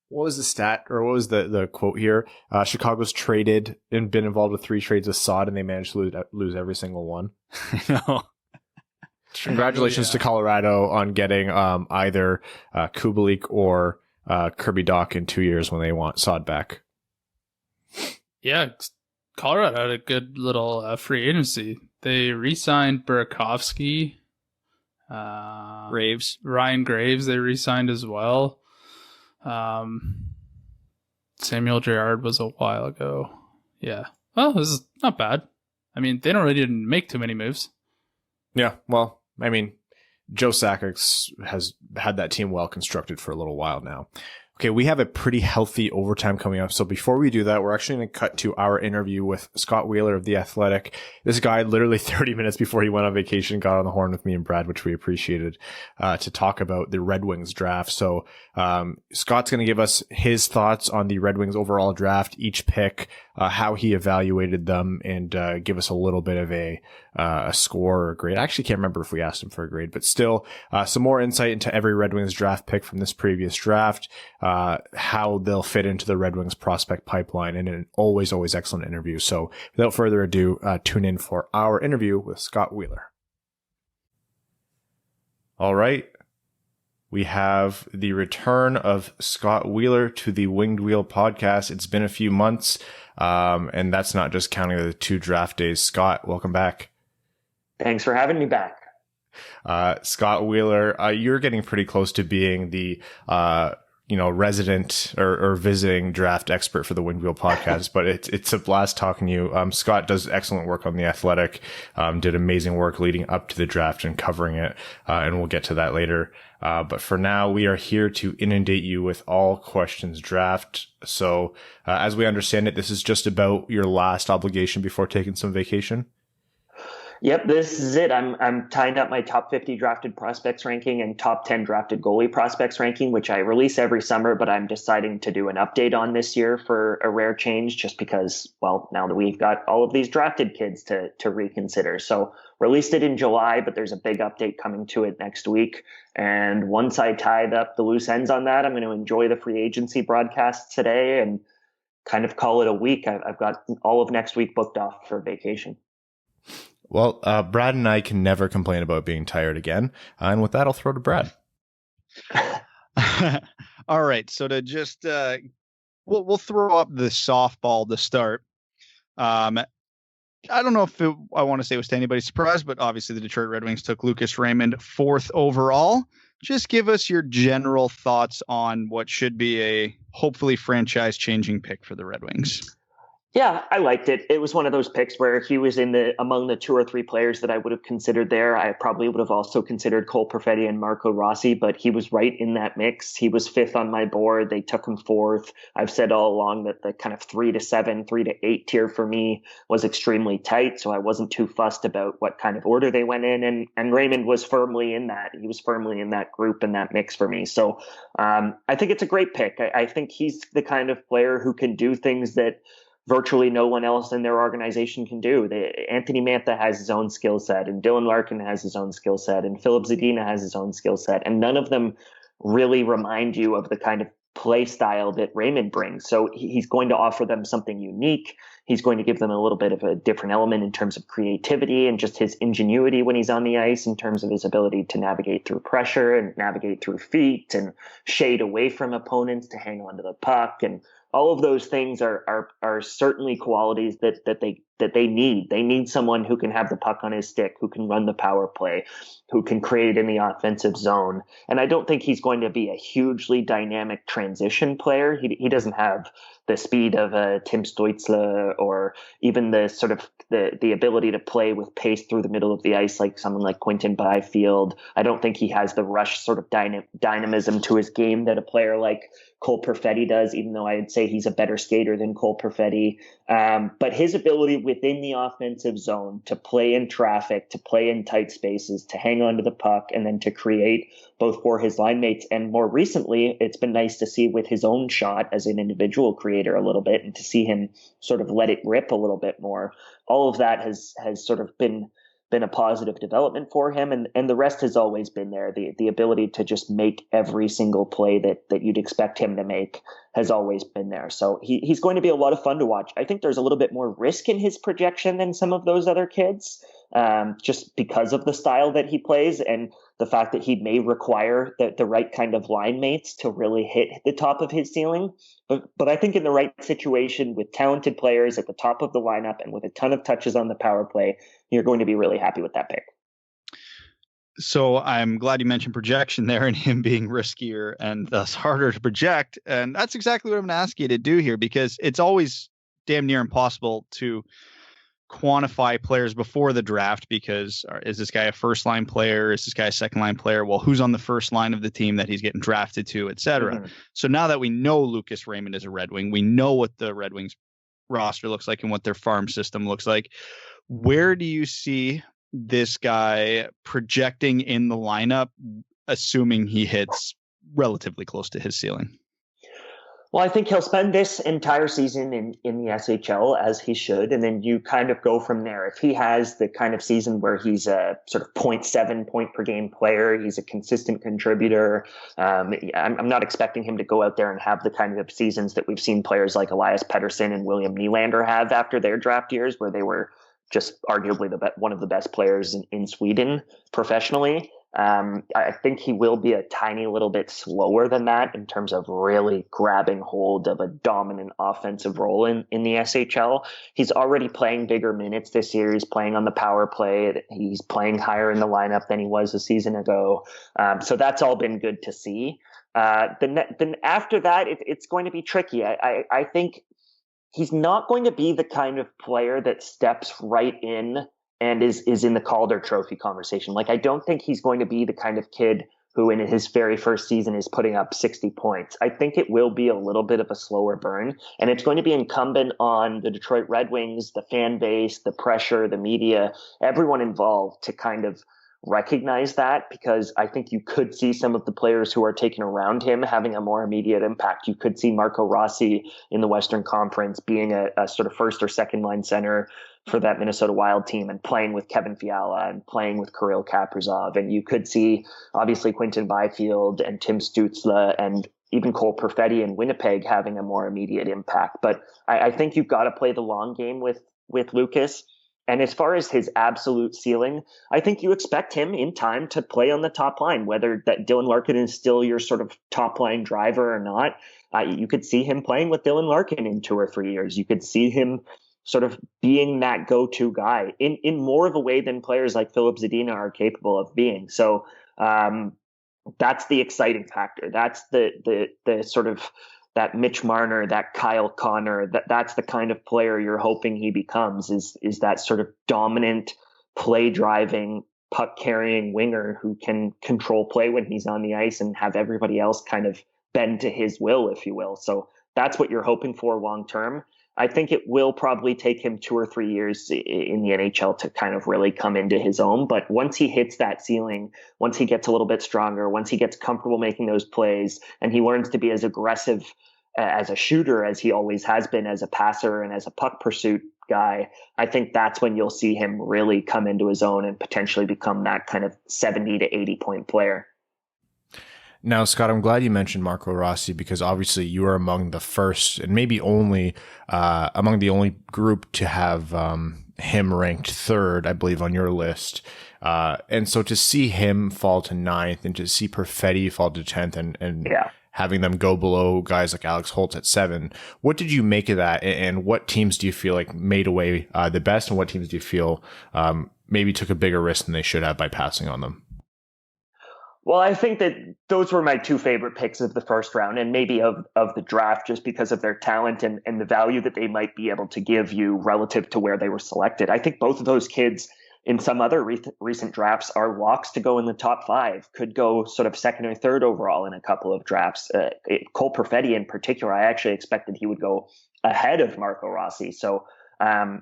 what was the stat, or what was the quote here? Chicago's traded and been involved with 3 trades with Saad, and they managed to lose every single one. No. Congratulations to Colorado on getting either Kubalik or Kirby Dach in 2 years when they want Saad back. Yeah, Colorado had a good little free agency. They re-signed Burakovsky. Ryan Graves, they re-signed as well. Samuel Girard was a while ago. Yeah. Well, this is not bad. I mean, they don't really didn't make too many moves. Yeah, well, I mean, Joe Sakic has had that team well constructed for a little while now. Okay, we have a pretty healthy overtime coming up. So before we do that, we're actually going to cut to our interview with Scott Wheeler of The Athletic. This guy, literally 30 minutes before he went on vacation, got on the horn with me and Brad, which we appreciated, to talk about the Red Wings draft. So Scott's going to give us his thoughts on the Red Wings overall draft, each pick, how he evaluated them, and give us a little bit of a score or grade. I actually can't remember if we asked him for a grade, but still some more insight into every Red Wings draft pick from this previous draft, how they'll fit into the Red Wings prospect pipeline, and an always excellent interview. So without further ado, tune in for our interview with Scott Wheeler. All right. We have the return of Scott Wheeler to the Winged Wheel podcast. It's been a few months, and that's not just counting the 2 draft days. Scott, welcome back. Thanks for having me back. Scott Wheeler, you're getting pretty close to being the resident or visiting draft expert for the Winged Wheel podcast, but it's a blast talking to you. Scott does excellent work on The Athletic, did amazing work leading up to the draft and covering it, and we'll get to that later. But for now, we are here to inundate you with all questions draft. So as we understand it, this is just about your last obligation before taking some vacation. Yep, this is it. I'm tying up my top 50 drafted prospects ranking and top 10 drafted goalie prospects ranking, which I release every summer, but I'm deciding to do an update on this year for a rare change, just because, well, now that we've got all of these drafted kids to reconsider. So released it in July, but there's a big update coming to it next week. And once I tied up the loose ends on that, I'm going to enjoy the free agency broadcasts today and kind of call it a week. I've got all of next week booked off for vacation. Well, Brad and I can never complain about being tired again. And with that, I'll throw to Brad. All right. So to just, we'll throw up the softball to start. I don't know if I want to say it was to anybody's surprise, but obviously the Detroit Red Wings took Lucas Raymond 4th overall. Just give us your general thoughts on what should be a hopefully franchise changing pick for the Red Wings. Yeah, I liked it. It was one of those picks where he was among the 2 or 3 players that I would have considered there. I probably would have also considered Cole Perfetti and Marco Rossi, but he was right in that mix. He was 5th on my board. They took him 4th. I've said all along that the kind of 3 to 7, 3 to 8 tier for me was extremely tight, so I wasn't too fussed about what kind of order they went in. And Raymond was firmly in that. He was firmly in that group and that mix for me. So I think it's a great pick. I think he's the kind of player who can do things that virtually no one else in their organization can do. Anthony Mantha has his own skill set, and Dylan Larkin has his own skill set, and Philip Zadina has his own skill set, and none of them really remind you of the kind of play style that Raymond brings. So he's going to offer them something unique. He's going to give them a little bit of a different element in terms of creativity and just his ingenuity when he's on the ice, in terms of his ability to navigate through pressure and navigate through feet and shade away from opponents to hang on to the puck. And all of those things are certainly qualities that they need. They need someone who can have the puck on his stick, who can run the power play, who can create in the offensive zone. And I don't think he's going to be a hugely dynamic transition player. He doesn't have the speed of a Tim Stützle, or even the sort of the ability to play with pace through the middle of the ice like someone like Quinton Byfield. I don't think he has the rush sort of dynamism to his game that a player like Cole Perfetti does, even though I'd say he's a better skater than Cole Perfetti. But his ability within the offensive zone to play in traffic, to play in tight spaces, to hang on to the puck, and then to create both for his line mates. And more recently, it's been nice to see with his own shot as an individual creator a little bit, and to see him sort of let it rip a little bit more. All of that has sort of been a positive development for him, and the rest has always been there. The ability to just make every single play that you'd expect him to make has always been there. So he's going to be a lot of fun to watch. I think there's a little bit more risk in his projection than some of those other kids, just because of the style that he plays and the fact that he may require the right kind of line mates to really hit the top of his ceiling. But I think in the right situation with talented players at the top of the lineup and with a ton of touches on the power play, you're going to be really happy with that pick. So I'm glad you mentioned projection there, and him being riskier and thus harder to project. And that's exactly what I'm going to ask you to do here, because it's always damn near impossible to quantify players before the draft because is this guy a first line player? Is this guy a second line player? Well, who's on the first line of the team that he's getting drafted to, et cetera. Mm-hmm. So now that we know Lucas Raymond is a Red Wing, we know what the Red Wings roster looks like and what their farm system looks like. Where do you see this guy projecting in the lineup, assuming he hits relatively close to his ceiling? Well, I think he'll spend this entire season in the SHL as he should, and then you kind of go from there. If he has the kind of season where he's a sort of 0.7 point per game player, he's a consistent contributor. I'm not expecting him to go out there and have the kind of seasons that we've seen players like Elias Pettersson and William Nylander have after their draft years, where they were just arguably one of the best players in Sweden professionally. I think he will be a tiny little bit slower than that in terms of really grabbing hold of a dominant offensive role in the SHL. He's already playing bigger minutes this year. He's playing on the power play. He's playing higher in the lineup than he was a season ago. So that's all been good to see. Then after that, it's going to be tricky. I think he's not going to be the kind of player that steps right in and is in the Calder Trophy conversation. Like, I don't think he's going to be the kind of kid who in his very first season is putting up 60 points. I think it will be a little bit of a slower burn, and it's going to be incumbent on the Detroit Red Wings, the fan base, the pressure, the media, everyone involved to kind of recognize that, because I think you could see some of the players who are taken around him having a more immediate impact. You could see Marco Rossi in the Western Conference being a sort of first or second line center for that Minnesota Wild team and playing with Kevin Fiala and playing with Kirill Kaprizov. And you could see obviously Quinton Byfield and Tim Stützle and even Cole Perfetti in Winnipeg having a more immediate impact. But I think you've got to play the long game with Lucas. And as far as his absolute ceiling, I think you expect him in time to play on the top line, whether that Dylan Larkin is still your sort of top line driver or not. You could see him playing with Dylan Larkin in 2 or 3 years. You could see him sort of being that go-to guy in more of a way than players like Philip Zadina are capable of being. So that's the exciting factor. That's the sort of that Mitch Marner, that Kyle Connor, that's the kind of player you're hoping he becomes, is that sort of dominant, play-driving, puck-carrying winger who can control play when he's on the ice and have everybody else kind of bend to his will, if you will. So that's what you're hoping for long-term. I think it will probably take him 2 or 3 years in the NHL to kind of really come into his own. But once he hits that ceiling, once he gets a little bit stronger, once he gets comfortable making those plays, and he learns to be as aggressive as a shooter as he always has been, as a passer and as a puck pursuit guy, I think that's when you'll see him really come into his own and potentially become that kind of 70 to 80 point player. Now, Scott, I'm glad you mentioned Marco Rossi, because obviously you are among the first and maybe only among the only group to have him ranked third, I believe, on your list. And so to see him fall to 9th and to see Perfetti fall to 10th and having them go below guys like Alex Holtz at 7, what did you make of that? And what teams do you feel like made away the best, and what teams do you feel maybe took a bigger risk than they should have by passing on them? Well, I think that those were my 2 favorite picks of the first round, and maybe of the draft, just because of their talent and the value that they might be able to give you relative to where they were selected. I think both of those kids in some other recent drafts are locks to go in the top 5, could go sort of 2nd or 3rd overall in a couple of drafts. Cole Perfetti in particular, I actually expected he would go ahead of Marco Rossi. So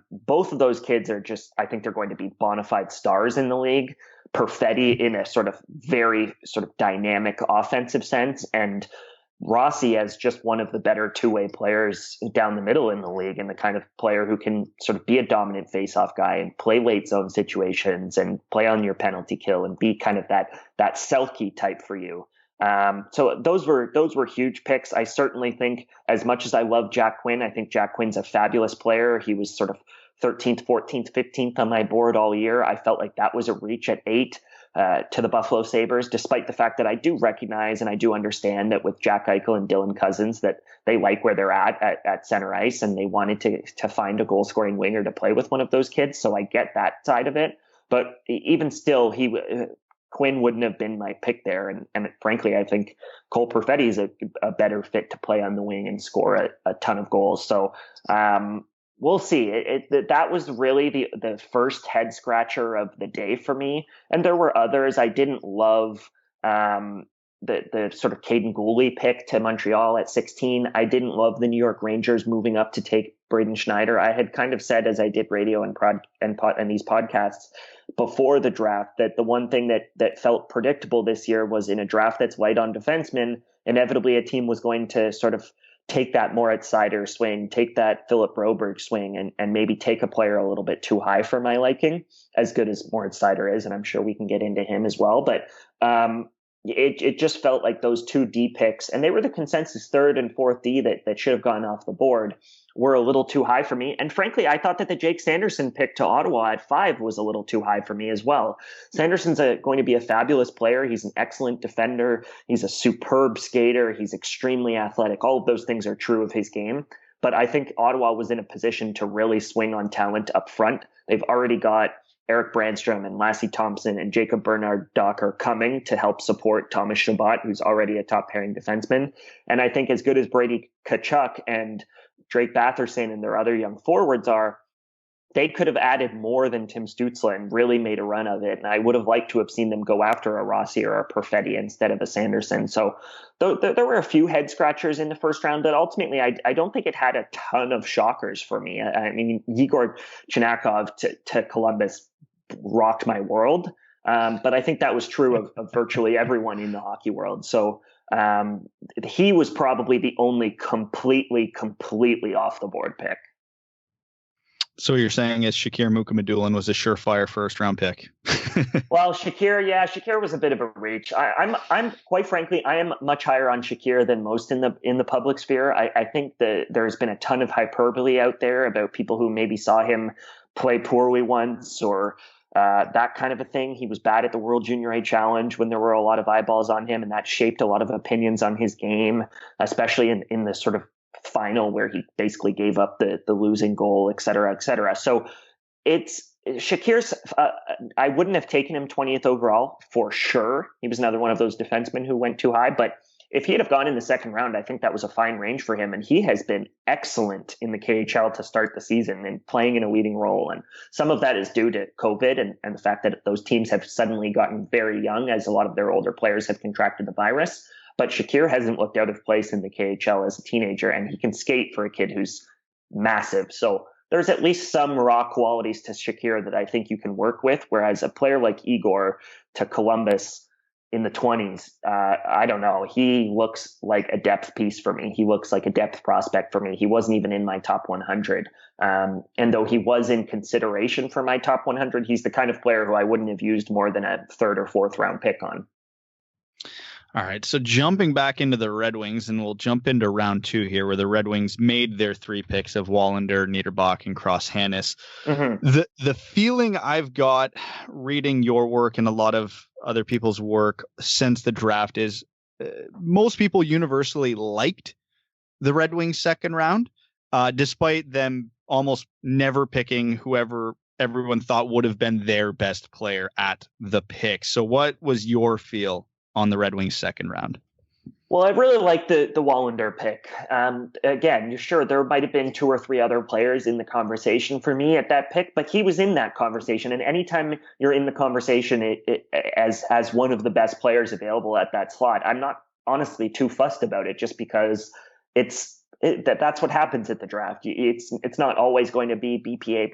both of those kids are just, I think they're going to be bona fide stars in the league. Perfetti in a sort of very sort of dynamic offensive sense, and Rossi as just one of the better 2-way players down the middle in the league, and the kind of player who can sort of be a dominant face-off guy and play late zone situations and play on your penalty kill and be kind of that Selke type for you. So those were huge picks. I certainly think, as much as I love Jack Quinn, I think Jack Quinn's a fabulous player. He was sort of 13th, 14th, 15th on my board all year. I felt like that was a reach at 8 to the Buffalo Sabres, despite the fact that I do recognize and I do understand that with Jack Eichel and Dylan Cousins that they like where they're at center ice, and they wanted to find a goal scoring winger to play with one of those kids. So I get that side of it. But even still, Quinn wouldn't have been my pick there. And frankly, I think Cole Perfetti is a better fit to play on the wing and score a ton of goals. So, we'll see. That was really the first head scratcher of the day for me. And there were others. I didn't love the sort of Caden Gooley pick to Montreal at 16. I didn't love the New York Rangers moving up to take Braden Schneider. I had kind of said, as I did radio and these podcasts before the draft, that the one thing that felt predictable this year was in a draft that's light on defensemen, inevitably a team was going to sort of take that Moritz Seider swing, take that Philip Broberg swing, and maybe take a player a little bit too high for my liking, as good as Moritz Seider is, and I'm sure we can get into him as well. But it just felt like those two D picks, and they were the consensus third and fourth D that should have gone off the board, were a little too high for me. And frankly, I thought that the Jake Sanderson pick to Ottawa at 5 was a little too high for me as well. Sanderson's going to be a fabulous player. He's an excellent defender. He's a superb skater. He's extremely athletic. All of those things are true of his game. But I think Ottawa was in a position to really swing on talent up front. They've already got Eric Brandstrom and Lassie Thompson and Jacob Bernard-Docker coming to help support Thomas Chabot, who's already a top pairing defenseman. And I think as good as Brady Tkachuk and Drake Batherson and their other young forwards are, they could have added more than Tim Stützle and really made a run of it. And I would have liked to have seen them go after a Rossi or a Perfetti instead of a Sanderson. So there were a few head scratchers in the first round, but ultimately I don't think it had a ton of shockers for me. I mean, Igor Chinakov to Columbus rocked my world. But I think that was true of virtually everyone in the hockey world. So he was probably the only completely off the board pick. So what you're saying is Shakir Mukhamadullin was a surefire first round pick. Well, Shakir was a bit of a reach. I'm quite frankly, I am much higher on Shakir than most in the public sphere. I think that there's been a ton of hyperbole out there about people who maybe saw him play poorly once or that kind of a thing. He was bad at the World Junior A Challenge when there were a lot of eyeballs on him, and that shaped a lot of opinions on his game, especially in the sort of final where he basically gave up the losing goal, et cetera, et cetera. So it's Shakir's, I wouldn't have taken him 20th overall for sure. He was another one of those defensemen who went too high, but if he had have gone in the second round, I think that was a fine range for him. And he has been excellent in the KHL to start the season and playing in a leading role. And some of that is due to COVID and the fact that those teams have suddenly gotten very young as a lot of their older players have contracted the virus. But Shakir hasn't looked out of place in the KHL as a teenager, and he can skate for a kid who's massive. So there's at least some raw qualities to Shakir that I think you can work with. Whereas a player like Igor to Columbus in the 20s, I don't know. He looks like a depth piece for me. He looks like a depth prospect for me. He wasn't even in my top 100. And though he was in consideration for my top 100, he's the kind of player who I wouldn't have used more than a third or fourth round pick on. All right, so jumping back into the Red Wings, and we'll jump into round 2 here, where the Red Wings made their 3 picks of Wallander, Niederbach, and Cross-Hannes. Mm-hmm. The feeling I've got reading your work and a lot of other people's work since the draft is most people universally liked the Red Wings second round, despite them almost never picking whoever everyone thought would have been their best player at the pick. So what was your feel on the Red Wings second round? Well, I really like the Wallander pick. Again, sure, there might have been 2 or 3 other players in the conversation for me at that pick, but he was in that conversation. And anytime you're in the conversation as one of the best players available at that slot, I'm not honestly too fussed about it, just because that's what happens at the draft. It's not always going to be BPA.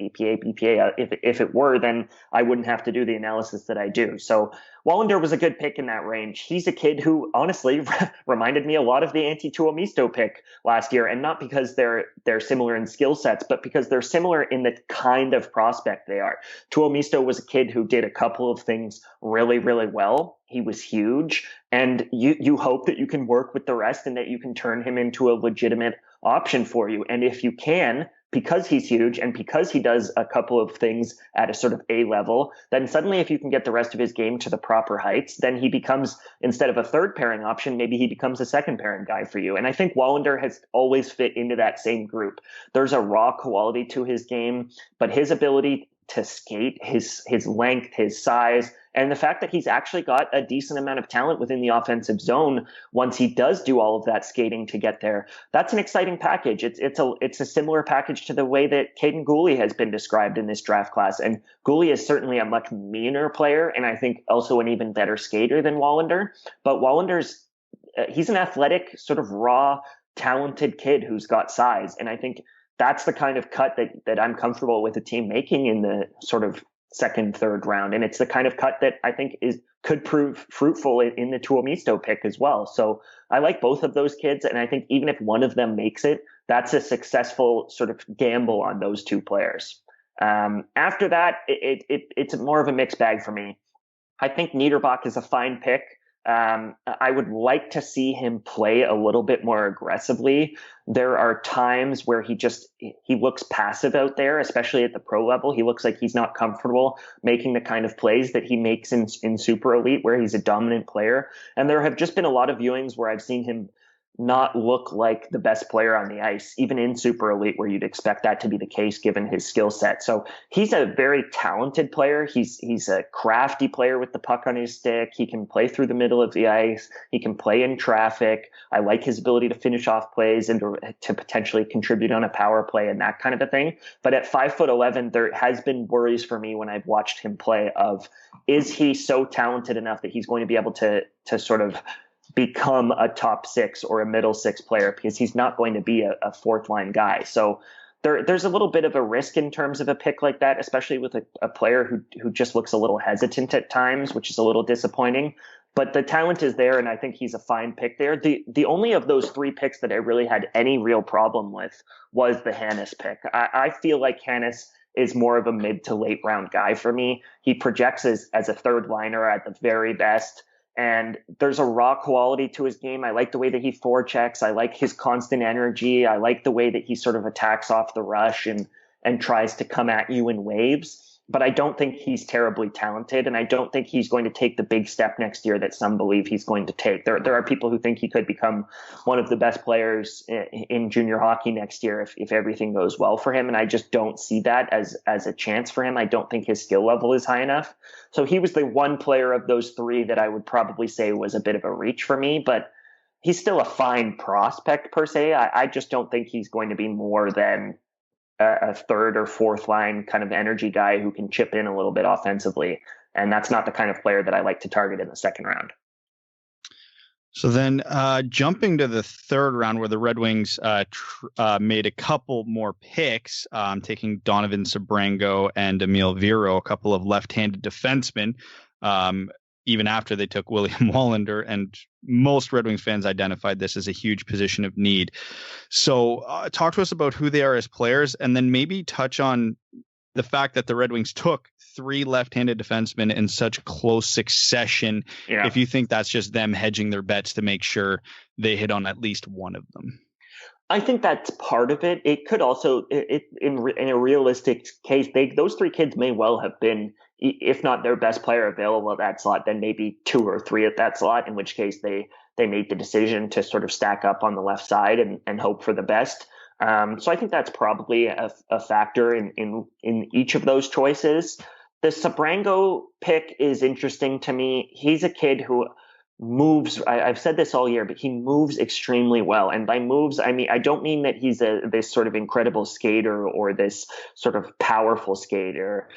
If it were, then I wouldn't have to do the analysis that I do. So Wallander was a good pick in that range. He's a kid who honestly reminded me a lot of the Antti Tuomisto pick last year, and not because they're similar in skill sets, but because they're similar in the kind of prospect they are. Tuomisto was a kid who did a couple of things really, really well. He was huge, and you hope that you can work with the rest and that you can turn him into a legitimate option for you. And if you can, because he's huge and because he does a couple of things at a sort of A level, then suddenly if you can get the rest of his game to the proper heights, then he becomes, instead of a third pairing option, maybe he becomes a second pairing guy for you. And I think Wallander has always fit into that same group. There's a raw quality to his game, but his ability to skate, his length, his size, And the fact that he's actually got a decent amount of talent within the offensive zone once he does do all of that skating to get there, that's an exciting package. It's a similar package to the way that Caden Gooley has been described in this draft class. And Gooley is certainly a much meaner player, and I think also an even better skater than Wallander. But Wallander's he's an athletic, sort of raw, talented kid who's got size. And I think that's the kind of cut that I'm comfortable with a team making in the sort of second, third round. And it's the kind of cut that I think could prove fruitful in the Tuomisto pick as well. So I like both of those kids. And I think even if one of them makes it, that's a successful sort of gamble on those two players. After that, it's more of a mixed bag for me. I think Niederbach is a fine pick. I would like to see him play a little bit more aggressively. There are times where he looks passive out there, especially at the pro level. He looks like he's not comfortable making the kind of plays that he makes in Super Elite, where he's a dominant player. And there have just been a lot of viewings where I've seen him not look like the best player on the ice, even in Super Elite, where you'd expect that to be the case given his skill set. So he's a very talented player. He's a crafty player with the puck on his stick. He can play through the middle of the ice. He can play in traffic. I like his ability to finish off plays and to potentially contribute on a power play and that kind of a thing. But at 5'11", there has been worries for me when I've watched him play of, is he so talented enough that he's going to be able to sort of become a top six or a middle six player, because he's not going to be a fourth line guy. So there's a little bit of a risk in terms of a pick like that, especially with a player who just looks a little hesitant at times, which is a little disappointing. But the talent is there, and I think he's a fine pick there. The only of those three picks that I really had any real problem with was the Hannes pick. I feel like Hannes is more of a mid to late round guy for me. He projects as a third liner at the very best. And there's a raw quality to his game. I like the way that he forechecks. I like his constant energy. I like the way that he sort of attacks off the rush and tries to come at you in waves. But I don't think he's terribly talented, and I don't think he's going to take the big step next year that some believe he's going to take. There are people who think he could become one of the best players in junior hockey next year if everything goes well for him, and I just don't see that as a chance for him. I don't think his skill level is high enough. So he was the one player of those three that I would probably say was a bit of a reach for me, but he's still a fine prospect per se. I just don't think he's going to be more than a third or fourth line kind of energy guy who can chip in a little bit offensively. And that's not the kind of player that I like to target in the second round. So then jumping to the third round, where the Red Wings made a couple more picks, taking Donovan Sabrango and Emil Viro, a couple of left-handed defensemen, even after they took William Wallander, and most Red Wings fans identified this as a huge position of need. So talk to us about who they are as players, and then maybe touch on the fact that the Red Wings took three left-handed defensemen in such close succession. Yeah. If you think that's just them hedging their bets to make sure they hit on at least one of them. I think that's part of it. It could also, in a realistic case, those three kids may well have been, if not their best player available at that slot, then maybe two or three at that slot, in which case they made the decision to sort of stack up on the left side and hope for the best. So I think that's probably a factor in each of those choices. The Sabrango pick is interesting to me. He's a kid who moves. I've said this all year, but he moves extremely well. And by moves, I mean, I don't mean that he's this sort of incredible skater or this sort of powerful skater.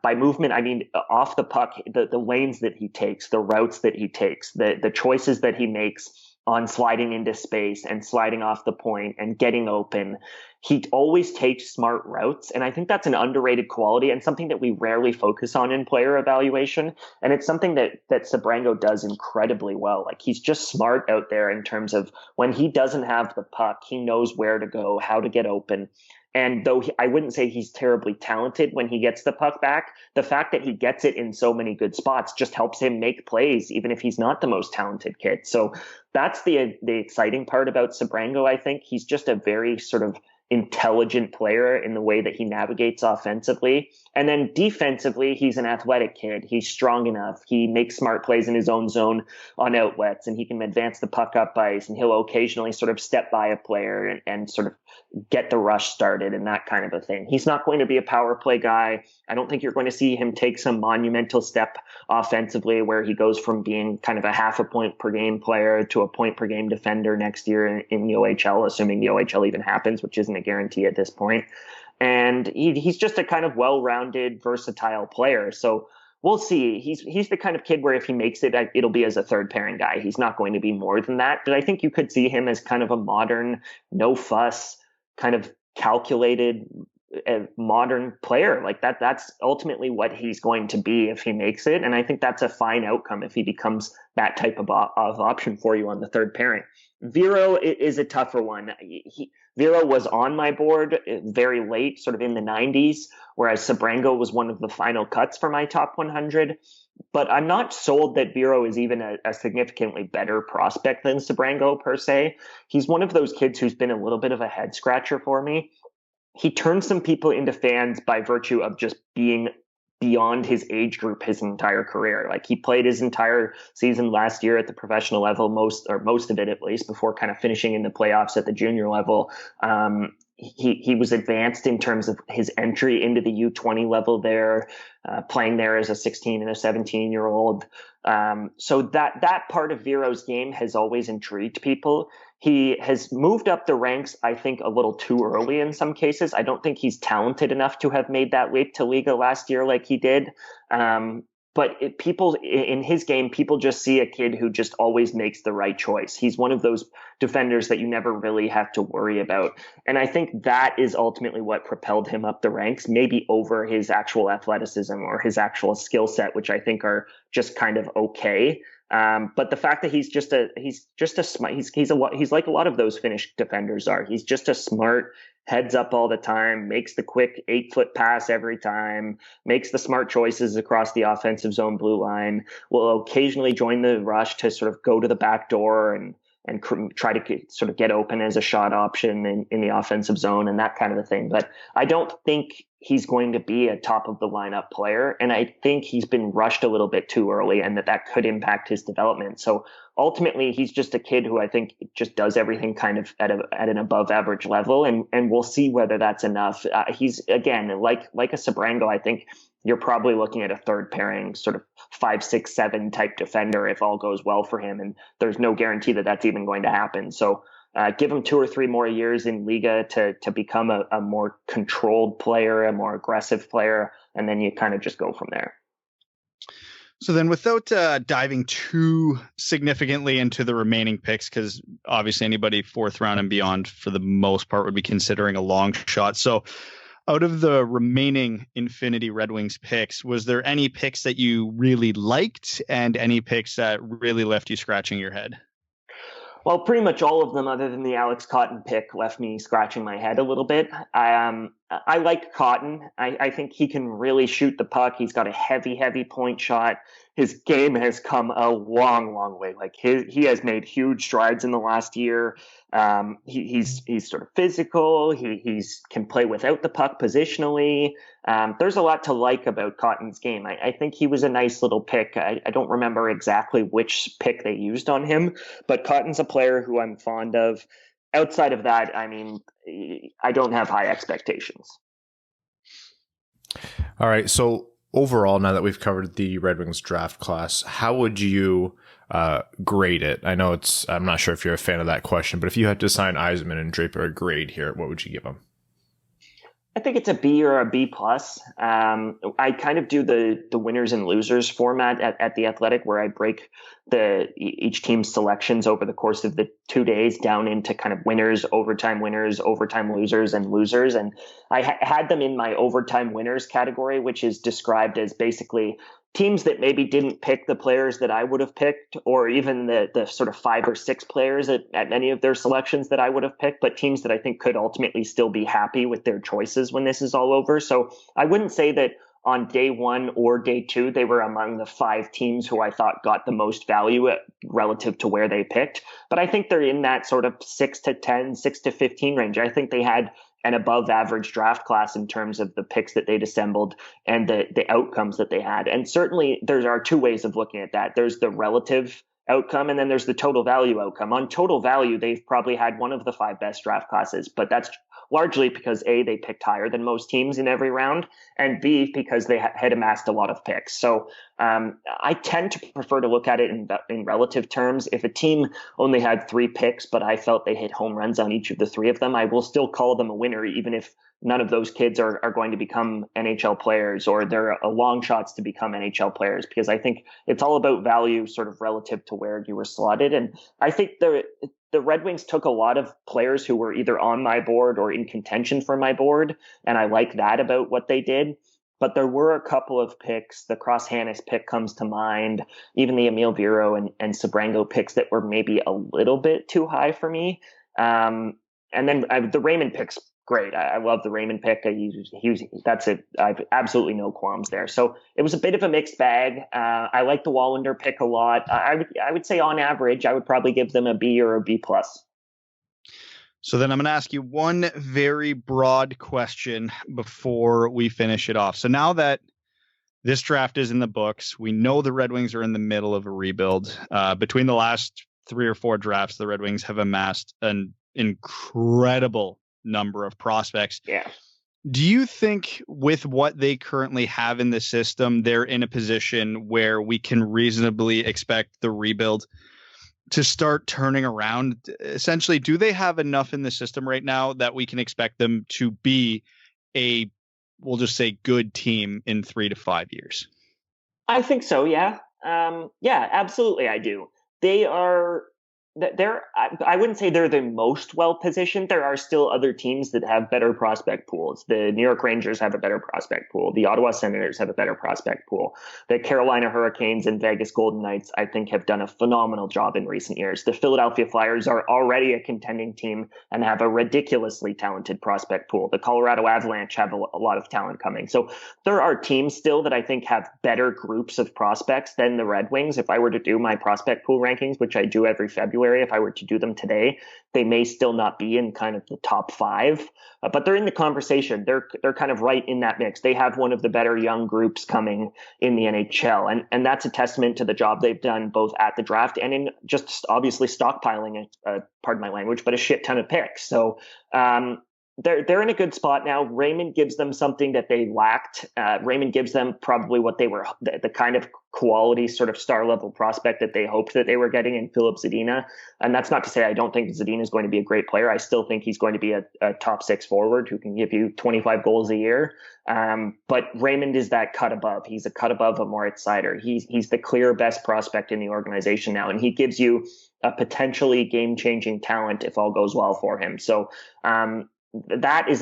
By movement, I mean off the puck, the lanes that he takes, the routes that he takes, the choices that he makes on sliding into space and sliding off the point and getting open. He always takes smart routes. And I think that's an underrated quality and something that we rarely focus on in player evaluation. And it's something that Sabrango does incredibly well. Like, he's just smart out there in terms of when he doesn't have the puck, he knows where to go, how to get open. And though I wouldn't say he's terribly talented when he gets the puck back, the fact that he gets it in so many good spots just helps him make plays, even if he's not the most talented kid. So that's the exciting part about Sabrango, I think. He's just a very sort of intelligent player in the way that he navigates offensively. And then defensively, he's an athletic kid. He's strong enough. He makes smart plays in his own zone on outlets, and he can advance the puck up ice, and he'll occasionally sort of step by a player and sort of get the rush started and that kind of a thing. He's not going to be a power play guy. I don't think you're going to see him take some monumental step offensively where he goes from being kind of a half a point per game player to a point per game defender next year in the OHL, assuming the OHL even happens, which isn't a guarantee at this point. And he's just a kind of well-rounded, versatile player. So we'll see. He's the kind of kid where if he makes it, it'll be as a third pairing guy. He's not going to be more than that. But I think you could see him as kind of a modern, no fuss, kind of calculated, modern player. Like that's ultimately what he's going to be if he makes it. And I think that's a fine outcome if he becomes that type of option for you on the third pairing. Vero is a tougher one. Vero was on my board very late, sort of in the 90s, whereas Sebrango was one of the final cuts for my top 100. But I'm not sold that Vero is even a significantly better prospect than Sebrango per se. He's one of those kids who's been a little bit of a head scratcher for me. He turned some people into fans by virtue of just being beyond his age group his entire career. Like he played his entire season last year at the professional level, most of it at least, before kind of finishing in the playoffs at the junior level. He was advanced in terms of his entry into the U20 level there, playing there as a 16 and a 17-year-old. So that part of Vero's game has always intrigued people. He has moved up the ranks, I think, a little too early in some cases. I don't think he's talented enough to have made that leap to Liga last year like he did. But people in his game, people just see a kid who just always makes the right choice. He's one of those defenders that you never really have to worry about. And I think that is ultimately what propelled him up the ranks, maybe over his actual athleticism or his actual skill set, which I think are just kind of okay. But the fact that he's like a lot of those Finnish defenders are. He's just a smart, heads up all the time, makes the quick 8-foot pass every time, makes the smart choices across the offensive zone blue line, will occasionally join the rush to sort of go to the back door and try to sort of get open as a shot option in the offensive zone and that kind of a thing. But I don't think he's going to be a top of the lineup player. And I think he's been rushed a little bit too early and that could impact his development. So ultimately, he's just a kid who I think just does everything kind of at an above average level. And we'll see whether that's enough. He's, again, like a Sebrango, I think you're probably looking at a third pairing sort of 5, 6, 7 type defender if all goes well for him. And there's no guarantee that that's even going to happen. So give him 2 or 3 more years in Liga to become a more controlled player, a more aggressive player. And then you kind of just go from there. So then without diving too significantly into the remaining picks, because obviously anybody 4th round and beyond for the most part would be considering a long shot. So out of the remaining Infinity Red Wings picks, was there any picks that you really liked and any picks that really left you scratching your head? Well, pretty much all of them, other than the Alex Cotton pick, left me scratching my head a little bit. I like Cotton. I think he can really shoot the puck. He's got a heavy point shot. His game has come a long way. Like he has made huge strides in the last year. He's sort of physical. He's can play without the puck positionally. There's a lot to like about Cotton's game. I think he was a nice little pick. I don't remember exactly which pick they used on him, but Cotton's a player who I'm fond of. Outside of that, I mean, I don't have high expectations. All right. So overall, now that we've covered the Red Wings draft class, how would you grade it? I know I'm not sure if you're a fan of that question, but if you had to assign Yzerman and Draper a grade here, what would you give them? I think it's a B or a B plus. I kind of do the winners and losers format at The Athletic, where I break each team's selections over the course of the 2 days down into kind of winners, overtime losers, and losers. And I had them in my overtime winners category, which is described as basically teams that maybe didn't pick the players that I would have picked, or even the sort of 5 or 6 players at any of their selections that I would have picked, but teams that I think could ultimately still be happy with their choices when this is all over. So I wouldn't say that on day 1 or day 2, they were among the 5 teams who I thought got the most value relative to where they picked. But I think they're in that sort of 6 to 10, 6 to 15 range. I think they had an above average draft class in terms of the picks that they'd assembled and the outcomes that they had. And certainly there are two ways of looking at that. There's the relative outcome, and then there's the total value outcome. On total value, they've probably had one of the 5 best draft classes, but that's largely because A, they picked higher than most teams in every round, and B, because they had amassed a lot of picks. So I tend to prefer to look at it in relative terms. If a team only had 3 picks, but I felt they hit home runs on each of the 3 of them, I will still call them a winner, even if none of those kids are going to become NHL players, or they're long shots to become NHL players, because I think it's all about value sort of relative to where you were slotted. And I think the Red Wings took a lot of players who were either on my board or in contention for my board, and I like that about what they did. But there were a couple of picks. The Cross-Hannes pick comes to mind, even the Emil Viro and Sebrango picks that were maybe a little bit too high for me. And then the Raymond pick's great. I love the Raymond pick. That's it. I've absolutely no qualms there. So it was a bit of a mixed bag. I like the Wallander pick a lot. I would say on average, I would probably give them a B or a B+. So then I'm going to ask you one very broad question before we finish it off. So now that this draft is in the books, we know the Red Wings are in the middle of a rebuild. Between the last 3 or 4 drafts, the Red Wings have amassed an incredible number of prospects. Yeah. Do you think with what they currently have in the system, they're in a position where we can reasonably expect the rebuild to start turning around? Essentially, do they have enough in the system right now that we can expect them to be a, we'll just say, good team in 3 to 5 years? I think so. Yeah. Yeah, absolutely. I do. I wouldn't say they're the most well-positioned. There are still other teams that have better prospect pools. The New York Rangers have a better prospect pool. The Ottawa Senators have a better prospect pool. The Carolina Hurricanes and Vegas Golden Knights, I think, have done a phenomenal job in recent years. The Philadelphia Flyers are already a contending team and have a ridiculously talented prospect pool. The Colorado Avalanche have a lot of talent coming. So there are teams still that I think have better groups of prospects than the Red Wings. If I were to do my prospect pool rankings, which I do every February, if I were to do them today, they may still not be in kind of the top 5, but they're in the conversation. They're kind of right in that mix. They have one of the better young groups coming in the NHL, and that's a testament to the job they've done both at the draft and in just obviously stockpiling pardon my language, but a shit ton of picks. So they're in a good spot now. Raymond gives them something that they lacked. Raymond gives them probably what they were, the kind of quality sort of star level prospect that they hoped that they were getting in Filip Zadina. And that's not to say I don't think Zadina is going to be a great player. I still think he's going to be a top 6 forward who can give you 25 goals a year. But Raymond is that cut above. He's a cut above a Moritz Seider. He's the clear best prospect in the organization now. And he gives you a potentially game-changing talent if all goes well for him. So, that's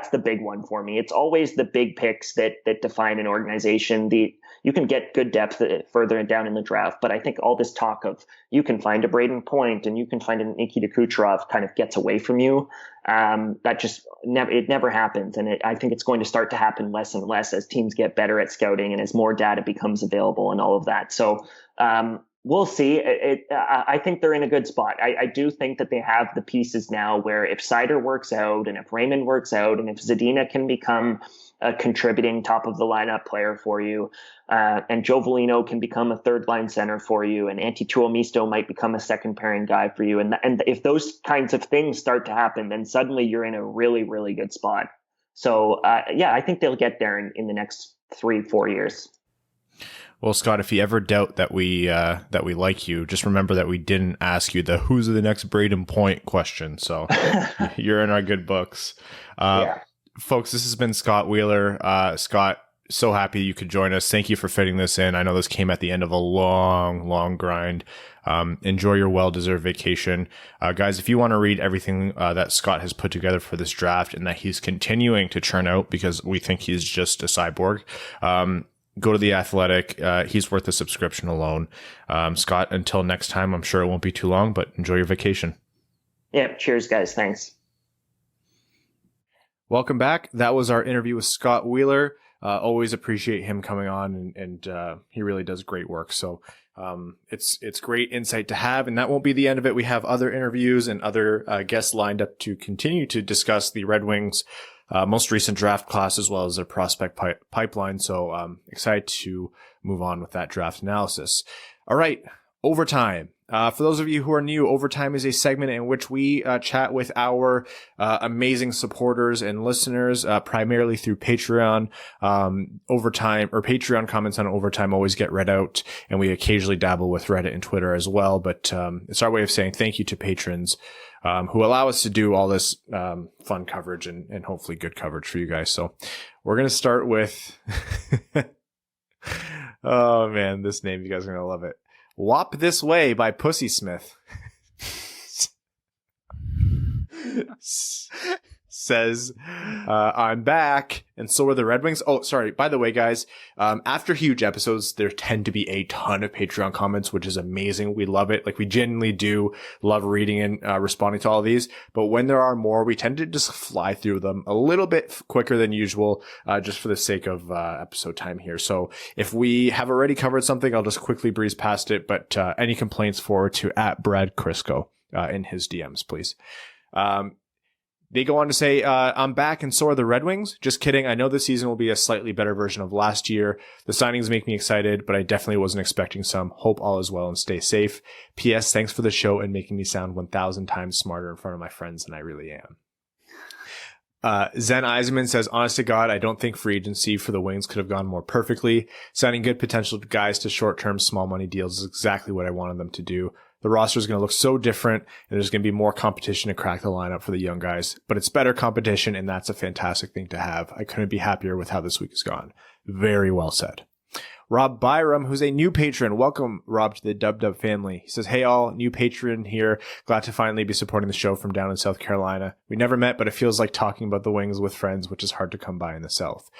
the big one for me. It's always the big picks that define an organization. You can get good depth further down in the draft, but I think all this talk of you can find a Braden Point and you can find a Nikita Kucherov kind of gets away from you. That just never happens, and I think it's going to start to happen less and less as teams get better at scouting and as more data becomes available and all of that. So we'll see. I think they're in a good spot. I do think that they have the pieces now where if Seider works out and if Raymond works out and if Zadina can become a contributing top of the lineup player for you, and Joe Velino can become a 3rd-line center for you, and Antti Tuomisto might become a 2nd pairing guy for you. And if those kinds of things start to happen, then suddenly you're in a really, really good spot. So yeah, I think they'll get there in the next 3-4 years. Well, Scott, if you ever doubt that we like you, just remember that we didn't ask you the who's the next Braden Point question. So you're in our good books. Yeah. Folks, this has been Scott Wheeler. Scott, so happy you could join us. Thank you for fitting this in. I know this came at the end of a long, long grind. Enjoy your well-deserved vacation. Guys, if you want to read everything that Scott has put together for this draft and that he's continuing to churn out because we think he's just a cyborg, go to The Athletic. He's worth a subscription alone. Scott, until next time, I'm sure it won't be too long, but enjoy your vacation. Yeah. Cheers, guys. Thanks. Welcome back. That was our interview with Scott Wheeler. Always appreciate him coming on, and he really does great work. So it's great insight to have, and that won't be the end of it. We have other interviews and other guests lined up to continue to discuss the Red Wings' most recent draft class as well as their prospect pipeline. So excited to move on with that draft analysis. All right, overtime. For those of you who are new, Overtime is a segment in which we chat with our amazing supporters and listeners, primarily through Patreon. Overtime or Patreon comments on Overtime always get read out, and we occasionally dabble with Reddit and Twitter as well. But it's our way of saying thank you to patrons who allow us to do all this fun coverage and hopefully good coverage for you guys. So we're going to start with, oh man, this name, you guys are going to love it. Wop This Way by Pussy Smith says, I'm back, and so are the Red Wings. Oh, sorry. By the way, guys, after huge episodes, there tend to be a ton of Patreon comments, which is amazing. We love it. Like, we genuinely do love reading and responding to all of these. But when there are more, we tend to just fly through them a little bit quicker than usual, just for the sake of episode time here. So if we have already covered something, I'll just quickly breeze past it. But any complaints, forward to @BradCrisco in his DMs, please. They go on to say, I'm back and so are the Red Wings. Just kidding. I know this season will be a slightly better version of last year. The signings make me excited, but I definitely wasn't expecting some. Hope all is well and stay safe. P.S. Thanks for the show and making me sound 1,000 times smarter in front of my friends than I really am. Zen Eisenman says, honest to God, I don't think free agency for the Wings could have gone more perfectly. Signing good potential guys to short-term small money deals is exactly what I wanted them to do. The roster is going to look so different, and there's going to be more competition to crack the lineup for the young guys. But it's better competition, and that's a fantastic thing to have. I couldn't be happier with how this week has gone. Very well said. Rob Byram, who's a new patron. Welcome, Rob, to the Dub Dub family. He says, hey all, new patron here. Glad to finally be supporting the show from down in South Carolina. We never met, but it feels like talking about the Wings with friends, which is hard to come by in the South.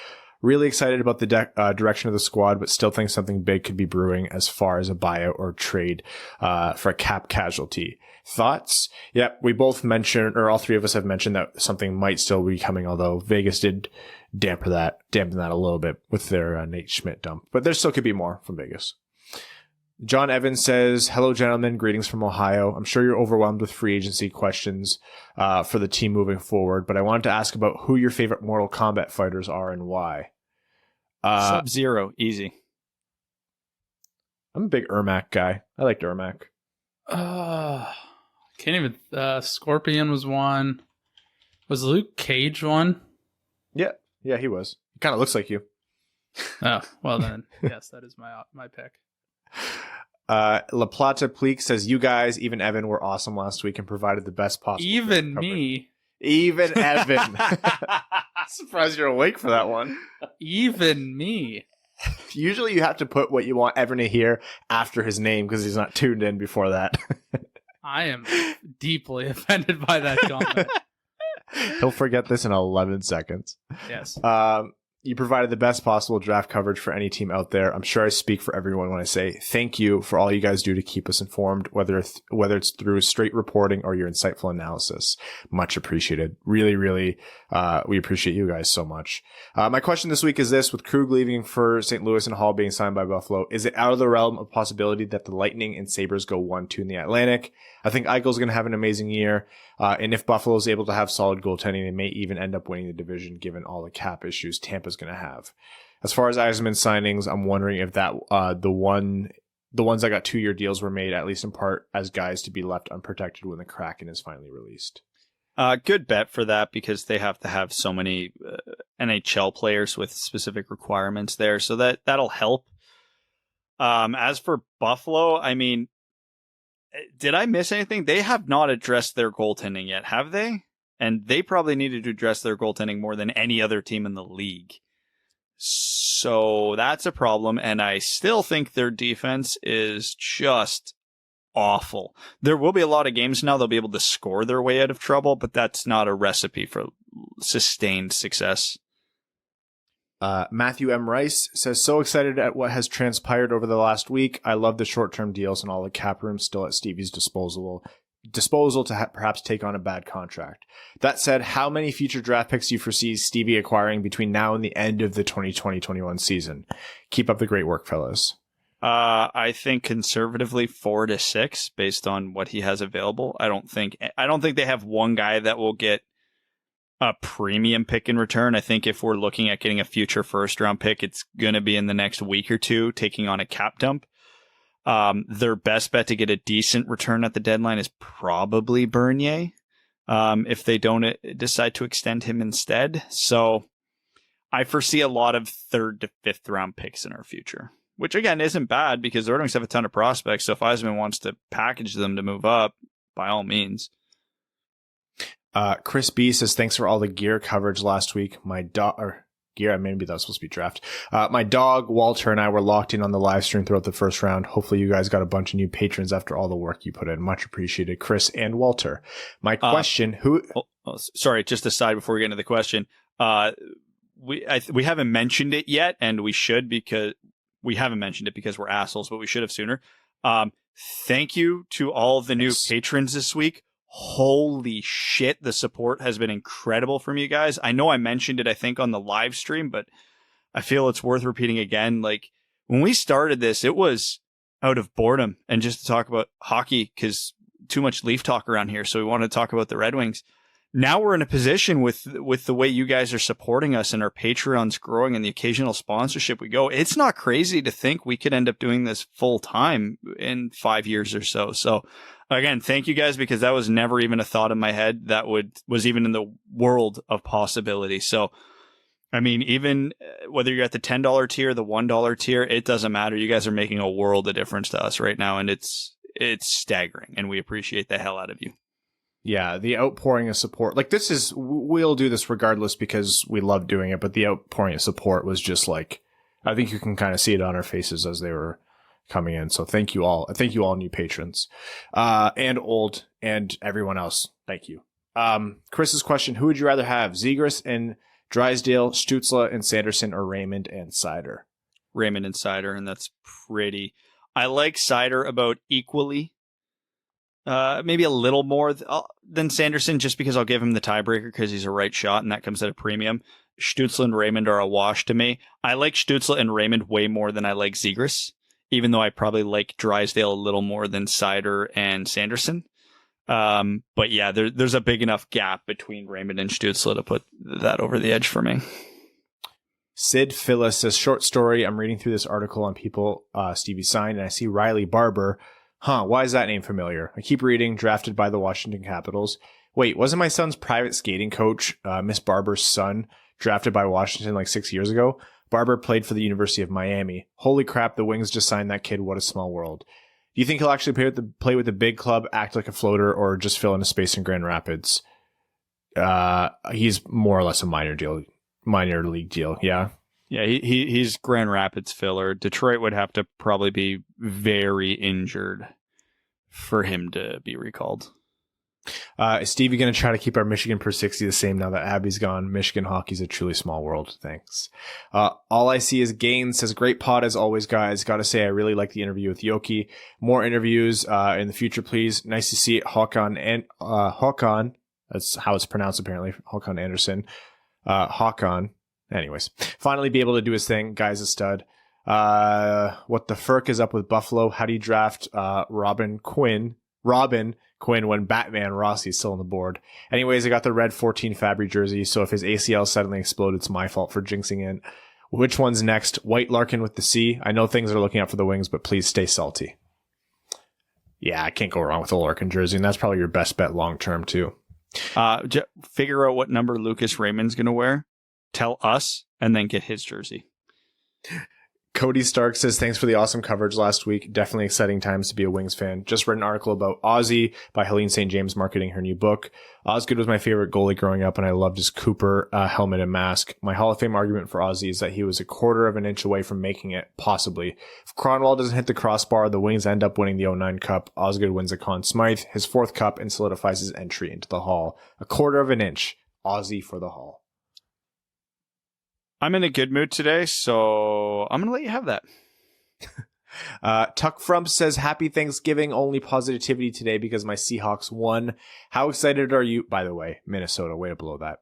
Really excited about the direction of the squad, but still think something big could be brewing as far as a buyout or trade for a cap casualty. Thoughts? Yep, we both mentioned, or all three of us have mentioned that something might still be coming, although Vegas did dampen that a little bit with their Nate Schmidt dump. But there still could be more from Vegas. John Evans says, hello, gentlemen. Greetings from Ohio. I'm sure you're overwhelmed with free agency questions for the team moving forward, but I wanted to ask about who your favorite Mortal Kombat fighters are and why. Sub-Zero, easy. I'm a big Ermac guy. I liked Ermac. Can't even. Scorpion was one. Was Luke Cage one? Yeah, he was. He kind of looks like you. Oh, well then, yes, that is my pick. La Plata Pleek says, you guys, even Evan, were awesome last week and provided the best possible. Even me. Even Evan. Surprised you're awake for that one. Even me. Usually you have to put what you want Evan to hear after his name because he's not tuned in before that. I am deeply offended by that comment. He'll forget this in 11 seconds. Yes. You provided the best possible draft coverage for any team out there. I'm sure I speak for everyone when I say thank you for all you guys do to keep us informed, whether it's through straight reporting or your insightful analysis. Much appreciated. Really, really, we appreciate you guys so much. My question this week is this: with Krug leaving for St. Louis and Hall being signed by Buffalo, is it out of the realm of possibility that the Lightning and Sabres go 1-2 in the Atlantic? I think Eichel's going to have an amazing year. And if Buffalo is able to have solid goaltending, they may even end up winning the division given all the cap issues Tampa's going to have. As far as Eisenman's signings, I'm wondering if that the ones that got 2-year deals were made, at least in part, as guys to be left unprotected when the Kraken is finally released. Good bet for that because they have to have so many NHL players with specific requirements there. So that'll help. As for Buffalo, I mean, did I miss anything? They have not addressed their goaltending yet, have they? And they probably needed to address their goaltending more than any other team in the league. So that's a problem. And I still think their defense is just awful. There will be a lot of games now they'll be able to score their way out of trouble, but that's not a recipe for sustained success. Matthew M. Rice says, so excited at what has transpired over the last week. I love the short-term deals and all the cap room still at Stevie's disposal. disposal to perhaps take on a bad contract. That said, how many future draft picks do you foresee Stevie acquiring between now and the end of the 2020-21 season? Keep up the great work, fellas. I think conservatively 4 to 6 based on what he has available. I don't think they have one guy that will get a premium pick in return. I think if we're looking at getting a future first round pick, it's going to be in the next week or two, taking on a cap dump. Their best bet to get a decent return at the deadline is probably Bernier. If they don't decide to extend him instead. So I foresee a lot of 3rd to 5th round picks in our future, which again isn't bad because the Red Wings have a ton of prospects. So if Yzerman wants to package them to move up, by all means. Chris B says, thanks for all the gear coverage last week. My dog, or gear, maybe that was supposed to be draft. My dog, Walter, and I were locked in on the live stream throughout the first round. Hopefully you guys got a bunch of new patrons after all the work you put in. Much appreciated, Chris and Walter. My question, sorry, just aside before we get into the question. We haven't mentioned it yet, and we should because we haven't mentioned it because we're assholes, but we should have sooner. Thank you to all of the new patrons this week. Holy shit, the support has been incredible from you guys. I know I mentioned it, I think, on the live stream, but I feel it's worth repeating again. Like, when we started this, it was out of boredom and just to talk about hockey because too much Leaf talk around here, so we wanted to talk about the Red Wings. Now we're in a position with the way you guys are supporting us and our Patreon's growing and the occasional sponsorship we go. It's not crazy to think we could end up doing this full time in 5 years or so. So again, thank you guys because that was never even a thought in my head that was even in the world of possibility. So, I mean, even whether you're at the $10 tier, the $1 tier, it doesn't matter. You guys are making a world of difference to us right now. And it's staggering and we appreciate the hell out of you. Yeah, the outpouring of support. Like, we'll do this regardless because we love doing it, but the outpouring of support was just like, I think you can kind of see it on our faces as they were coming in. So thank you all. Thank you all new patrons, and old and everyone else. Thank you. Chris's question, who would you rather have? Zegras and Drysdale, Stützle and Sanderson, or Raymond and Seider? Raymond and Seider, and that's pretty. I like Seider about equally. Maybe a little more than Sanderson, just because I'll give him the tiebreaker because he's a right shot, and that comes at a premium. Stützle and Raymond are a wash to me. I like Stützle and Raymond way more than I like Zegras, even though I probably like Drysdale a little more than Seider and Sanderson. But yeah, there's a big enough gap between Raymond and Stützle to put that over the edge for me. Sid Phyllis says, short story. I'm reading through this article on people Stevie signed, and I see Riley Barber. Why is that name familiar? I keep reading, drafted by the Washington Capitals. Wait, wasn't my son's private skating coach, Miss Barber's son, drafted by Washington like 6 years ago? Barber played for the University of Miami. Holy crap, the Wings just signed that kid. What a small world. Do you think he'll actually play with the big club, act like a floater, or just fill in a space in Grand Rapids? He's more or less a minor league deal, yeah? Yeah, he's Grand Rapids filler. Detroit would have to probably be very injured for him to be recalled. Is Stevie going to try to keep our Michigan per 60 the same now that Abby's gone? Michigan hockey's a truly small world. Thanks. All I see is Gaines says, great pod as always, guys. Got to say, I really like the interview with Yoki. More interviews in the future, please. Nice to see Håkan and Håkan. That's how it's pronounced, apparently. Håkan Anderson. Håkan. Anyways, finally be able to do his thing. Guy's a stud. What the FERC is up with Buffalo? How do you draft Robin Quinn when Batman Rossi's still on the board? Anyways, I got the red 14 Fabry jersey, so if his ACL suddenly exploded, it's my fault for jinxing it. Which one's next? White Larkin with the C. I know things are looking up for the Wings, but please stay salty. Yeah, I can't go wrong with a Larkin jersey, and that's probably your best bet long term too. Figure out what number Lucas Raymond's going to wear. Tell us, and then get his jersey. Cody Stark says, thanks for the awesome coverage last week. Definitely exciting times to be a Wings fan. Just read an article about Ozzy by Helene St. James marketing her new book. Osgood was my favorite goalie growing up, and I loved his Cooper helmet and mask. My Hall of Fame argument for Ozzy is that he was a quarter of an inch away from making it, possibly. If Cronwall doesn't hit the crossbar, the Wings end up winning the 09 Cup. Osgood wins a Conn Smythe, his fourth cup, and solidifies his entry into the Hall. A quarter of an inch. Ozzy for the Hall. I'm in a good mood today, so I'm going to let you have that. Tuck Frump says, happy Thanksgiving, only positivity today because my Seahawks won. How excited are you? By the way, Minnesota, way to blow that.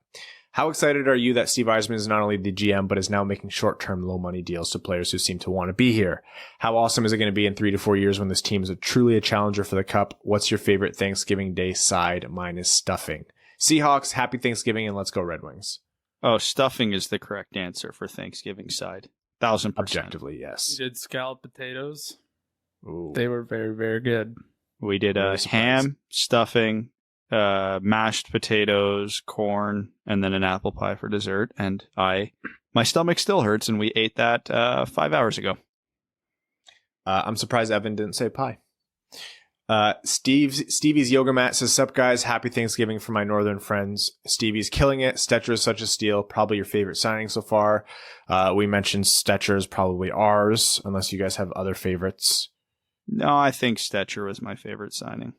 How excited are you that Steve Yzerman is not only the GM, but is now making short-term, low-money deals to players who seem to want to be here? How awesome is it going to be in 3 to 4 years when this team is truly a challenger for the Cup? What's your favorite Thanksgiving Day side? Mine is stuffing. Seahawks, happy Thanksgiving, and let's go Red Wings. Oh, stuffing is the correct answer for Thanksgiving side. 1,000%. Objectively, yes. We did scalloped potatoes. Ooh. They were very, very good. We did ham, stuffing, mashed potatoes, corn, and then an apple pie for dessert. And my stomach still hurts, and we ate that 5 hours ago. I'm surprised Evan didn't say pie. Stevie's Yoga Mat says, sup guys, happy Thanksgiving for my northern friends. Stevie's killing it. Stecher is such a steal. Probably your favorite signing so far. We mentioned Stecher is probably ours, unless you guys have other favorites. No, I think Stecher was my favorite signing.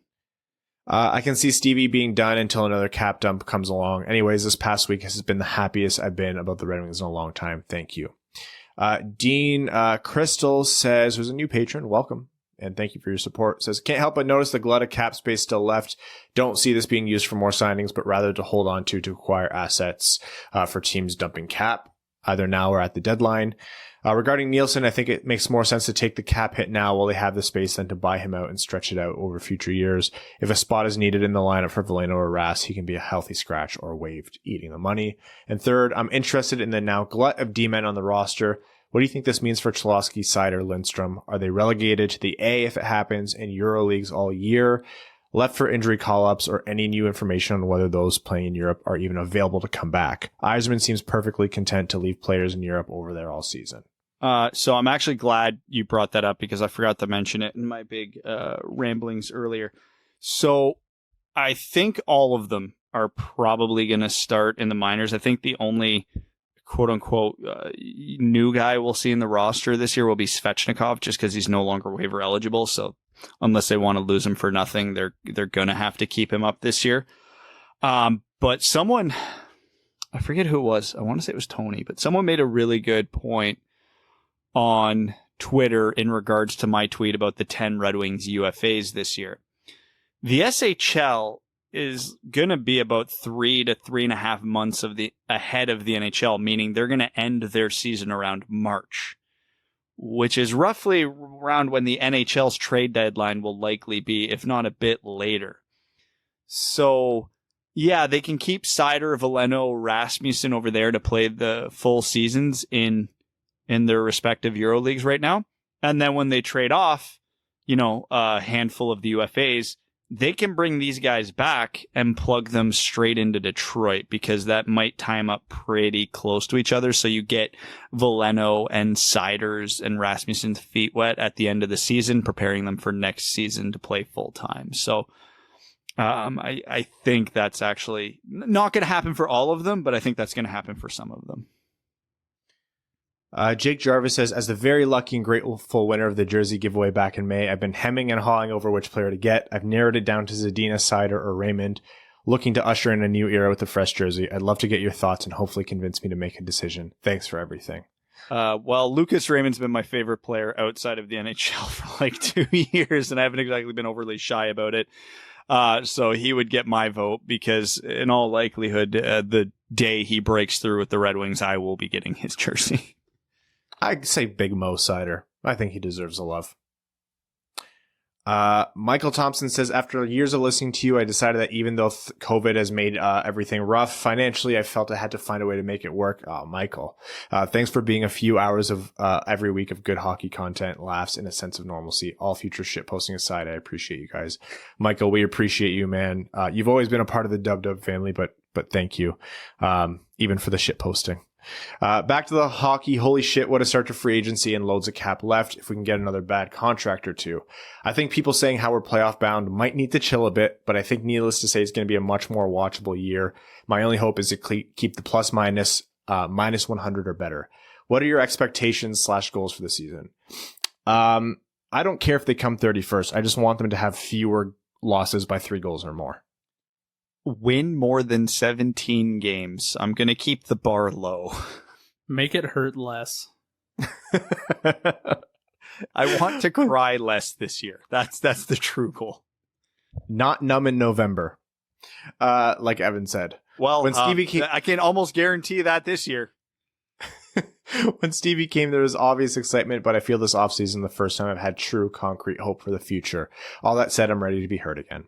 I can see Stevie being done until another cap dump comes along. Anyways, this past week has been the happiest I've been about the Red Wings in a long time. Thank you. Dean Crystal says, who's a new patron, welcome. And thank you for your support. Says, can't help but notice the glut of cap space still left. Don't see this being used for more signings, but rather to hold on to acquire assets for teams dumping cap, either now or at the deadline. Regarding Nielsen, I think it makes more sense to take the cap hit now while they have the space than to buy him out and stretch it out over future years. If a spot is needed in the lineup for Veleno or Rass, he can be a healthy scratch or waived, eating the money. And third, I'm interested in the now glut of D-men on the roster. What do you think this means for Cholowski, Seider, Lindstrom? Are they relegated to the A if it happens in EuroLeagues all year? Left for injury call-ups or any new information on whether those playing in Europe are even available to come back? Yzerman seems perfectly content to leave players in Europe over there all season. So I'm actually glad you brought that up because I forgot to mention it in my big ramblings earlier. So I think all of them are probably going to start in the minors. I think the only quote-unquote new guy we'll see in the roster this year will be Svechnikov, just because he's no longer waiver eligible. So unless they want to lose him for nothing, they're going to have to keep him up this year. But someone, I forget who it was, I want to say it was Tony, but someone made a really good point on Twitter in regards to my tweet about the 10 Red Wings UFAs this year. The SHL is going to be about 3 to 3.5 months ahead of the NHL, meaning they're going to end their season around March, which is roughly around when the NHL's trade deadline will likely be, if not a bit later. So, yeah, they can keep Seider, Veleno, Rasmussen over there to play the full seasons in their respective EuroLeagues right now. And then when they trade off, a handful of the UFAs, they can bring these guys back and plug them straight into Detroit because that might time up pretty close to each other. So you get Veleno and Seider's and Rasmussen's feet wet at the end of the season, preparing them for next season to play full time. So I think that's actually not going to happen for all of them, but I think that's going to happen for some of them. Jake Jarvis says, as the very lucky and grateful winner of the jersey giveaway back in May, I've been hemming and hawing over which player to get. I've narrowed it down to Zadina, Seider, or Raymond, looking to usher in a new era with a fresh jersey. I'd love to get your thoughts and hopefully convince me to make a decision. Thanks for everything. Well, Lucas Raymond's been my favorite player outside of the NHL for like 2 years, and I haven't exactly been overly shy about it. So he would get my vote because in all likelihood, the day he breaks through with the Red Wings, I will be getting his jersey. I'd say Big Mo Seider. I think he deserves the love. Michael Thompson says, after years of listening to you, I decided that even though COVID has made everything rough financially, I felt I had to find a way to make it work. Oh, Michael, thanks for being a few hours of every week of good hockey content, laughs, and a sense of normalcy. All future shit posting aside, I appreciate you guys. Michael, we appreciate you, man. You've always been a part of the Dub family, but thank you, even for the shit posting. Back to the hockey. Holy shit, what a start to free agency and loads of cap left if we can get another bad contract or two. I think people saying how we're playoff bound might need to chill a bit, but I think needless to say it's going to be a much more watchable year. My only hope is to keep the plus minus 100 or better. What are your expectations / goals for the season? I don't care if they come 31st. I just want them to have fewer losses by 3 goals or more. Win more than 17 games. I'm going to keep the bar low. Make it hurt less. I want to cry less this year. That's the true goal. Not numb in November, like Evan said. Well, when Stevie came, I can almost guarantee that this year. when Stevie came, there was obvious excitement, but I feel this offseason the first time I've had true concrete hope for the future. All that said, I'm ready to be hurt again.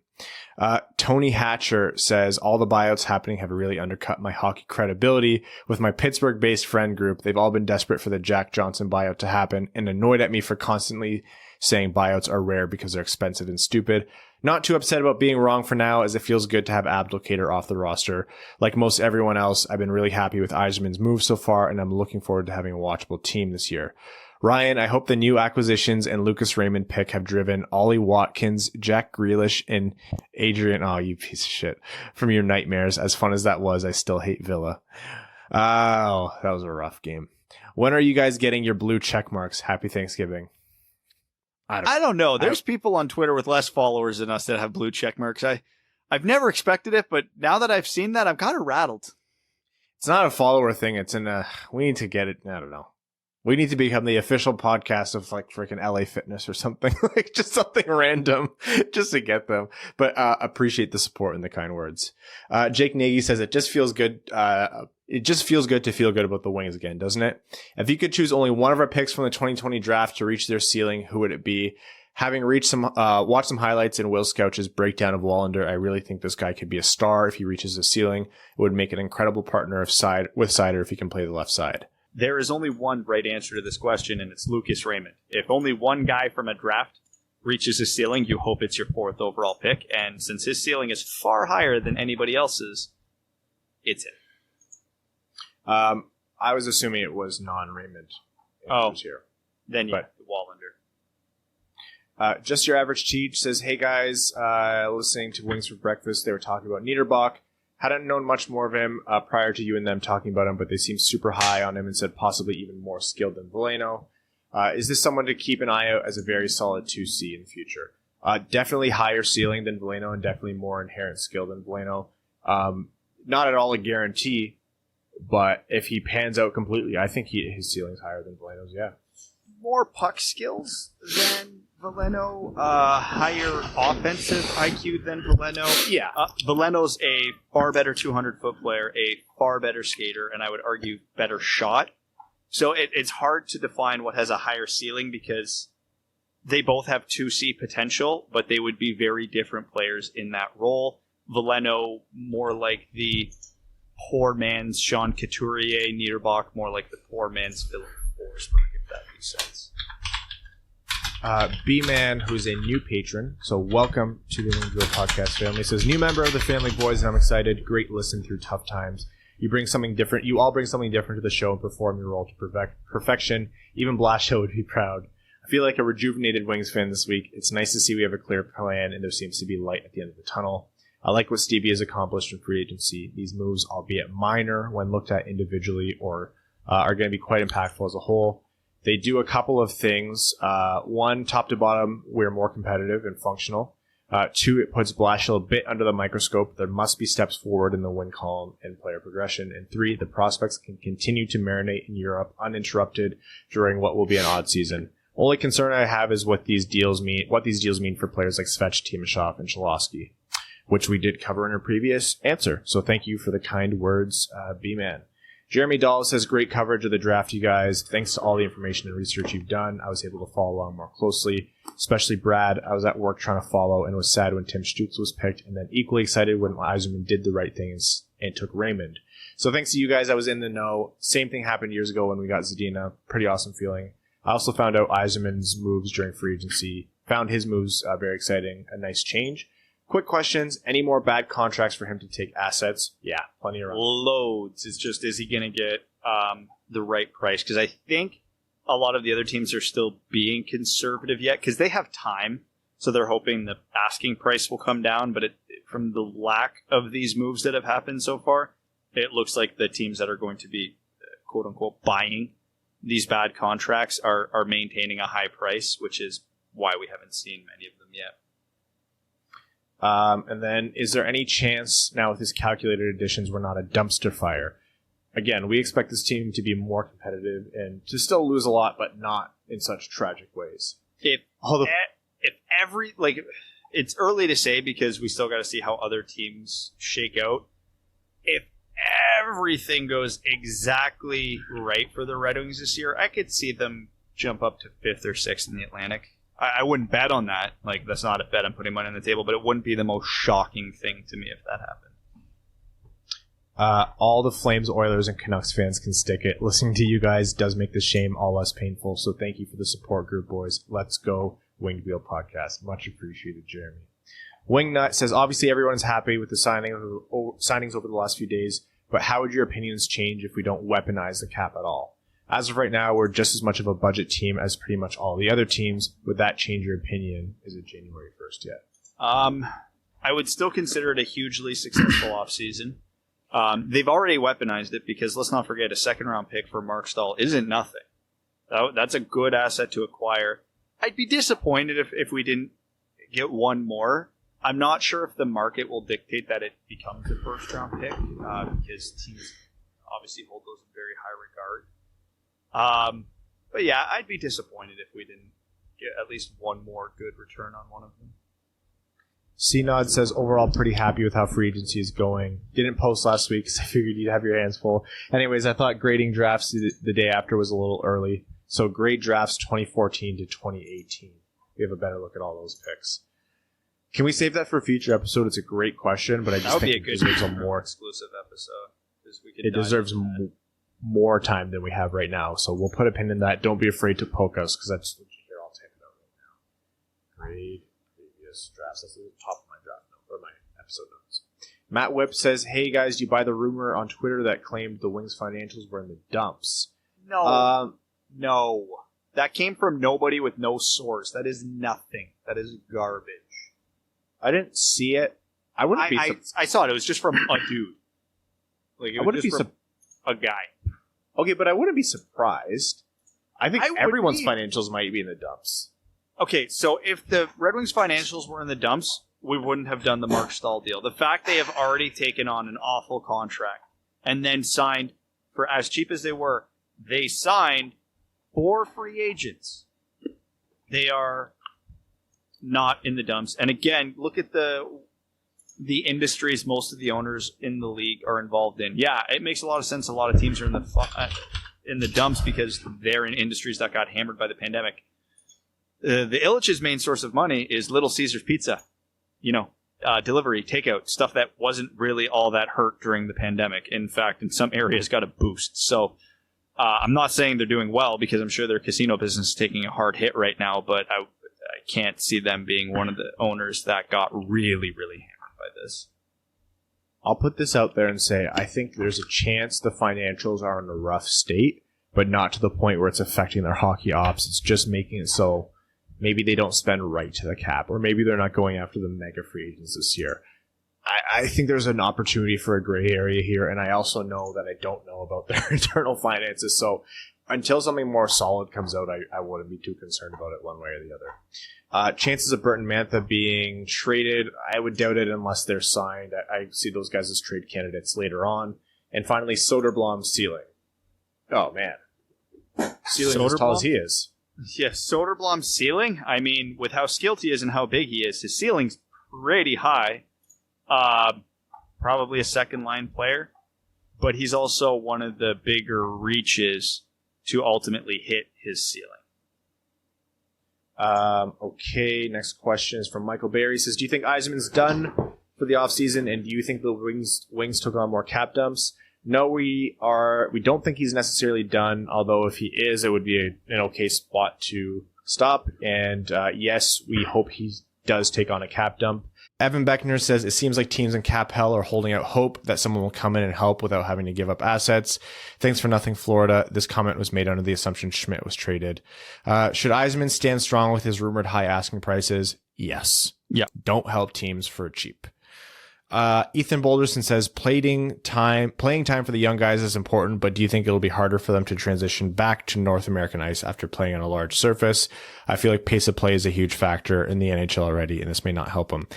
Tony Hatcher says, all the buyouts happening have really undercut my hockey credibility with my Pittsburgh-based friend group. They've all been desperate for the Jack Johnson buyout to happen and annoyed at me for constantly saying buyouts are rare because they're expensive and stupid. Not too upset about being wrong for now, as it feels good to have Abdelkader off the roster. Like most everyone else, I've been really happy with Yzerman's move so far, and I'm looking forward to having a watchable team this year. Ryan, I hope the new acquisitions and Lucas Raymond pick have driven Ollie Watkins, Jack Grealish, and Adrian, oh, you piece of shit, from your nightmares. As fun as that was, I still hate Villa. Oh, that was a rough game. When are you guys getting your blue check marks? Happy Thanksgiving. I don't know. There's people on Twitter with less followers than us that have blue check marks. I've never expected it, but now that I've seen that, I'm kind of rattled. It's not a follower thing. It's we need to get it. I don't know. We need to become the official podcast of like freaking LA Fitness or something, like just something random just to get them. But appreciate the support and the kind words. Jake Nagy says it just feels good. It just feels good to feel good about the Wings again, doesn't it? If you could choose only one of our picks from the 2020 draft to reach their ceiling, who would it be? Having reached watched some highlights in Will Scouch's breakdown of Wallander, I really think this guy could be a star if he reaches the ceiling. It would make an incredible partner with Seider if he can play the left side. There is only one right answer to this question, and it's Lucas Raymond. If only one guy from a draft reaches his ceiling, you hope it's your 4th overall pick. And since his ceiling is far higher than anybody else's, it's him. I was assuming it was non-Raymond. Here. Then you have Wallander. Just Your Average Cheech says, hey guys, listening to Wings for Breakfast, they were talking about Niederbach. Hadn't known much more of him prior to you and them talking about him, but they seem super high on him and said possibly even more skilled than Veleno. Is this someone to keep an eye out as a very solid 2C in the future? Definitely higher ceiling than Veleno and definitely more inherent skill than Veleno. Not at all a guarantee, but if he pans out completely, I think his ceiling's higher than Veleno's, yeah. More puck skills than Veleno, higher offensive IQ than Veleno. Yeah. Veleno's a far better 200-foot player, a far better skater, and I would argue better shot. So it's hard to define what has a higher ceiling because they both have 2C potential, but they would be very different players in that role. Veleno, more like the poor man's Sean Couturier, Niederbach, more like the poor man's Philip Forsberg, if that makes sense. B-Man, who's a new patron, so welcome to the Winged Wheel Podcast family, says, new member of the family, boys, and I'm excited. Great listen through tough times. You bring something different. You all bring something different to the show and perform your role to perfection. Even Blashill would be proud. I feel like a rejuvenated Wings fan this week. It's nice to see we have a clear plan and there seems to be light at the end of the tunnel. I like what Stevie has accomplished in free agency. These moves, albeit minor when looked at individually, are going to be quite impactful as a whole. They do a couple of things. One, top to bottom, we're more competitive and functional. Two, it puts Blashill a bit under the microscope. There must be steps forward in the win column and player progression. And three, the prospects can continue to marinate in Europe uninterrupted during what will be an odd season. Only concern I have is what these deals mean for players like Svech, Timashov, and Cholowski, which we did cover in our previous answer. So thank you for the kind words, B-Man. Jeremy Dahl says, great coverage of the draft, you guys. Thanks to all the information and research you've done, I was able to follow along more closely, especially Brad. I was at work trying to follow and was sad when Tim Stutz was picked, and then equally excited when Yzerman did the right thing and took Raymond. So thanks to you guys, I was in the know. Same thing happened years ago when we got Zadina. Pretty awesome feeling. I also found out Yzerman's moves during free agency. Found his moves very exciting. A nice change. Quick questions. Any more bad contracts for him to take assets? Yeah, plenty around. Loads. It's just, is he going to get the right price? Because I think a lot of the other teams are still being conservative yet because they have time. So they're hoping the asking price will come down. But from the lack of these moves that have happened so far, it looks like the teams that are going to be, quote unquote, buying these bad contracts are maintaining a high price, which is why we haven't seen many of them yet. And then, is there any chance now with his calculated additions we're not a dumpster fire? again, we expect this team to be more competitive and to still lose a lot, but not in such tragic ways. If every, like, it's early to say because we still got to see how other teams shake out. If everything goes exactly right for the Red Wings this year, I could see them jump up to 5th or 6th in the Atlantic. I wouldn't bet on that. Like, that's not a bet I'm putting money on the table, but it wouldn't be the most shocking thing to me if that happened. All the Flames, Oilers, and Canucks fans can stick it. Listening to you guys does make the shame all less painful, so thank you for the support group, boys. Let's go, Winged Wheel Podcast. Much appreciated, Jeremy. Wingnut says, obviously everyone's happy with the signings over the last few days, but how would your opinions change if we don't weaponize the cap at all? As of right now, we're just as much of a budget team as pretty much all the other teams. Would that change your opinion? Is it January 1st yet? I would still consider it a hugely successful offseason. They've already weaponized it because let's not forget a second-round pick for Mark Stahl isn't nothing. That's a good asset to acquire. I'd be disappointed if we didn't get one more. I'm not sure if the market will dictate that it becomes a first-round pick because teams obviously hold those in very high regard. But yeah, I'd be disappointed if we didn't get at least one more good return on one of them. CNOD says, overall pretty happy with how free agency is going. Didn't post last week because I figured you'd have your hands full. Anyways, I thought grading drafts the day after was a little early. So grade drafts 2014 to 2018. We have a better look at all those picks. Can we save that for a future episode? It's a great question, but I just think it deserves a more exclusive episode. It deserves more time than we have right now. So we'll put a pin in that. Don't be afraid to poke us because that's what you hear. I'll type it out right now. Grade previous drafts. That's at the top of my draft note or my episode notes. Matt Whip says, "Hey guys, do you buy the rumor on Twitter that claimed the Wings financials were in the dumps?" No. No. That came from nobody with no source. That is nothing. That is garbage. I didn't see it. I wouldn't be. I saw it. It was just from a dude. Like it was just from a guy. Okay, but I wouldn't be surprised. I think everyone's financials might be in the dumps. Okay, so if the Red Wings financials were in the dumps, we wouldn't have done the Mark Stahl deal. The fact they have already taken on an awful contract and then signed for as cheap as they signed 4 free agents. They are not in the dumps. And again, look at the industries most of the owners in the league are involved in. Yeah, it makes a lot of sense. A lot of teams are in the dumps because they're in industries that got hammered by the pandemic. The Ilitch's main source of money is Little Caesars Pizza. Delivery, takeout, stuff that wasn't really all that hurt during the pandemic. In fact, in some areas got a boost. So I'm not saying they're doing well because I'm sure their casino business is taking a hard hit right now, but I can't see them being one of the owners that got really, really hammered by this. I'll put this out there and say I think there's a chance the financials are in a rough state, but not to the point where it's affecting their hockey ops. It's just making it so maybe they don't spend right to the cap, or maybe they're not going after the mega free agents this year. I think there's an opportunity for a gray area here, and I also know that I don't know about their internal finances, so until something more solid comes out, I wouldn't be too concerned about it one way or the other. Chances of Burton Mantha being traded, I would doubt it unless they're signed. I see those guys as trade candidates later on. And finally, Soderblom's ceiling. Oh, man. Ceiling as tall as he is. Yes, Soderblom's ceiling, I mean, with how skilled he is and how big he is, his ceiling's pretty high. Probably a second-line player. But he's also one of the bigger reaches to ultimately hit his ceiling. Okay, next question is from Michael Barry. He says, do you think Yzerman's done for the offseason, and do you think the Wings took on more cap dumps? No, we don't think he's necessarily done, although if he is, it would be an okay spot to stop. And yes, we hope he does take on a cap dump. Evan Beckner says, it seems like teams in cap hell are holding out hope that someone will come in and help without having to give up assets. Thanks for nothing, Florida. This comment was made under the assumption Schmidt was traded. Should Yzerman stand strong with his rumored high asking prices? Yes. Yeah. Don't help teams for cheap. Ethan Boulderson says, playing time for the young guys is important, but do you think it'll be harder for them to transition back to North American ice after playing on a large surface? I feel like pace of play is a huge factor in the NHL already, and this may not help them.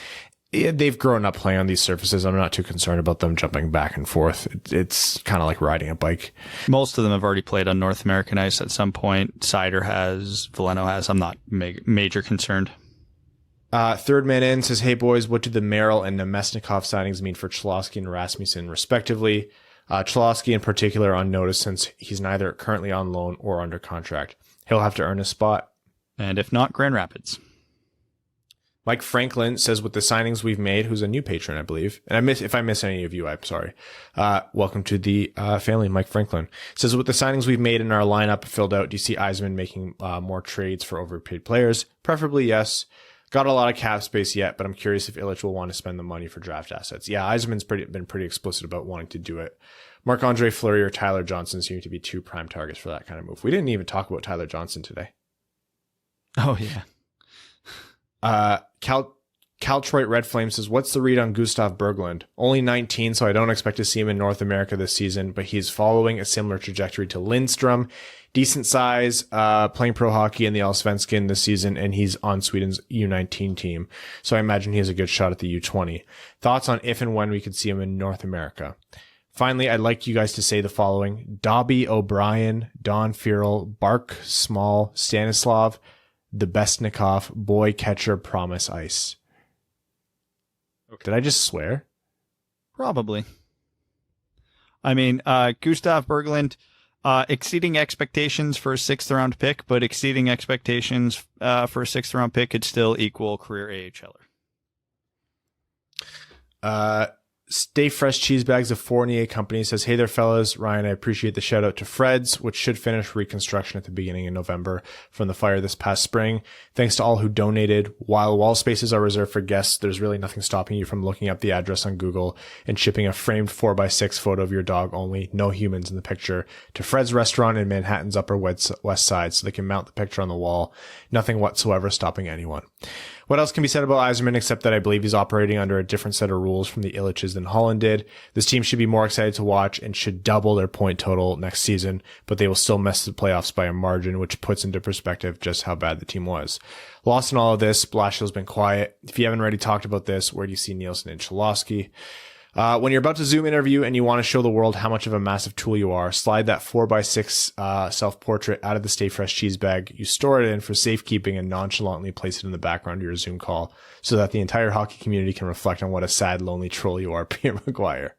Yeah, they've grown up playing on these surfaces. I'm not too concerned about them jumping back and forth. It's kind of like riding a bike. Most of them have already played on North American ice at some point. Cider has, Veleno has. I'm not major concerned. Third man in says, hey boys, what do the Merrill and Namestnikov signings mean for Cholowski and Rasmussen respectively? Cholowski in particular on notice since he's neither currently on loan or under contract. He'll have to earn a spot. And if not, Grand Rapids. Mike Franklin says, with the signings we've made, who's a new patron, I believe. And if I miss any of you, I'm sorry. Welcome to the family, Mike Franklin. Says, with the signings we've made in our lineup filled out, do you see Yzerman making more trades for overpaid players? Preferably, yes. Got a lot of cap space yet, but I'm curious if Illich will want to spend the money for draft assets. Yeah, Yzerman's been pretty explicit about wanting to do it. Marc-Andre Fleury or Tyler Johnson seem to be two prime targets for that kind of move. We didn't even talk about Tyler Johnson today. Oh, yeah. Caltroit Red Flame says, what's the read on Gustav Berglund? Only 19, so I don't expect to see him in North America this season, but he's following a similar trajectory to Lindstrom. Decent size, playing pro hockey in the Allsvenskan this season, and he's on Sweden's U19 team. So I imagine he has a good shot at the U20. Thoughts on if and when we could see him in North America? Finally, I'd like you guys to say the following: Dobby O'Brien, Don Fearle, Bark Small, Stanislav, the Bestnikov, Boy Catcher, Promise Ice. Okay. Did I just swear? Probably. I mean, Gustav Berglund, exceeding expectations for a 6th round pick, but exceeding expectations for a 6th round pick could still equal career AHLer. Stay Fresh Cheese Bags of Fournier Company says, hey there, fellas. Ryan, I appreciate the shout out to Fred's, which should finish reconstruction at the beginning of November from the fire this past spring. Thanks to all who donated. While wall spaces are reserved for guests, there's really nothing stopping you from looking up the address on Google and shipping a framed 4x6 photo of your dog only, no humans in the picture, to Fred's restaurant in Manhattan's Upper West Side so they can mount the picture on the wall. Nothing whatsoever stopping anyone. What else can be said about Yzerman except that I believe he's operating under a different set of rules from the Illiches than Holland did. This team should be more excited to watch and should double their point total next season, but they will still miss the playoffs by a margin, which puts into perspective just how bad the team was. Lost in all of this, Blashill's been quiet. If you haven't already talked about this, where do you see Nielsen and Cholowski? When you're about to Zoom interview and you want to show the world how much of a massive tool you are, slide that 4x6 self-portrait out of the Stay Fresh cheese bag. You store it in for safekeeping and nonchalantly place it in the background of your Zoom call so that the entire hockey community can reflect on what a sad, lonely troll you are, Pierre McGuire.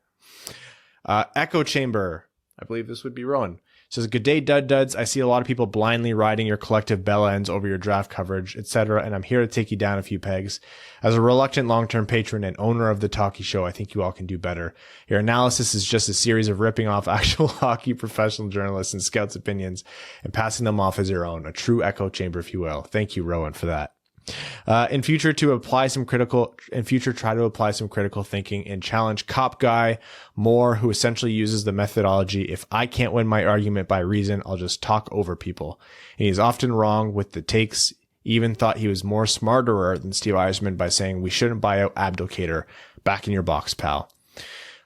Echo Chamber, I believe this would be Rowan, says, good day, duds. I see a lot of people blindly riding your collective bell ends over your draft coverage, etc., and I'm here to take you down a few pegs. As a reluctant long-term patron and owner of the Talkie Show, I think you all can do better. Your analysis is just a series of ripping off actual hockey professional journalists and scouts' opinions and passing them off as your own. A true echo chamber, if you will. Thank you, Rowan, for that. In future, try to apply some critical thinking and challenge Cop Guy Moore, who essentially uses the methodology, if I can't win my argument by reason, I'll just talk over people. And he's often wrong with the takes. Even thought he was more smarterer than Steve Yzerman by saying we shouldn't buy out Abdelkader. Back in your box, pal.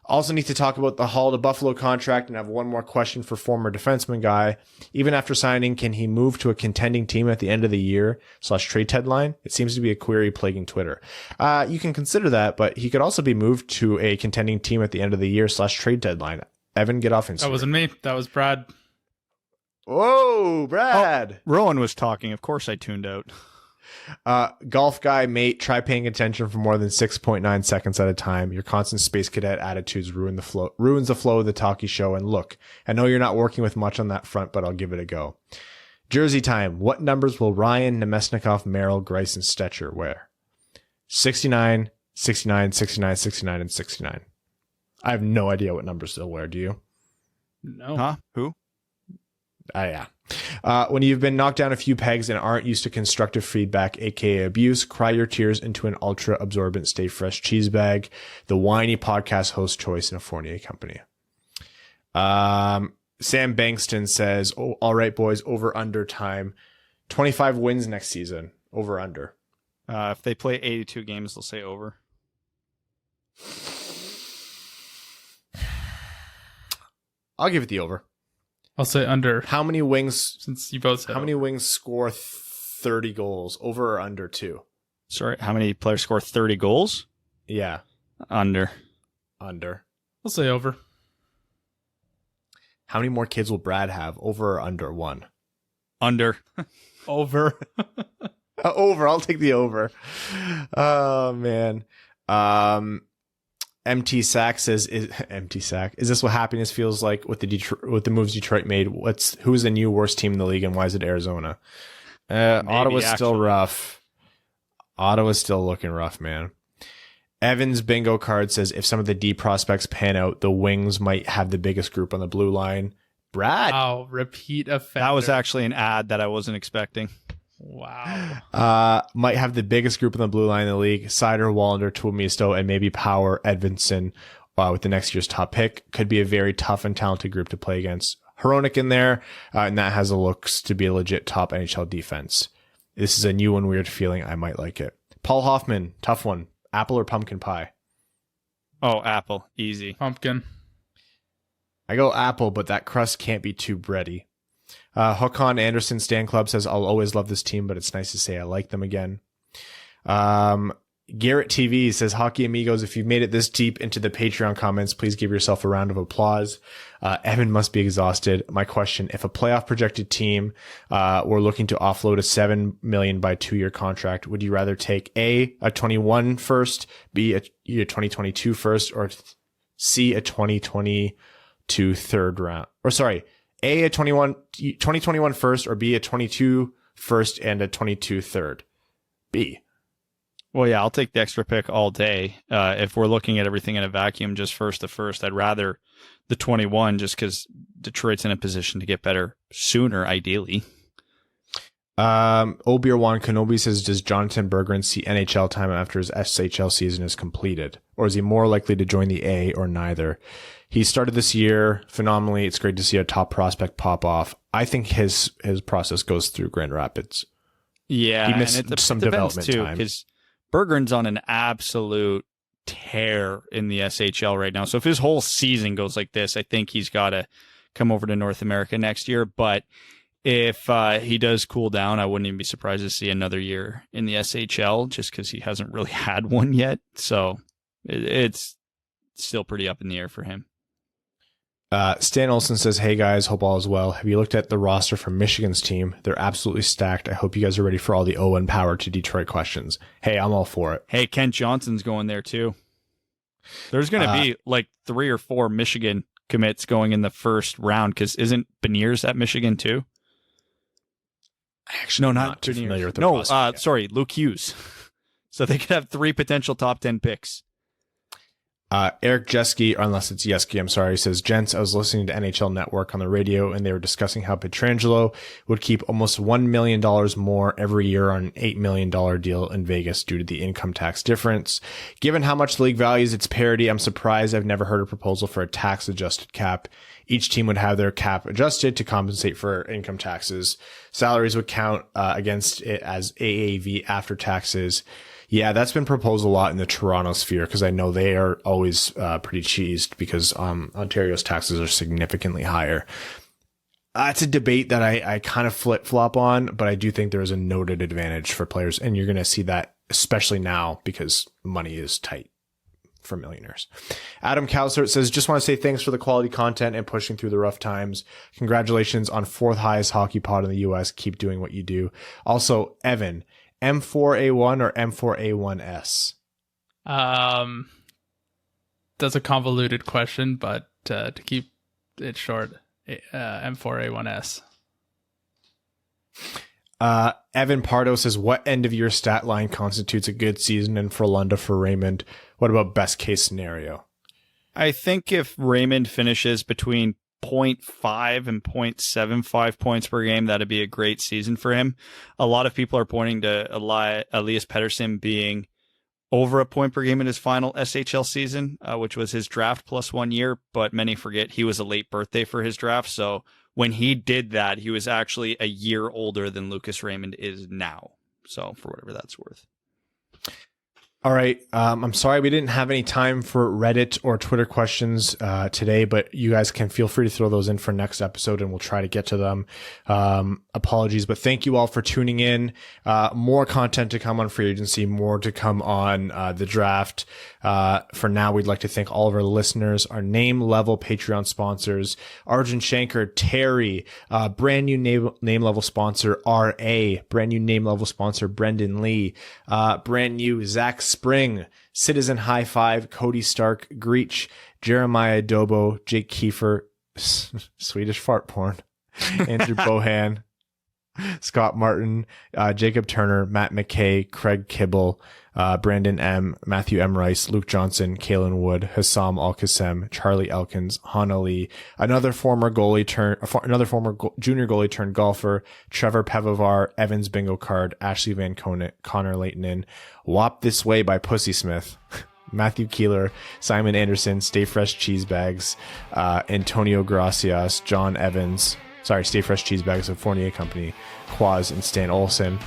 Also need to talk about the Hall to Buffalo contract and have one more question for former defenseman guy. Even after signing, can he move to a contending team at the end of the year / trade deadline? It seems to be a query plaguing Twitter. You can consider that, but he could also be moved to a contending team at the end of the year / trade deadline. Evan, get off Instagram. That wasn't me. That was Brad. Whoa, Brad. Oh, Rowan was talking. Of course I tuned out. Golf guy, mate, try paying attention for more than 6.9 seconds at a time. Your constant space cadet attitudes ruins the flow of the Talkie Show. And look, I know you're not working with much on that front, but I'll give it a go. Jersey time. What numbers will Ryan, Namestnikov, Merrill, Greiss, and Stecher wear? 69, 69, 69, 69, and 69. I have no idea what numbers they'll wear. Do you? No. Huh? Who? Yeah. When you've been knocked down a few pegs and aren't used to constructive feedback, aka abuse, cry your tears into an ultra absorbent Stay Fresh cheese bag, the whiny podcast host choice in a Fournier company. Sam Bankston says, oh, all right, boys, over under time. 25 wins next season. Over under. If they play 82 games, they'll say over. I'll give it the over. I'll say under. How many wings? Since you both said how many wings score 30 goals? Over or under 2? Sorry, how many players score 30 goals? Yeah. Under. We'll say over. How many more kids will Brad have? Over or under 1? Under. Over. Over. I'll take the over. Oh, man. MT Sack says, MT Sack, is this what happiness feels like with the moves Detroit made? Who's the new worst team in the league, and why is it Arizona? Ottawa's still rough. Ottawa's still looking rough, man. Evan's bingo card says, if some of the D prospects pan out, the Wings might have the biggest group on the blue line. Brad. Wow, repeat offender. That was actually an ad that I wasn't expecting. Wow. Might have the biggest group on the blue line in the league. Sider, Wallander, Tuomisto, and maybe Power, Edvinsson with the next year's top pick. Could be a very tough and talented group to play against. Hronek in there, and that has the looks to be a legit top NHL defense. This is a new and weird feeling. I might like it. Paul Hoffman, tough one. Apple or pumpkin pie? Oh, apple. Easy. Pumpkin. I go apple, but that crust can't be too bready. Håkon Anderson Stan Club says, I'll always love this team, but it's nice to say I like them again. Garrett TV says, Hockey Amigos, if you've made it this deep into the Patreon comments, please give yourself a round of applause. Evan must be exhausted. My question, if a playoff projected team were looking to offload a $7 million by 2-year contract, would you rather take A, a 21 first, B, a 2022 first, or C, a 2022 third round? Or sorry, A, a 2021 first, or B, a 22 first and a 22 third? B. Well, yeah, I'll take the extra pick all day. If we're looking at everything in a vacuum, just first to first, I'd rather the 21 just because Detroit's in a position to get better sooner, ideally. Obi-Wan Kenobi says, does Jonathan Berggren see NHL time after his SHL season is completed? Or is he more likely to join the A or neither? He started this year phenomenally. It's great to see a top prospect pop off. I think his process goes through Grand Rapids. Yeah, he missed some development too, time. Because Berggren's on an absolute tear in the SHL right now. So if his whole season goes like this, I think he's got to come over to North America next year. But if he does cool down, I wouldn't even be surprised to see another year in the SHL just because he hasn't really had one yet. So it's still pretty up in the air for him. Stan Olsen says, hey guys, hope all is well. Have you looked at the roster from Michigan's team? They're absolutely stacked. I hope you guys are ready for all the Owen Power to Detroit questions. Hey, I'm all for it. Hey, Kent Johnson's going there too. There's going to be like 3 or 4 Michigan commits going in the first round because isn't Beniers at Michigan too? Actually, not too Beniers. familiar with the No, roster. sorry, Luke Hughes. So they could have 3 potential top 10 picks. Eric Jeske, or unless it's Yeski, I'm sorry, says, gents, I was listening to NHL Network on the radio and they were discussing how Pietrangelo would keep almost $1 million more every year on an $8 million deal in Vegas due to the income tax difference. Given how much the league values its parity, I'm surprised I've never heard a proposal for a tax adjusted cap. Each team would have their cap adjusted to compensate for income taxes. Salaries would count against it as AAV after taxes. Yeah, that's been proposed a lot in the Toronto sphere because I know they are always pretty cheesed because Ontario's taxes are significantly higher. It's a debate that I kind of flip-flop on, but I do think there is a noted advantage for players, and you're going to see that especially now because money is tight for millionaires. Adam Cowsert says, just want to say thanks for the quality content and pushing through the rough times. Congratulations on 4th highest hockey pod in the U.S. Keep doing what you do. Also, Evan, M4A1 or M4A1S? That's a convoluted question, but to keep it short, M4A1S. Evan Pardo says, what end of your stat line constitutes a good season and for Lunda for Raymond? What about best case scenario? I think if Raymond finishes between 0.5 and 0.75 points per game, that'd be a great season for him. A lot of people are pointing to Elias Pettersson being over a point per game in his final SHL season, which was his draft plus 1 year, but many forget he was a late birthday for his draft. So when he did that, he was actually a year older than Lucas Raymond is now. So for whatever that's worth. All right. I'm sorry we didn't have any time for Reddit or Twitter questions today, but you guys can feel free to throw those in for next episode and we'll try to get to them. Apologies, but thank you all for tuning in. More content to come on free agency, more to come on the draft. For now, we'd like to thank all of our listeners, our name level Patreon sponsors, Arjun Shankar, Terry, brand new name level sponsor, RA, brand new name level sponsor, Brendan Lee, brand new Zach Spring, Citizen High Five, Cody Stark, Greach, Jeremiah Dobo, Jake Kiefer, Swedish fart porn, Andrew Bohan, Scott Martin, Jacob Turner, Matt McKay, Craig Kibble, Brandon M, Matthew M. Rice, Luke Johnson, Kalen Wood, Hassam Al-Qassem, Charlie Elkins, Hana Lee, another former junior goalie turned golfer, Trevor Pevovar, Evans Bingo Card, Ashley Van Conant, Connor Leighton, Wop This Way by Pussy Smith, Matthew Keeler, Simon Anderson, Stay Fresh Cheese Bags, Antonio Gracias, John Evans, Stay Fresh Cheese Bags of Fournier Company, Quaz, and Stan Olson.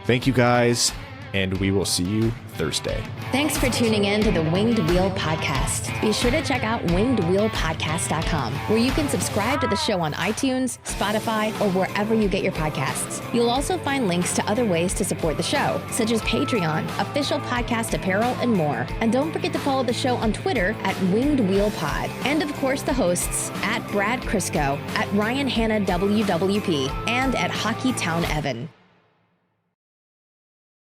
Thank you guys, and we will see you Thursday. Thanks for tuning in to the Winged Wheel Podcast. Be sure to check out wingedwheelpodcast.com, where you can subscribe to the show on iTunes, Spotify, or wherever you get your podcasts. You'll also find links to other ways to support the show, such as Patreon, official podcast apparel, and more. And don't forget to follow the show on Twitter at Winged Wheel Pod. And of course, the hosts at Brad Crisco, at Ryan Hanna WWP, and at Hockey Town Evan.